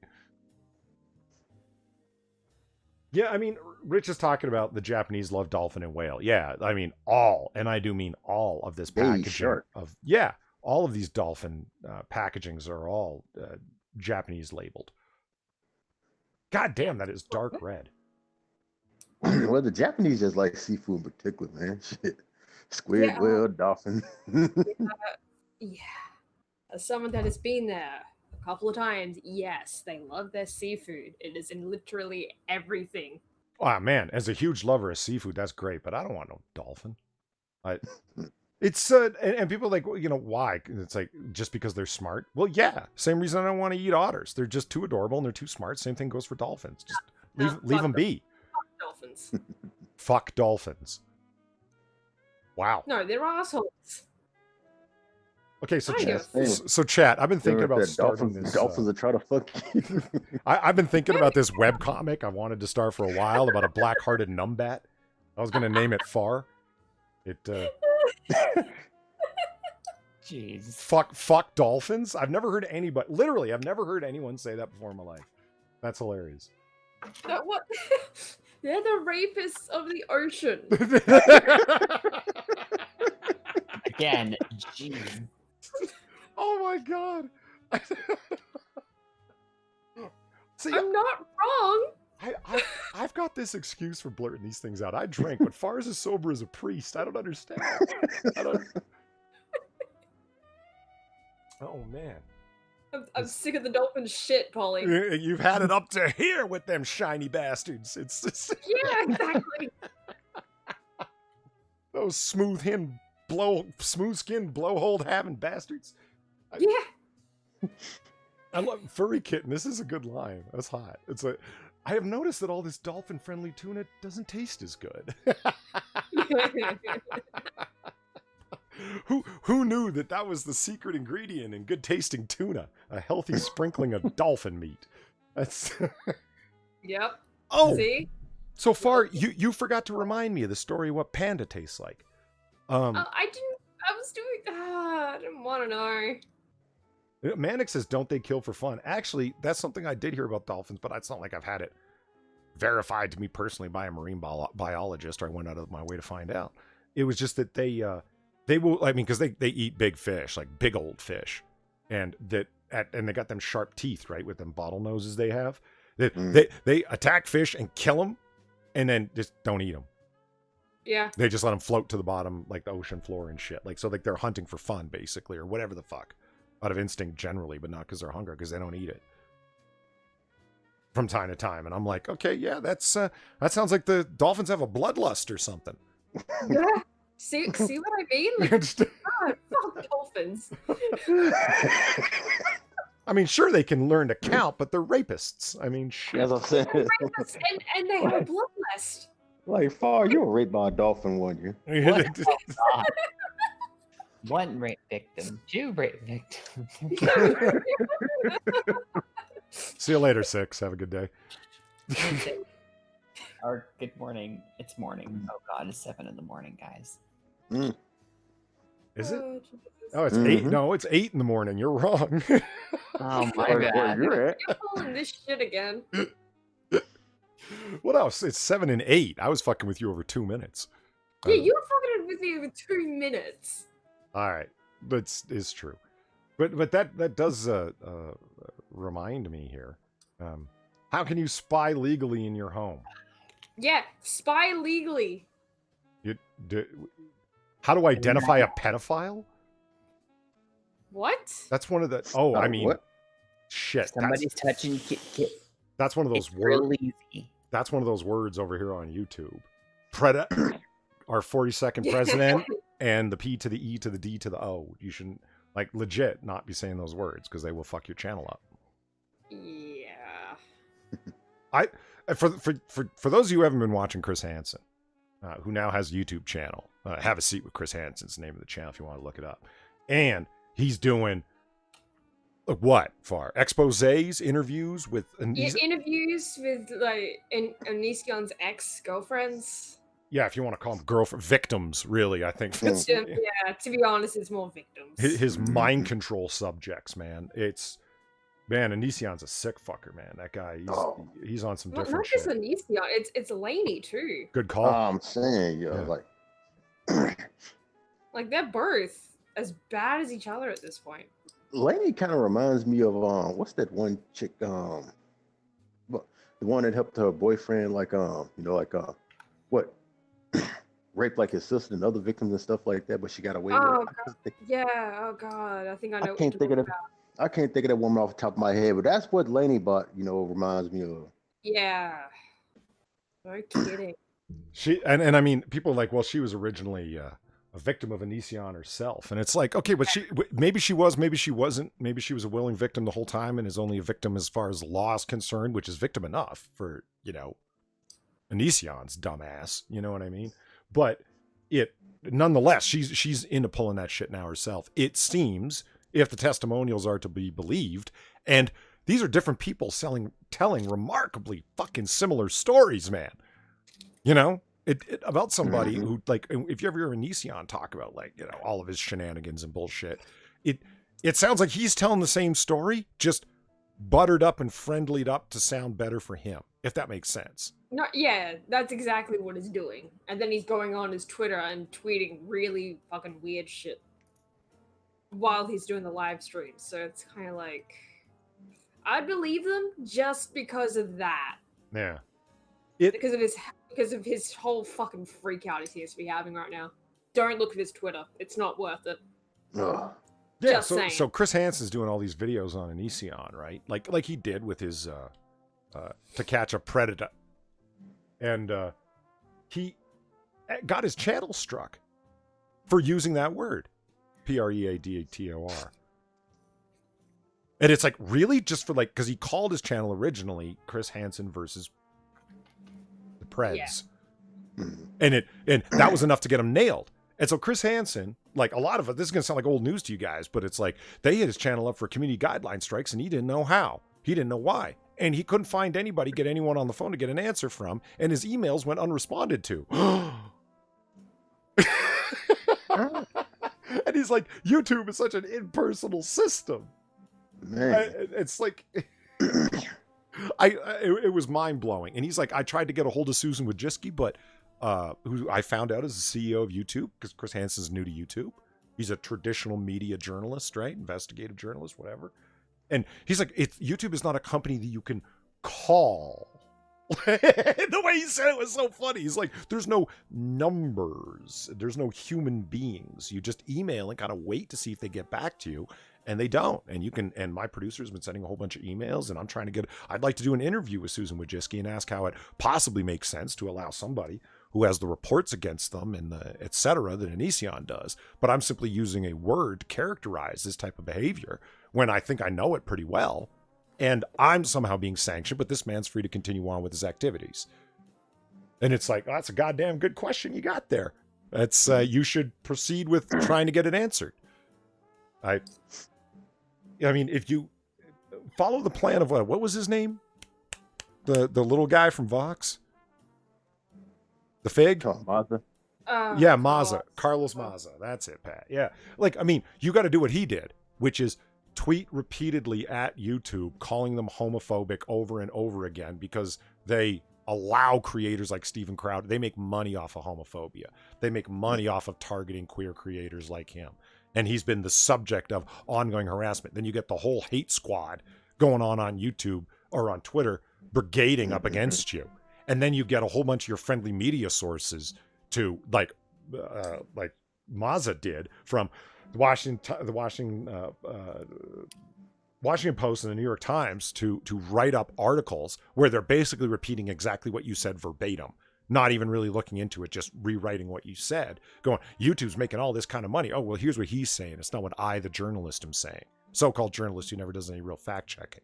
Yeah, I mean, Rich is talking about the Japanese love dolphin and whale. Yeah, I mean all, and I do mean all of this packaging of all of these dolphin packagings are all. Japanese labeled. God damn, that is dark red. Well, the Japanese just like seafood in particular, man. Shit, squid, whale, dolphin. Yeah, as someone that has been there a couple of times, yes, they love their seafood. It is in literally everything. Oh man, as a huge lover of seafood, that's great, but I don't want no dolphin. It's and people are like, well, why? It's like just because they're smart. Well, yeah, same reason I don't want to eat otters. They're just too adorable and they're too smart. Same thing goes for dolphins. Just leave them be. Fuck dolphins. Fuck dolphins. Wow. No, they're assholes. Okay, so chat. I've been thinking about starting this. Dolphins are trying to fuck you. I've been thinking about this web comic I wanted to start for a while about a black-hearted numbat. I was going to name it Far. It. Jeez. Fuck dolphins. I've never heard anybody. Literally, I've never heard anyone say that before in my life. That's hilarious. What? They're the rapists of the ocean. Again, jeez. Oh my god. See, I'm not wrong. I've got this excuse for blurting these things out. I drink, but far as sober as a priest, I don't understand. Oh man. I'm sick of the dolphin shit, Polly. You've had it up to here with them shiny bastards. It's just... Yeah, exactly. Those smooth-skinned, blowhole having bastards. Yeah. I love furry kitten. This is a good line. That's hot. It's like, I have noticed that all this dolphin-friendly tuna doesn't taste as good. Who knew that was the secret ingredient in good-tasting tuna? A healthy sprinkling of dolphin meat. That's. Yep. Oh. See? So far, you forgot to remind me of the story of what panda tastes like. I didn't. I was doing. I didn't want to know. Manic says, don't they kill for fun? Actually, that's something I did hear about dolphins, but it's not like I've had it verified to me personally by a marine biologist, or I went out of my way to find out. It was just that they will, I mean, because they eat big fish, like big old fish, and they got them sharp teeth, right, with them bottle noses they have. They attack fish and kill them, and then just don't eat them. Yeah. They just let them float to the bottom, like the ocean floor and shit. Like, so like they're hunting for fun, basically, or whatever the fuck. Out of instinct generally, but not because they're hungry, because they don't eat it. From time to time. And I'm like, okay, yeah, that sounds like the dolphins have a bloodlust or something. Yeah. See what I mean? Like, God, fuck dolphins. I mean, sure, they can learn to count, but they're rapists. I mean, shit. As I said, Rapists, and they have a bloodlust. like, Far, you were raped by a dolphin, weren't you? One rape victim, 2 rape victims. See you later, 6. Have a good day. Or good morning. It's morning. Oh God, it's 7 in the morning, guys. Is it? Jesus. Oh, it's 8. No, it's 8 in the morning. You're wrong. Oh my Where God. you're at? You're pulling this shit again. What else? It's 7 and 8. I was fucking with you over 2 minutes. Yeah, you were fucking with me for 2 minutes. All right, but it's true. But that does remind me here. How can you spy legally in your home? Yeah, spy legally. How to identify a pedophile? What? That's one of the. Oh, I mean, what? shit. Somebody's touching Kit. That's one of those It's words. real easy. That's one of those words over here on YouTube. Our 42nd president, and the P to the E to the D to the O. You shouldn't, like, legit not be saying those words because they will fuck your channel up. Yeah. For those of you who haven't been watching Chris Hansen, who now has a YouTube channel, Have a Seat with Chris Hansen's the name of the channel if you want to look it up. And he's doing what? Far exposés, interviews with Interviews with like Onision's ex-girlfriends. Yeah, if you want to call them girlfriend victims, really, I think. Yeah, to be honest, it's more victims. His mind control subjects, man. Onision's a sick fucker, man. That guy, he's on some different not shit. just Onision, it's Lainey too. Good call. I'm saying, like they're both as bad as each other at this point. Lainey kind of reminds me of what's that one chick? The one that helped her boyfriend, what? Raped like his sister and other victims and stuff like that, but she got away with it. Yeah, oh god, I think I know. I can't think of that woman off the top of my head, but that's what Lainey reminds me of. Yeah. No kidding. She and I mean, people are like, well, she was originally a victim of Onision herself, and it's like, okay, but maybe she was, maybe she wasn't, maybe she was a willing victim the whole time and is only a victim as far as the law is concerned, which is victim enough for Onision's dumbass. You know what I mean? But nonetheless, she's into pulling that shit now herself. It seems, if the testimonials are to be believed, and these are different people telling remarkably fucking similar stories, man. About somebody who, like, if you ever hear Onision talk about, like, all of his shenanigans and bullshit, it sounds like he's telling the same story, just buttered up and friendlied up to sound better for him, if that makes sense. No, yeah, that's exactly what he's doing. And then he's going on his Twitter and tweeting really fucking weird shit while he's doing the live stream. So it's kind of like, I'd believe them just because of that. Yeah. Because of his whole fucking freak out he seems to be having right now. Don't look at his Twitter. It's not worth it. Ugh. Yeah, Just saying. so Chris Hansen's doing all these videos on Onision, right? Like he did with his To Catch a Predator. And he got his channel struck for using that word. Preadator. And it's like, really? Just for, like, because he called his channel originally Chris Hansen versus the Preds. Yeah. And that was enough to get him nailed. And so Chris Hansen, like, a lot of it, this is going to sound like old news to you guys, but it's like they hit his channel up for community guideline strikes and he didn't know how. He didn't know why. And he couldn't find anybody, get anyone on the phone to get an answer from, and his emails went unresponded to. And he's like, YouTube is such an impersonal system. Man. It's like, it was mind-blowing. And he's like, I tried to get a hold of Susan Wojcicki, but who I found out is the CEO of YouTube, because Chris Hansen's new to YouTube. He's a traditional media journalist, right? Investigative journalist, whatever. And he's like, YouTube is not a company that you can call. The way he said it was so funny. He's like, there's no numbers. There's no human beings. You just email and kind of wait to see if they get back to you. And they don't. And you can, and my producer's been sending a whole bunch of emails, and I'm trying to I'd like to do an interview with Susan Wojcicki and ask how it possibly makes sense to allow somebody who has the reports against them and the et cetera that Onision does. But I'm simply using a word to characterize this type of behavior when I think I know it pretty well. And I'm somehow being sanctioned, but this man's free to continue on with his activities. And it's like, oh, that's a goddamn good question you got there. That's you should proceed with trying to get it answered. I mean, if you follow the plan of what was his name? The little guy from Vox? The Fig? Oh, Mazda. Yeah, Mazza. Carlos Mazza. That's it, Pat. Yeah. Like, I mean, you got to do what he did, which is tweet repeatedly at YouTube, calling them homophobic over and over again because they allow creators like Steven Crowder. They make money off of homophobia. They make money off of targeting queer creators like him. And he's been the subject of ongoing harassment. Then you get the whole hate squad going on YouTube or on Twitter brigading up against you. And then you get a whole bunch of your friendly media sources to like Mazza did from the Washington Post and the New York Times to write up articles where they're basically repeating exactly what you said verbatim, not even really looking into it, just rewriting what you said, going, YouTube's making all this kind of money. Oh, well, here's what he's saying. It's not what I, the journalist, am saying. So-called journalist who never does any real fact checking.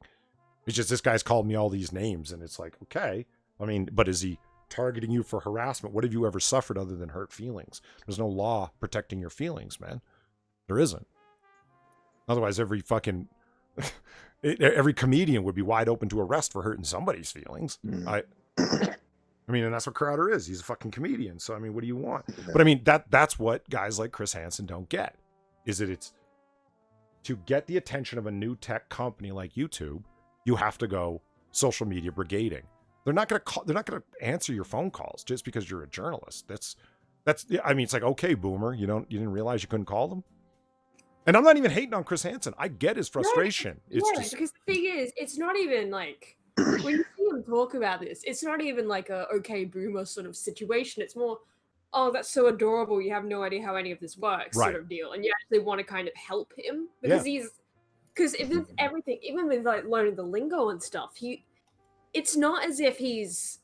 It's just this guy's called me all these names, and it's like, okay. I mean, but is he targeting you for harassment? What have you ever suffered other than hurt feelings? There's no law protecting your feelings, man. There isn't. Otherwise, every comedian would be wide open to arrest for hurting somebody's feelings. I mean, and that's what Crowder is. He's a fucking comedian. So, I mean, what do you want? But I mean, that's what guys like Chris Hansen don't get, is that it's to get the attention of a new tech company like YouTube, you have to go social media brigading. They're not going to answer your phone calls just because you're a journalist. That's, I mean, it's like, okay, boomer, you didn't realize you couldn't call them. And I'm not even hating on Chris Hansen. I get his frustration. Yeah, just because the thing is, it's not even like, when you see him talk about this, it's not even like a okay boomer sort of situation. It's more, oh, that's so adorable. You have no idea how any of this works, right, sort of deal. And you actually want to kind of help him because because if it's everything, even with like learning the lingo and stuff, it's not as if he's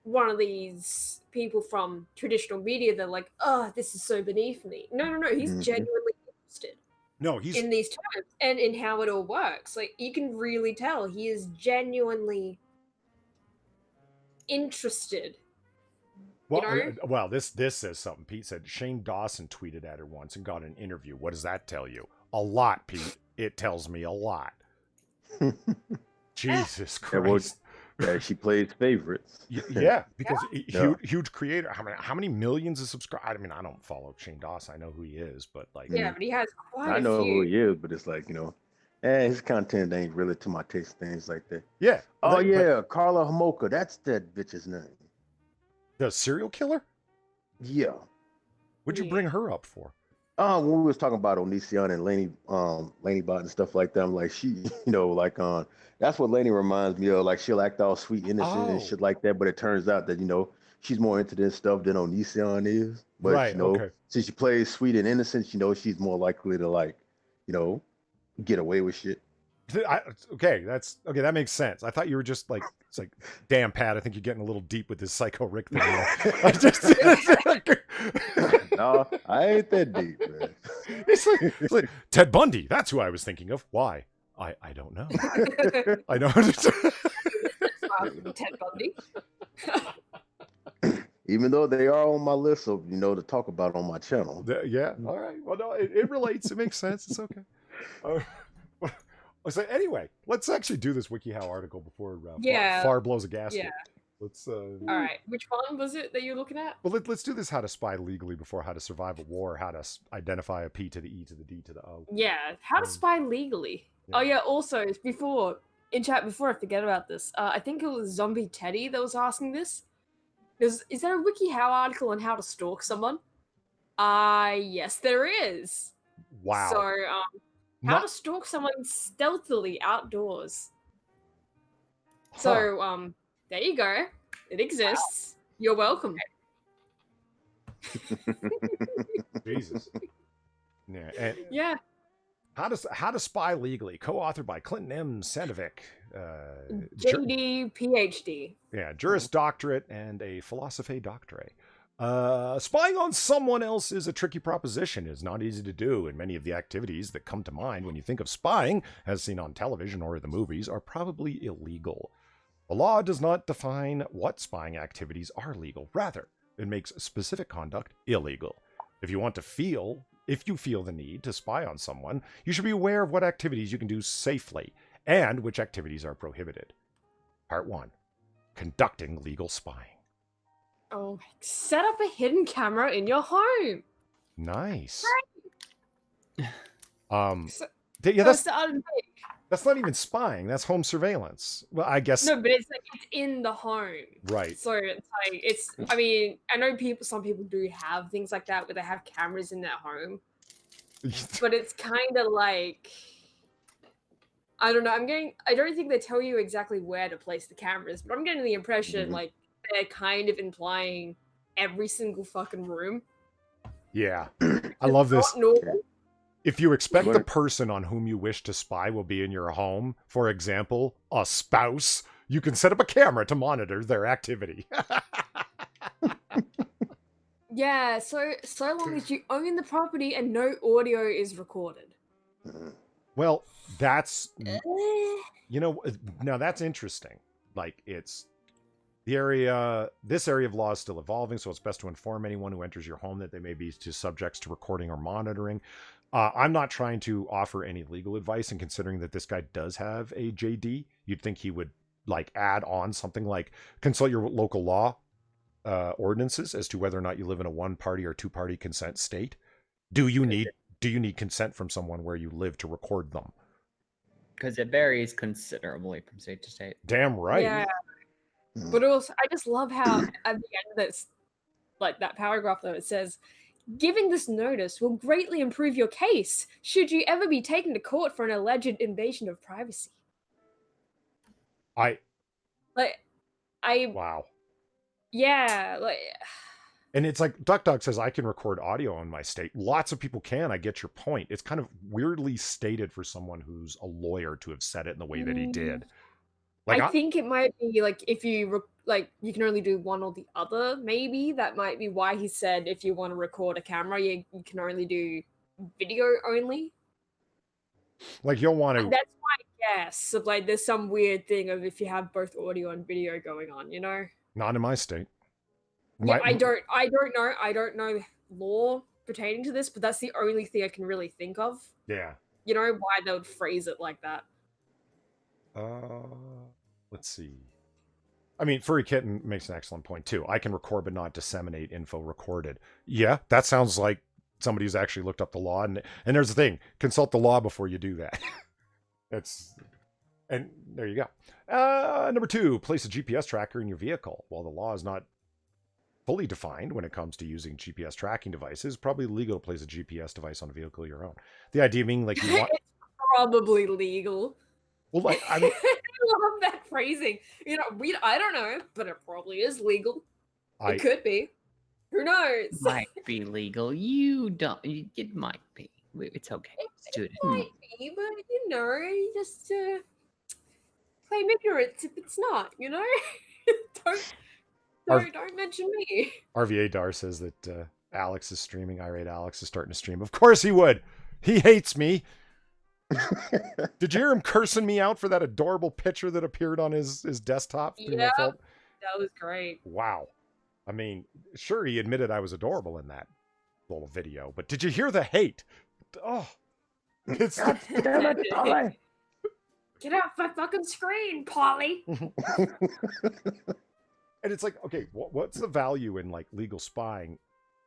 one of these people from traditional media that are like, oh, this is so beneath me. No. He's genuinely interested. No, he's in these terms and in how it all works. Like, you can really tell he is genuinely interested. Well, this says something. Pete said Shane Dawson tweeted at her once and got an interview. What does that tell you? A lot, Pete. It tells me a lot. Jesus Christ. Yeah, she plays favorites. Yeah, because huge creator. How many millions of subscribers? I mean, I don't follow Shane Dawson. I know who he is, but like, but he has quite a few. I know who he is, but it's like, his content ain't really to my taste. Things like that. Yeah. Oh Carla Homolka. That's that bitch's name. The serial killer. Yeah. What'd you bring her up for? When we was talking about Onision and Laney Bot and stuff like that, I'm like, she, that's what Laney reminds me of. Like, she'll act all sweet, innocent and shit like that, but it turns out that, she's more into this stuff than Onision is. But, since she plays sweet and innocent, she's more likely to, get away with shit. That makes sense. I thought you were just like, it's like, damn, Pat, I think you're getting a little deep with this Psycho Rick thing. No, I ain't that deep, man. It's like Ted Bundy. That's who I was thinking of. Why? I don't know. I don't. Ted Bundy. Even though they are on my list of, to talk about on my channel. Yeah. All right. Well, no, it relates. It makes sense. It's okay. So anyway, let's actually do this WikiHow article before Far blows a gasket. Yeah. Let's. All right. Which one was it that you're looking at? Well, let's do this: how to spy legally before how to survive a war, how to identify a P to the E to the D to the O. Yeah, how to spy legally. Yeah. Oh yeah. Also, before I forget about this, I think it was Zombie Teddy that was asking this. Is there a WikiHow article on how to stalk someone? Yes, there is. Wow. So, how to stalk someone stealthily outdoors. So, there you go. It exists. You're welcome. Jesus. Yeah. And Yeah. How to Spy Legally, co-authored by Clinton M. Sandovic. JD, PhD. Yeah, Juris Doctorate and a Philosophy Doctorate. Spying on someone else is a tricky proposition. It's not easy to do, and many of the activities that come to mind when you think of spying, as seen on television or the movies, are probably illegal. The law does not define what spying activities are legal. Rather, it makes specific conduct illegal. If you feel the need to spy on someone, you should be aware of what activities you can do safely and which activities are prohibited. Part 1. Conducting legal spying. Oh, set up a hidden camera in your home. Nice. So- That's so automatic. that's not even spying. That's home surveillance. Well, I guess. No, but it's like it's in the home. Right. So it's like I mean, I know some people do have things like that where they have cameras in their home. But it's kind of like I don't know. I don't think they tell you exactly where to place the cameras, but I'm getting the impression like they're kind of implying every single fucking room. Yeah. I love this. Not normal. If you expect the person on whom you wish to spy will be in your home, for example, a spouse, you can set up a camera to monitor their activity. Yeah, so long as you own the property and no audio is recorded. Well, that's now that's interesting. Like this area of law is still evolving, so it's best to inform anyone who enters your home that they may be subjects to recording or monitoring. I'm not trying to offer any legal advice, and considering that this guy does have a JD, you'd think he would like add on something like consult your local law ordinances as to whether or not you live in a one-party or two-party consent state. Do you need consent from someone where you live to record them? Because it varies considerably from state to state. Damn right. Yeah. But also, I just love how at the end of this, like that paragraph though, it says, giving this notice will greatly improve your case should you ever be taken to court for an alleged invasion of privacy. Wow. Yeah, like... And it's like, Duck says, I can record audio on my state. Lots of people can. I get your point. It's kind of weirdly stated for someone who's a lawyer to have said it in the way that he did. Like, I think it might be like if you you can only do one or the other. Maybe that might be why he said if you want to record a camera, you can only do video only. Like you'll want to. That's my guess. Of like, there's some weird thing of if you have both audio and video going on. You know. Not in my state. Yeah, I don't know law pertaining to this, but that's the only thing I can really think of. Yeah. You know why they would phrase it like that. Let's see. I mean, Furry Kitten makes an excellent point too. I can record but not disseminate info recorded. Yeah, that sounds like somebody who's actually looked up the law. And there's the thing: consult the law before you do that. And there you go. Number 2, place a GPS tracker in your vehicle. While the law is not fully defined when it comes to using GPS tracking devices, probably legal to place a GPS device on a vehicle of your own. The idea being like you want. It's probably legal. Well, like I mean, I love that phrasing. You know, I don't know, but it probably is legal. It could be. Who knows? Might be legal. You don't. It might be. It's okay. Let's do it. It might be, but you know, just claim ignorance if it's not. You know, don't mention me. RVA Dar says that Alex is streaming. Irate Alex is starting to stream. Of course he would. He hates me. Did you hear him cursing me out for that adorable picture that appeared on his desktop? Yeah, that was great. Wow. I mean, sure, he admitted I was adorable in that little video, but did you hear the hate? Oh, it's Get off my fucking screen, Polly. And it's like, okay, what's the value in like legal spying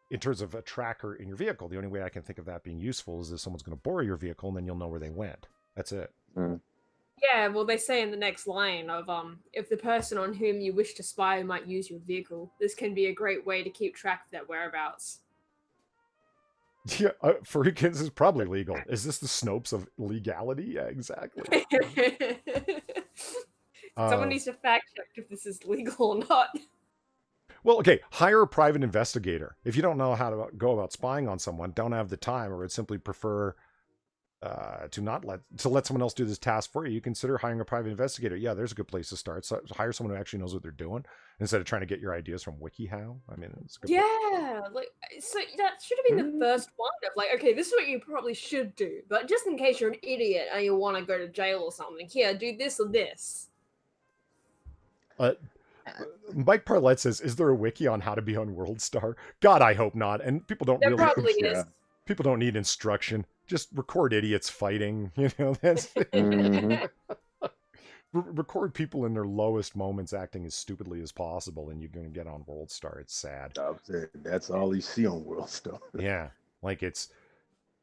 in terms of a tracker in your vehicle? The only way I can think of that being useful is if someone's going to borrow your vehicle and then you'll know where they went. That's it. Yeah, well, they say in the next line of if the person on whom you wish to spy might use your vehicle, this can be a great way to keep track of their whereabouts. Yeah, Furry Kids is probably legal. Is this the Snopes of legality? Yeah, exactly. Someone needs to fact check if this is legal or not. Well, okay, hire a private investigator. If you don't know how to go about spying on someone, don't have the time, or would simply prefer to let someone else do this task for you, you consider hiring a private investigator. Yeah, there's a good place to start. So hire someone who actually knows what they're doing instead of trying to get your ideas from WikiHow. I mean, it's a good Yeah, like so that should have been the first one of like, okay, this is what you probably should do, but just in case you're an idiot and you want to go to jail or something, here, do this or this. Mike Parlett says, "Is there a wiki on how to be on World Star?" God, I hope not. And people don't There really. probably is. People don't need instruction. Just record idiots fighting. You know, that's record people in their lowest moments acting as stupidly as possible, and you're going to get on World Star. It's sad. That's all you see on World Star. Yeah, like it's.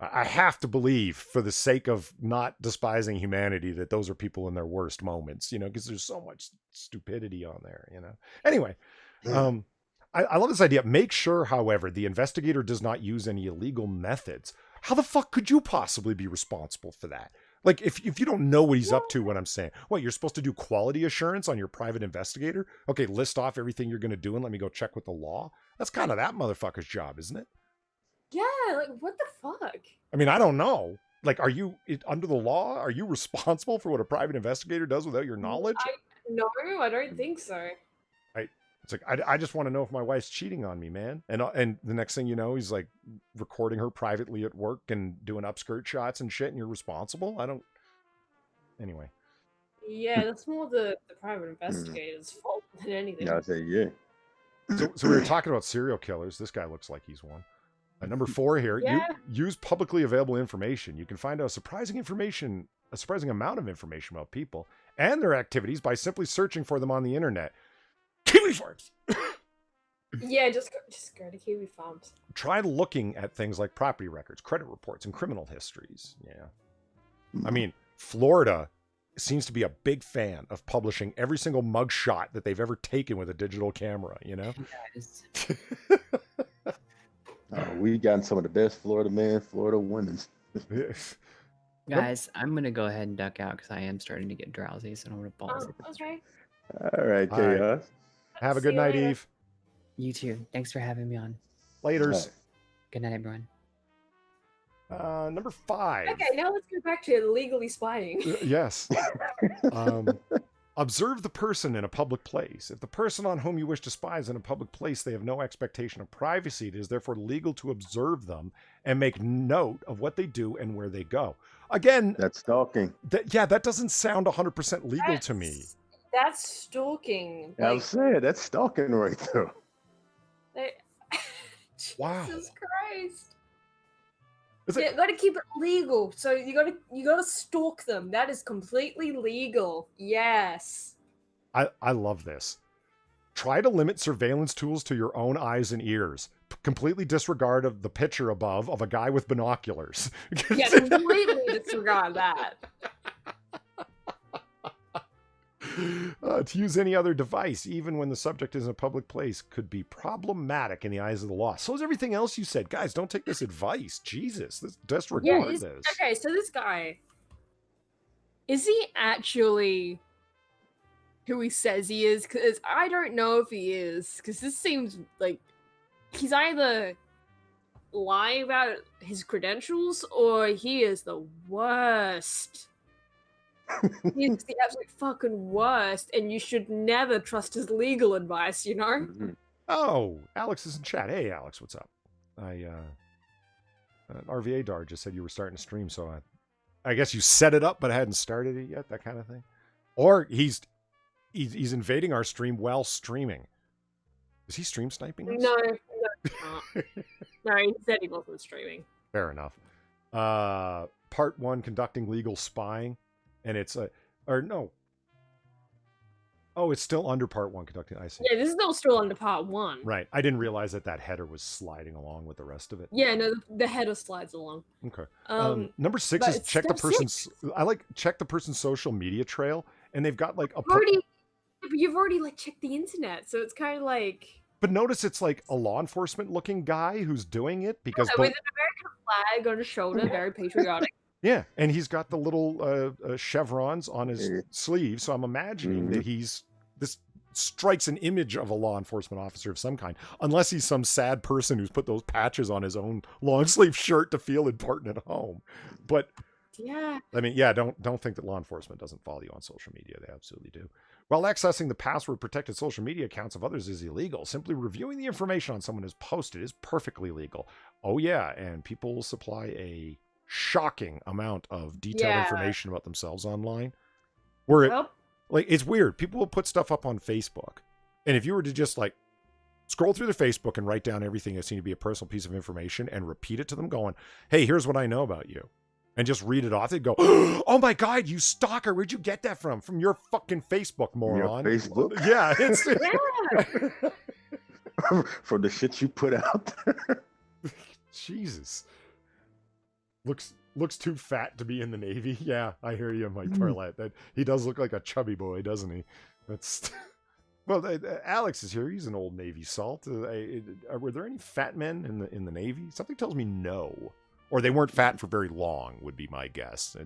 I have to believe, for the sake of not despising humanity, that those are people in their worst moments. You know, because there's so much stupidity on there. You know. Anyway, I love this idea. Make sure, however, the investigator does not use any illegal methods. How the fuck could you possibly be responsible for that? Like, if you don't know what he's up to, what I'm saying, what, you're supposed to do quality assurance on your private investigator? Okay, list off everything you're going to do and let me go check with the law. That's kind of that motherfucker's job, isn't it? Yeah, like, what the fuck? I mean, I don't know. Like, are you, under the law, are you responsible for what a private investigator does without your knowledge? No, I don't think so. It's like, I just want to know if my wife's cheating on me, man. And the next thing you know, he's like recording her privately at work and doing upskirt shots and shit, and you're responsible? Anyway. Yeah, that's more the private investigator's fault than anything. Yeah, I say, yeah. So we were talking about serial killers. This guy looks like he's one. Number 4 here, use publicly available information. You can find out a surprising amount of information about people and their activities by simply searching for them on the internet. Kiwi Farms. Yeah, just go to Kiwi Farms. Try looking at things like property records, credit reports, and criminal histories. Yeah. I mean, Florida seems to be a big fan of publishing every single mugshot that they've ever taken with a digital camera, you know? We gotten some of the best Florida women's. Guys, I'm going to go ahead and duck out because I am starting to get drowsy, so I don't want to fall asleep. Okay. All right, Chaos. Have a good night, Eve. You too. Thanks for having me on. Laters. Good night, everyone. Number 5. Okay, now let's go back to legally spying. Yes. Observe the person in a public place. If the person on whom you wish to spy is in a public place, they have no expectation of privacy. It is therefore legal to observe them and make note of what they do and where they go. Again, that's stalking. That doesn't sound 100% legal to me. That's stalking. I was saying, that's stalking right there. Wow. Jesus Christ. You gotta keep it legal. So you gotta stalk them. That is completely legal. Yes. I love this. Try to limit surveillance tools to your own eyes and ears. Completely disregard of the picture above of a guy with binoculars. Yeah, completely disregard that. To use any other device, even when the subject is in a public place, could be problematic in the eyes of the law. So is everything else you said. Guys, don't take this advice. Jesus, disregard this. Okay, so this guy, is he actually who he says he is? Because I don't know if he is. Because this seems like he's either lying about his credentials or he is the worst. He's the absolute fucking worst, and you should never trust his legal advice, you know? Mm-hmm. Oh, Alex is in chat. Hey, Alex, what's up? RVA Dar just said you were starting to stream, so I guess you set it up, but I hadn't started it yet, that kind of thing. Or he's invading our stream while streaming. Is he stream sniping us? No, no, he said he wasn't streaming. Fair enough. Part 1, conducting legal spying. And it's it's still under part 1, conducting. I see. Yeah, this is still under part 1. Right. I didn't realize that header was sliding along with the rest of it. Yeah, no, the header slides along. Okay. Number 6 is check the person's. Check the person's social media trail, and they've got like you've already like checked the internet, so it's kind of like. But notice it's like a law enforcement looking guy who's doing it because with an American flag on his shoulder, very patriotic. Yeah, and he's got the little chevrons on his sleeve, so I'm imagining that this strikes an image of a law enforcement officer of some kind, unless he's some sad person who's put those patches on his own long sleeve shirt to feel important at home. But Yeah. I mean, yeah, don't think that law enforcement doesn't follow you on social media. They absolutely do. While accessing the password protected social media accounts of others is illegal, simply reviewing the information on someone who's posted is perfectly legal. Oh yeah, and people will supply a shocking amount of detailed information about themselves online. Where like, it's weird. People will put stuff up on Facebook, and if you were to just like scroll through the Facebook and write down everything that seemed to be a personal piece of information and repeat it to them, going, "Hey, here's what I know about you," and just read it off, they'd go, "Oh my God, you stalker! Where'd you get that from? From your fucking Facebook, moron." Your Facebook? Yeah, it's from the shit you put out there. Jesus. Looks too fat to be in the Navy. Yeah, I hear you, Mike Parlett. That he does look like a chubby boy, doesn't he? That's well. Alex is here. He's an old Navy salt. Were there any fat men in the Navy? Something tells me no, or they weren't fat for very long. Would be my guess.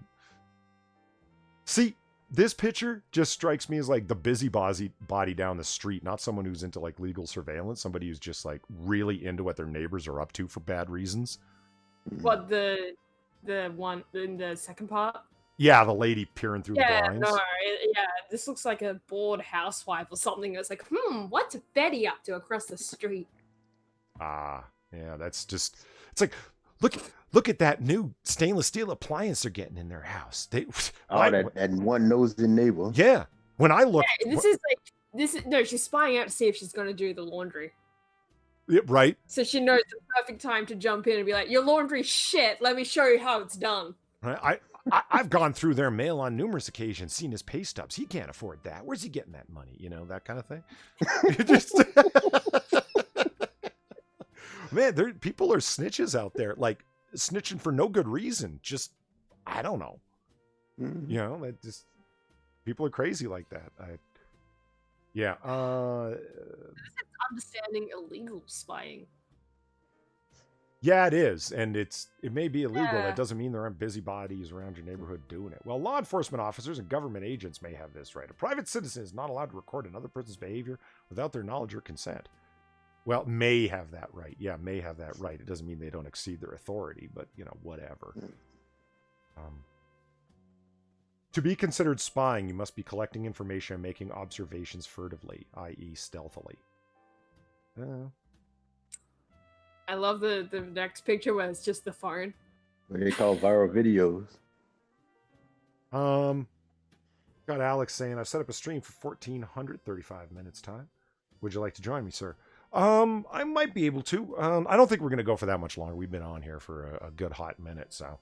See, this picture just strikes me as like the busybody down the street, not someone who's into like legal surveillance. Somebody who's just like really into what their neighbors are up to for bad reasons. What, the one in the second part? Yeah, the lady peering through the blinds. This looks like a bored housewife or something. It's like, what's Betty up to across the street? Yeah, that's just, it's like, look at that new stainless steel appliance they're getting in their house. That one-nosed neighbor. Yeah, when I look, she's spying out to see if she's going to do the laundry. Yeah, right. So she knows the perfect time to jump in and be like, "Your laundry shit. Let me show you how it's done." Right. I've gone through their mail on numerous occasions, seen his pay stubs. He can't afford that. Where's he getting that money? You know, that kind of thing. Man, people are snitches out there, like snitching for no good reason. Just, I don't know. You know, that just, people are crazy like that. Understanding illegal spying. Yeah, it is, and it may be illegal. That doesn't mean there aren't busybodies around your neighborhood doing it. Well, law enforcement officers and government agents may have this right. A private citizen is not allowed to record another person's behavior without their knowledge or consent. Well, may have that right. Yeah, may have that right. It doesn't mean they don't exceed their authority, but, you know, whatever. To be considered spying, you must be collecting information and making observations furtively, i.e. stealthily. I love the next picture where it's just the phone. What they call viral videos. Got Alex saying, I've set up a stream for 1435 minutes time. Would you like to join me, sir? I might be able to. I don't think we're going to go for that much longer. We've been on here for a good hot minute, so.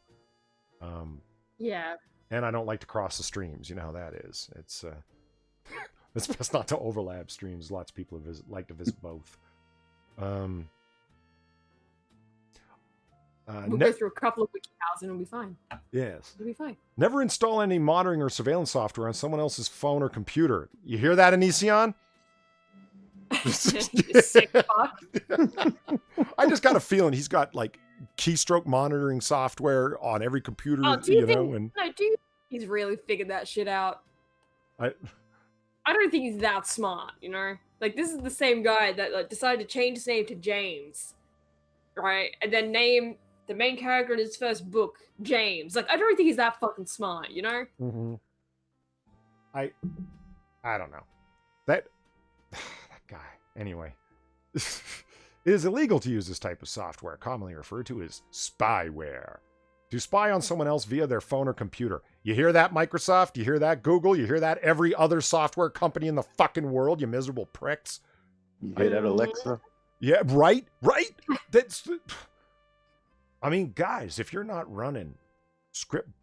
Yeah. And I don't like to cross the streams. You know how that is. It's best not to overlap streams. Lots of people like to visit both. We'll go through a couple of wiki files and it'll be fine. Yes. It'll be fine. Never install any monitoring or surveillance software on someone else's phone or computer. You hear that, Anision? You sick fuck. I just got a feeling he's got like keystroke monitoring software on every computer, do you think he's really figured that shit out? I don't think he's that smart, you know? Like, this is the same guy that like decided to change his name to James, right? And then name the main character in his first book James. Like, I don't think he's that fucking smart, you know? Mm-hmm. I don't know. That guy. Anyway. It is illegal to use this type of software, commonly referred to as spyware, to spy on someone else via their phone or computer. You hear that, Microsoft? You hear that, Google? You hear that, every other software company in the fucking world, you miserable pricks? You hear that, Alexa? Yeah, right? That's... I mean, guys, if you're not running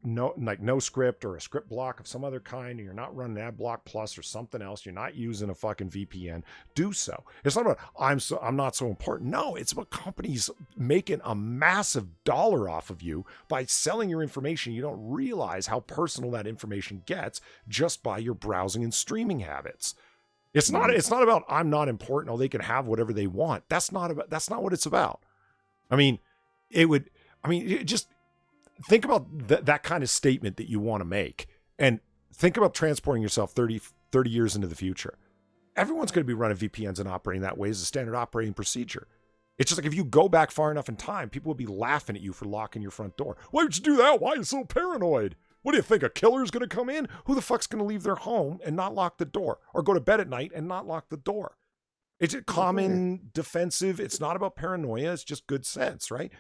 no script or a script block of some other kind, and you're not running AdBlock Plus or something else, you're not using a fucking VPN, do so. It's not about I'm not so important. No, it's about companies making a massive dollar off of you by selling your information. You don't realize how personal that information gets just by your browsing and streaming habits. It's not about I'm not important. Oh, they can have whatever they want. That's not what it's about. I mean, think about that kind of statement that you want to make, and think about transporting yourself 30 years into the future. Everyone's going to be running VPNs and operating that way as a standard operating procedure. It's just like if you go back far enough in time, people will be laughing at you for locking your front door. Why would you do that? Why are you so paranoid? What do you think, a killer's going to come in? Who the fuck's going to leave their home and not lock the door? Or go to bed at night and not lock the door? It's a common defensive. It's not about paranoia. It's just good sense, right?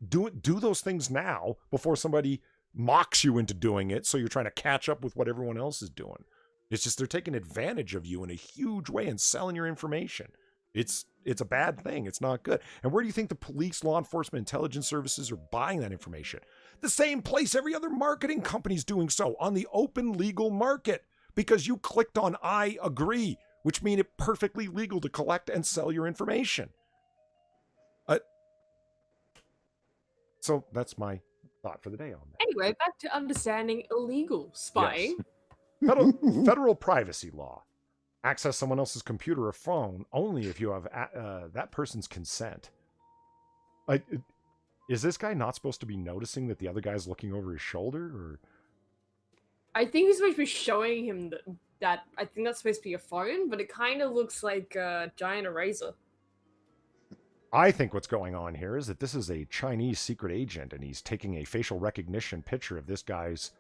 Do those things now before somebody mocks you into doing it, so you're trying to catch up with what everyone else is doing. It's just they're taking advantage of you in a huge way and selling your information. It's a bad thing. It's not good. And where do you think the police, law enforcement, intelligence services are buying that information? The same place every other marketing company's doing so, on the open legal market, because you clicked on I agree, which means it's perfectly legal to collect and sell your information. So that's my thought for the day on that. Anyway, back to understanding illegal spying. Yes. Federal privacy law. Access someone else's computer or phone only if you have that person's consent. Is this guy not supposed to be noticing that the other guy's looking over his shoulder? Or I think he's supposed to be showing him that. I think that's supposed to be a phone, but it kind of looks like a giant eraser. I think what's going on here is that this is a Chinese secret agent, and he's taking a facial recognition picture of this guy's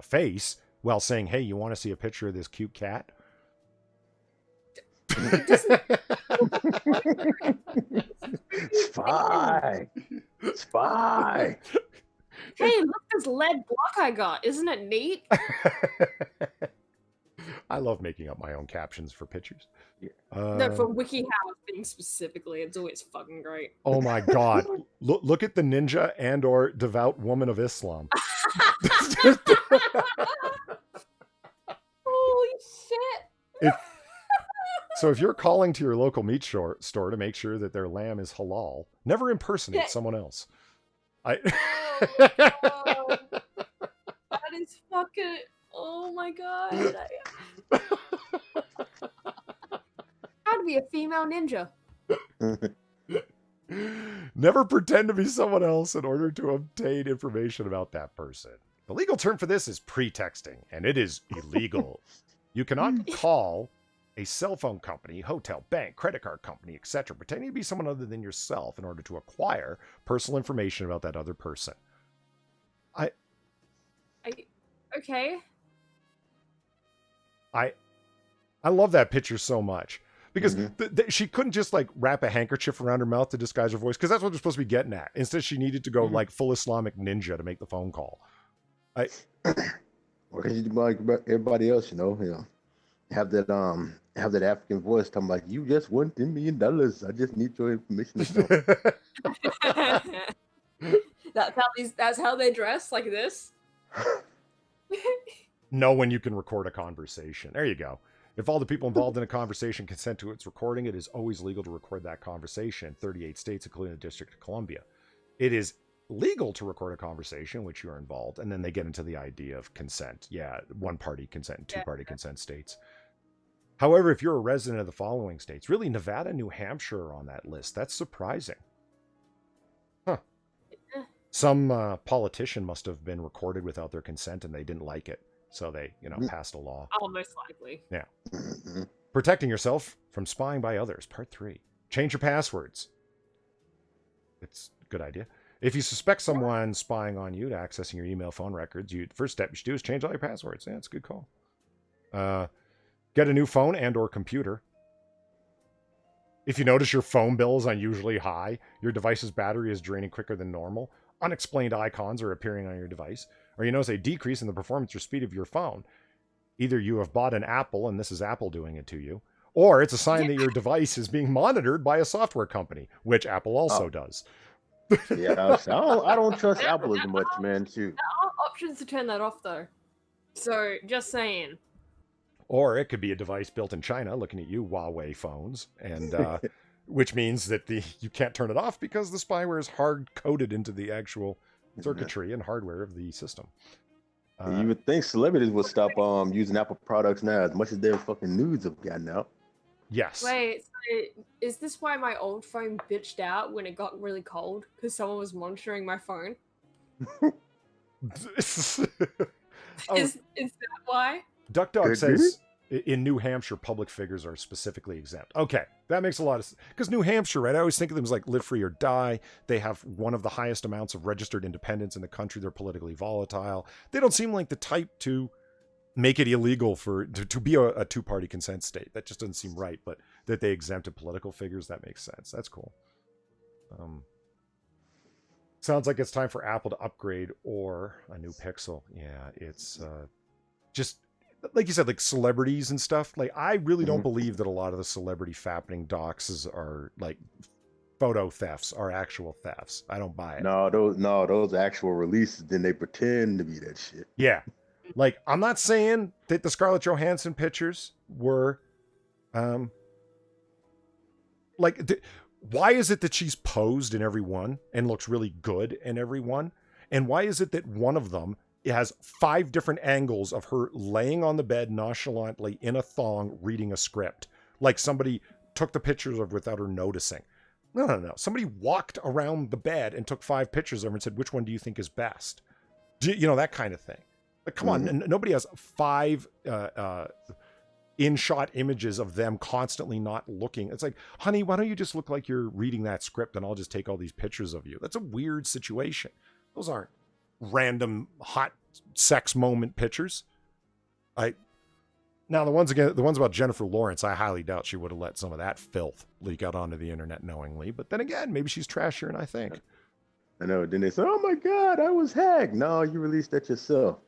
face while saying, "Hey, you want to see a picture of this cute cat?" Spy. Hey, look this lead block I got. Isn't it neat? I love making up my own captions for pictures. No, for WikiHow things specifically, it's always fucking great. Oh my god. Look at the ninja and or devout woman of Islam. Holy shit. So if you're calling to your local meat store to make sure that their lamb is halal, never impersonate someone else. Oh, that is fucking... Oh my god. How to be a female ninja. Never pretend to be someone else in order to obtain information about that person. The legal term for this is pretexting, and it is illegal. You cannot call a cell phone company, hotel, bank, credit card company, etc., pretending to be someone other than yourself in order to acquire personal information about that other person. Okay. I love that picture so much because she couldn't just like wrap a handkerchief around her mouth to disguise her voice, because that's what they're supposed to be getting at. Instead, she needed to go like full Islamic ninja to make the phone call. Or like everybody else, have that African voice talking like, you just won $10 million. I just need your information. That's how they dress, like this. Know when you can record a conversation. There you go. If all the people involved in a conversation consent to its recording, it is always legal to record that conversation in 38 states, including the District of Columbia. It is legal to record a conversation in which you are involved, and then they get into the idea of consent. Yeah, one-party consent and two-party consent states. However, if you're a resident of the following states, really Nevada, New Hampshire are on that list. That's surprising. Huh. Some politician must have been recorded without their consent, and they didn't like it. So they, passed a law. Oh, most likely. Yeah. Protecting yourself from spying by others. Part 3. Change your passwords. It's a good idea. If you suspect someone spying on you to accessing your email, phone records, first step you should do is change all your passwords. Yeah, it's a good call. Get a new phone and or computer. If you notice your phone bill is unusually high, your device's battery is draining quicker than normal, unexplained icons are appearing on your device, or you notice a decrease in the performance or speed of your phone, either you have bought an Apple and this is Apple doing it to you, or it's a sign that your device is being monitored by a software company, which Apple also does. Yeah, I don't trust Apple as much, man. Too. There are options to turn that off, though. So, just saying. Or it could be a device built in China looking at you, Huawei phones, and which means that you can't turn it off because the spyware is hard-coded into the actual circuitry and hardware of the system. You would think celebrities would stop using Apple products now, as much as their fucking nudes have gotten out. Yes. Wait, so is this why my old phone bitched out when it got really cold? Because someone was monitoring my phone? Oh, Is that why? Duck Dog Good says in New Hampshire, public figures are specifically exempt. Okay, that makes a lot of sense. Because New Hampshire, right? I always think of them as like live free or die. They have one of the highest amounts of registered independents in the country. They're politically volatile. They don't seem like the type to make it illegal to be a two-party consent state. That just doesn't seem right. But that they exempted political figures, that makes sense. That's cool. Sounds like it's time for Apple to upgrade or a new Pixel. Yeah, it's just like you said, like celebrities and stuff. Like I really don't believe that a lot of the celebrity fappening doxes are like photo thefts, are actual thefts. I don't buy it. No, those actual releases. Then they pretend to be that shit. Yeah, like I'm not saying that the Scarlett Johansson pictures were, why is it that she's posed in every one and looks really good in every one? And why is it that one of them has 5 different angles of her laying on the bed nonchalantly in a thong reading a script? Like somebody took the pictures of without her noticing. No. Somebody walked around the bed and took 5 pictures of her and said, which one do you think is best? You know, that kind of thing. Like, come on. Nobody has 5 in-shot images of them constantly not looking. It's like, honey, why don't you just look like you're reading that script and I'll just take all these pictures of you? That's a weird situation. Those aren't random hot sex moment pictures. Now the ones about Jennifer Lawrence, I highly doubt she would have let some of that filth leak out onto the internet knowingly. But then again, maybe she's trashier than I think. I know. Then they say, "Oh my God, I was hacked." No, you released that yourself.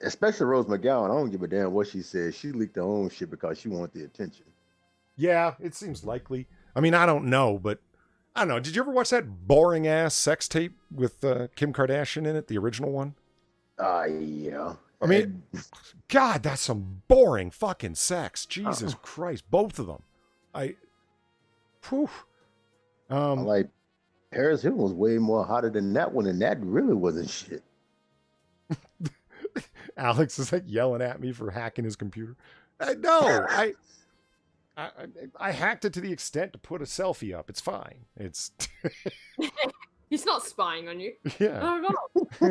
Especially Rose McGowan. I don't give a damn what she said. She leaked her own shit because she wanted the attention. Yeah, it seems likely. I mean, I don't know, but I don't know. Did you ever watch that boring ass sex tape with Kim Kardashian in it, the original one? Yeah. I mean, God, that's some boring fucking sex. Jesus Christ, both of them. Like Paris Hilton was way more hotter than that one, and that really wasn't shit. Alex is like yelling at me for hacking his computer. No, I hacked it to the extent to put a selfie up. It's fine. It's He's not spying on you. yeah. Oh no.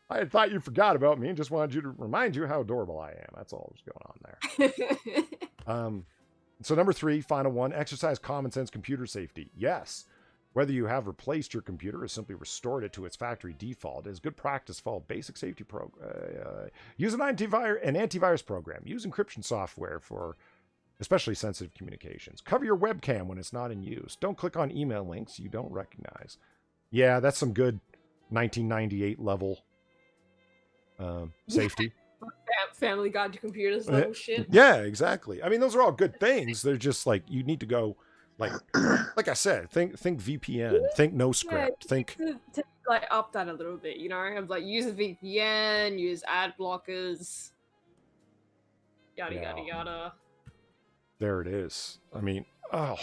I thought you forgot about me and just wanted you to remind you how adorable I am. That's all that's going on there. So number 3, final one, exercise common sense computer safety. Yes. Whether you have replaced your computer or simply restored it to its factory default, it is good practice to follow basic safety use an antivirus program. Use encryption software for especially sensitive communications. Cover your webcam when it's not in use. Don't click on email links you don't recognize. Yeah, that's some good 1998 level safety. Family Guide to Computers level shit. Yeah, exactly. I mean, those are all good things. They're just like, you need to go, like I said, think VPN, think no script, think to like up that a little bit, you know, of like use a VPN, use ad blockers, yada yada yada. There it is. I mean, oh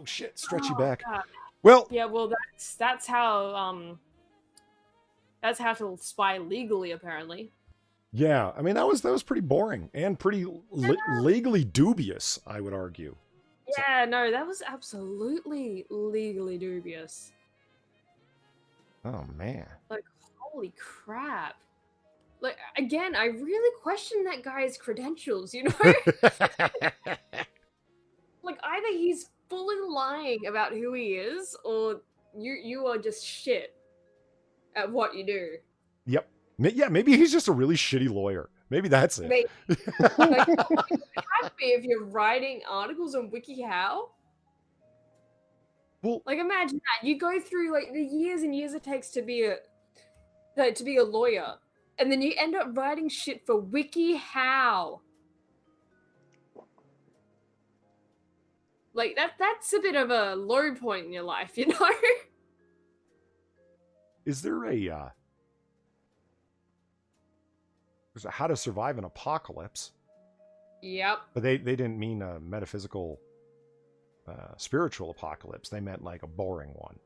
shit, stretchy back. God. Well, yeah, well that's how to spy legally, apparently. Yeah, I mean that was pretty boring and pretty legally dubious, I would argue. Yeah, no, that was absolutely legally dubious. Oh man. Like, holy crap. Like, again, I really question that guy's credentials, you know? Like, either he's fully lying about who he is, or you are just shit at what you do. Yep. Yeah, maybe he's just a really shitty lawyer. Maybe that's it. Maybe. Like, you have to be if you're writing articles on WikiHow. Well, like, imagine that. You go through like the years and years it takes to be a lawyer, and then you end up writing shit for WikiHow. Like that's a bit of a low point in your life, you know? Is there a how to survive an apocalypse? Yep. But they didn't mean a metaphysical, spiritual apocalypse. They meant like a boring one.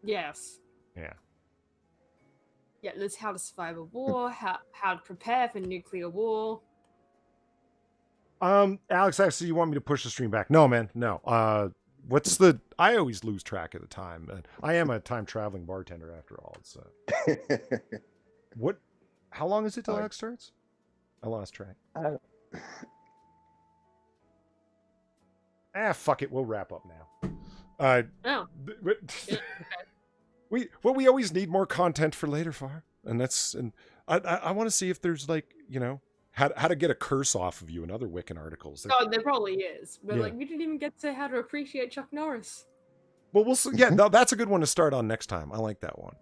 Yes. Yeah. Yeah, there's how to survive a war, how to prepare for nuclear war. Alex, actually, you want me to push the stream back? No, man, no. what's the? I always lose track of the time. I am a time traveling bartender after all. It's what? How long is it till it starts? I lost track. Fuck it. We'll wrap up now. Oh. Yeah, okay. We always need more content for later, Far, and I want to see if there's like how to get a curse off of you in other Wiccan articles. Oh, there probably is, but like we didn't even get to how to appreciate Chuck Norris. Well, we'll see. Yeah, no, that's a good one to start on next time. I like that one.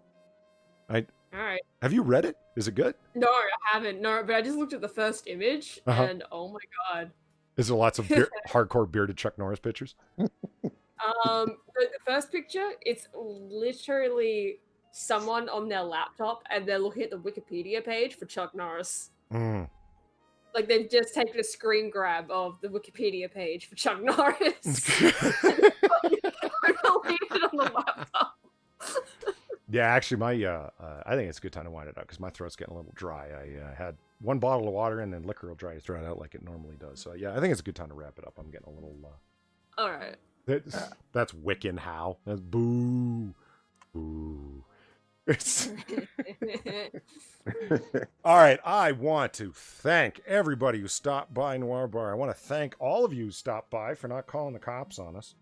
All right. Have you read it? Is it good? No, I haven't. No, but I just looked at the first image, and oh my god. Is there lots of hardcore bearded Chuck Norris pictures? The first picture, it's literally someone on their laptop, and they're looking at the Wikipedia page for Chuck Norris. Like they've just taken a screen grab of the Wikipedia page for Chuck Norris. I'll leave it on the laptop. Yeah, actually, I think it's a good time to wind it up because my throat's getting a little dry. I had one bottle of water and then liquor will dry your throat out like it normally does. So yeah, I think it's a good time to wrap it up. I'm getting a little. All right. That's Wiccan how. That's boo. All right, I want to thank everybody who stopped by Noir Bar. I want to thank all of you who stopped by for not calling the cops on us.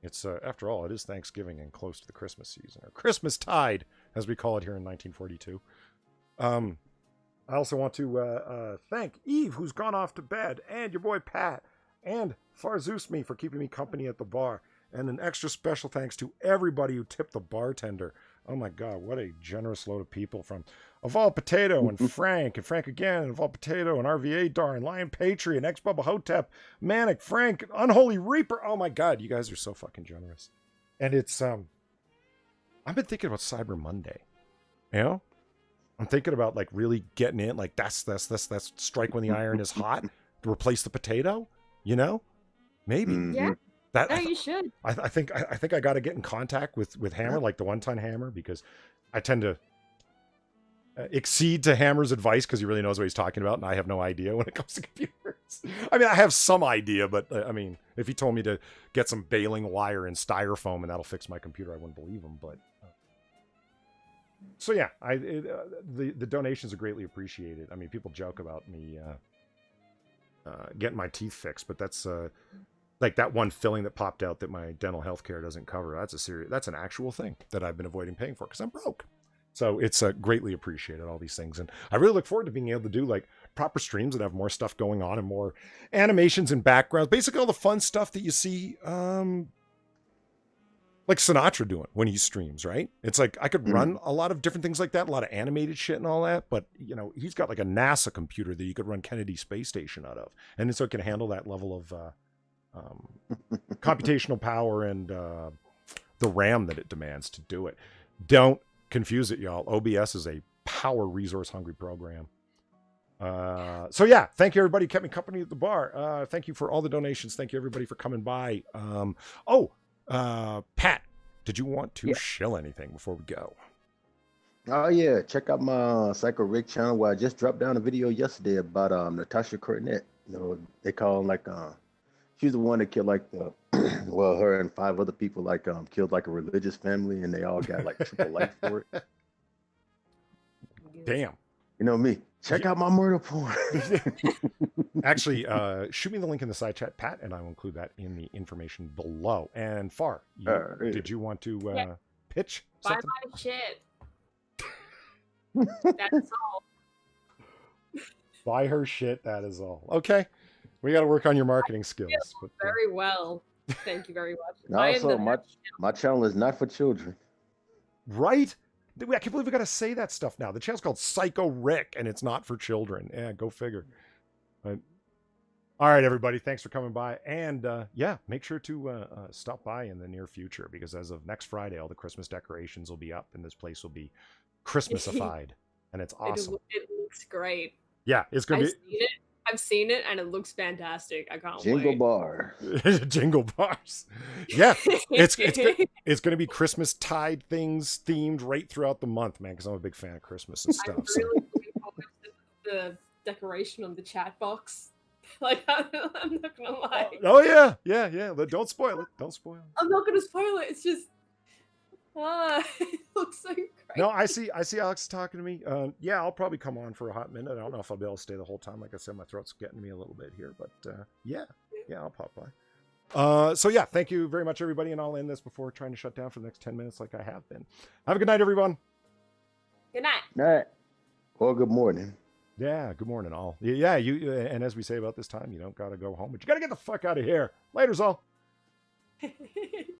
It's after all, it is Thanksgiving and close to the Christmas season, or Christmas tide, as we call it here in 1942. I also want to thank Eve, who's gone off to bed, and your boy Pat, and Farzeus me for keeping me company at the bar. And an extra special thanks to everybody who tipped the bartender. Oh my God, what a generous load of people from Evolved Potato and Frank again, and Evolved Potato and RVA Dar and Lion Patriot and Ex Bubba Hotep, Manic, Frank, Unholy Reaper. Oh my God, you guys are so fucking generous. And it's, I've been thinking about Cyber Monday. You know? I'm thinking about like really getting in, like that's strike when the iron is hot to replace the potato, you know? Maybe. Yeah. You should. I think I got to get in contact with Hammer, like the one-ton Hammer, because I tend to accede to Hammer's advice because he really knows what he's talking about, and I have no idea when it comes to computers. I mean, I have some idea, but I mean, if he told me to get some baling wire and styrofoam and that'll fix my computer, I wouldn't believe him. But so yeah, the donations are greatly appreciated. I mean, people joke about me getting my teeth fixed, but that's like that one filling that popped out that my dental health care doesn't cover. That's an actual thing that I've been avoiding paying for because I'm broke. So it's greatly appreciated, all these things. And I really look forward to being able to do like proper streams that have more stuff going on and more animations and backgrounds. Basically all the fun stuff that you see like Sinatra doing when he streams, right? It's like I could run a lot of different things like that, a lot of animated shit and all that. But, you know, he's got like a NASA computer that you could run Kennedy Space Station out of. And so it can handle that level of computational power and the RAM that it demands to do it. Don't confuse it, y'all. OBS is a power resource hungry program. So yeah, thank you everybody who kept me company at the bar. Thank you for all the donations. Thank you everybody for coming by. Pat, did you want to shill anything before we go? Oh yeah, check out my Psycho Rick channel where I just dropped down a video yesterday about Natasha Cornett. You know, they call she's the one that killed like her and 5 other people killed like a religious family, and they all got like triple life for it. Damn. You know me. Check out my murder porn. Actually, shoot me the link in the side chat, Pat, and I will include that in the information below. And Far, did you want to pitch something? Buy my shit. That's all. Buy her shit, that is all. Okay. We got to work on your marketing skills. Very well. Thank you very much. Also, my channel is not for children. Right? I can't believe we got to say that stuff now. The channel's called Psycho Rick, and it's not for children. Yeah, go figure. All right, everybody. Thanks for coming by. And make sure to stop by in the near future, because as of next Friday, all the Christmas decorations will be up, and this place will be Christmasified. And it's awesome. It looks great. Yeah, it's going to be... I've seen it and it looks fantastic. I can't Jingle wait. Bar. Jingle bars. Yeah. It's going to be Christmas tide things themed right throughout the month, man, because I'm a big fan of Christmas and stuff. I'm really looking forward to the decoration on the chat box. Like, I'm not gonna lie. Oh yeah, yeah. But don't spoil it. Don't spoil it. I'm not gonna spoil it. It's just, it looks so great. No, I see Alex talking to me. Yeah, I'll probably come on for a hot minute. I don't know if I'll be able to stay the whole time. Like I said, my throat's getting me a little bit here, but yeah, I'll pop by. So yeah, thank you very much, everybody, and I'll end this before trying to shut down for the next 10 minutes like I have been. Have a good night, everyone. Good night. All right. Well, good morning. Yeah, good morning, all. Yeah, you and as we say about this time, you don't gotta go home, but you gotta get the fuck out of here. Later's all.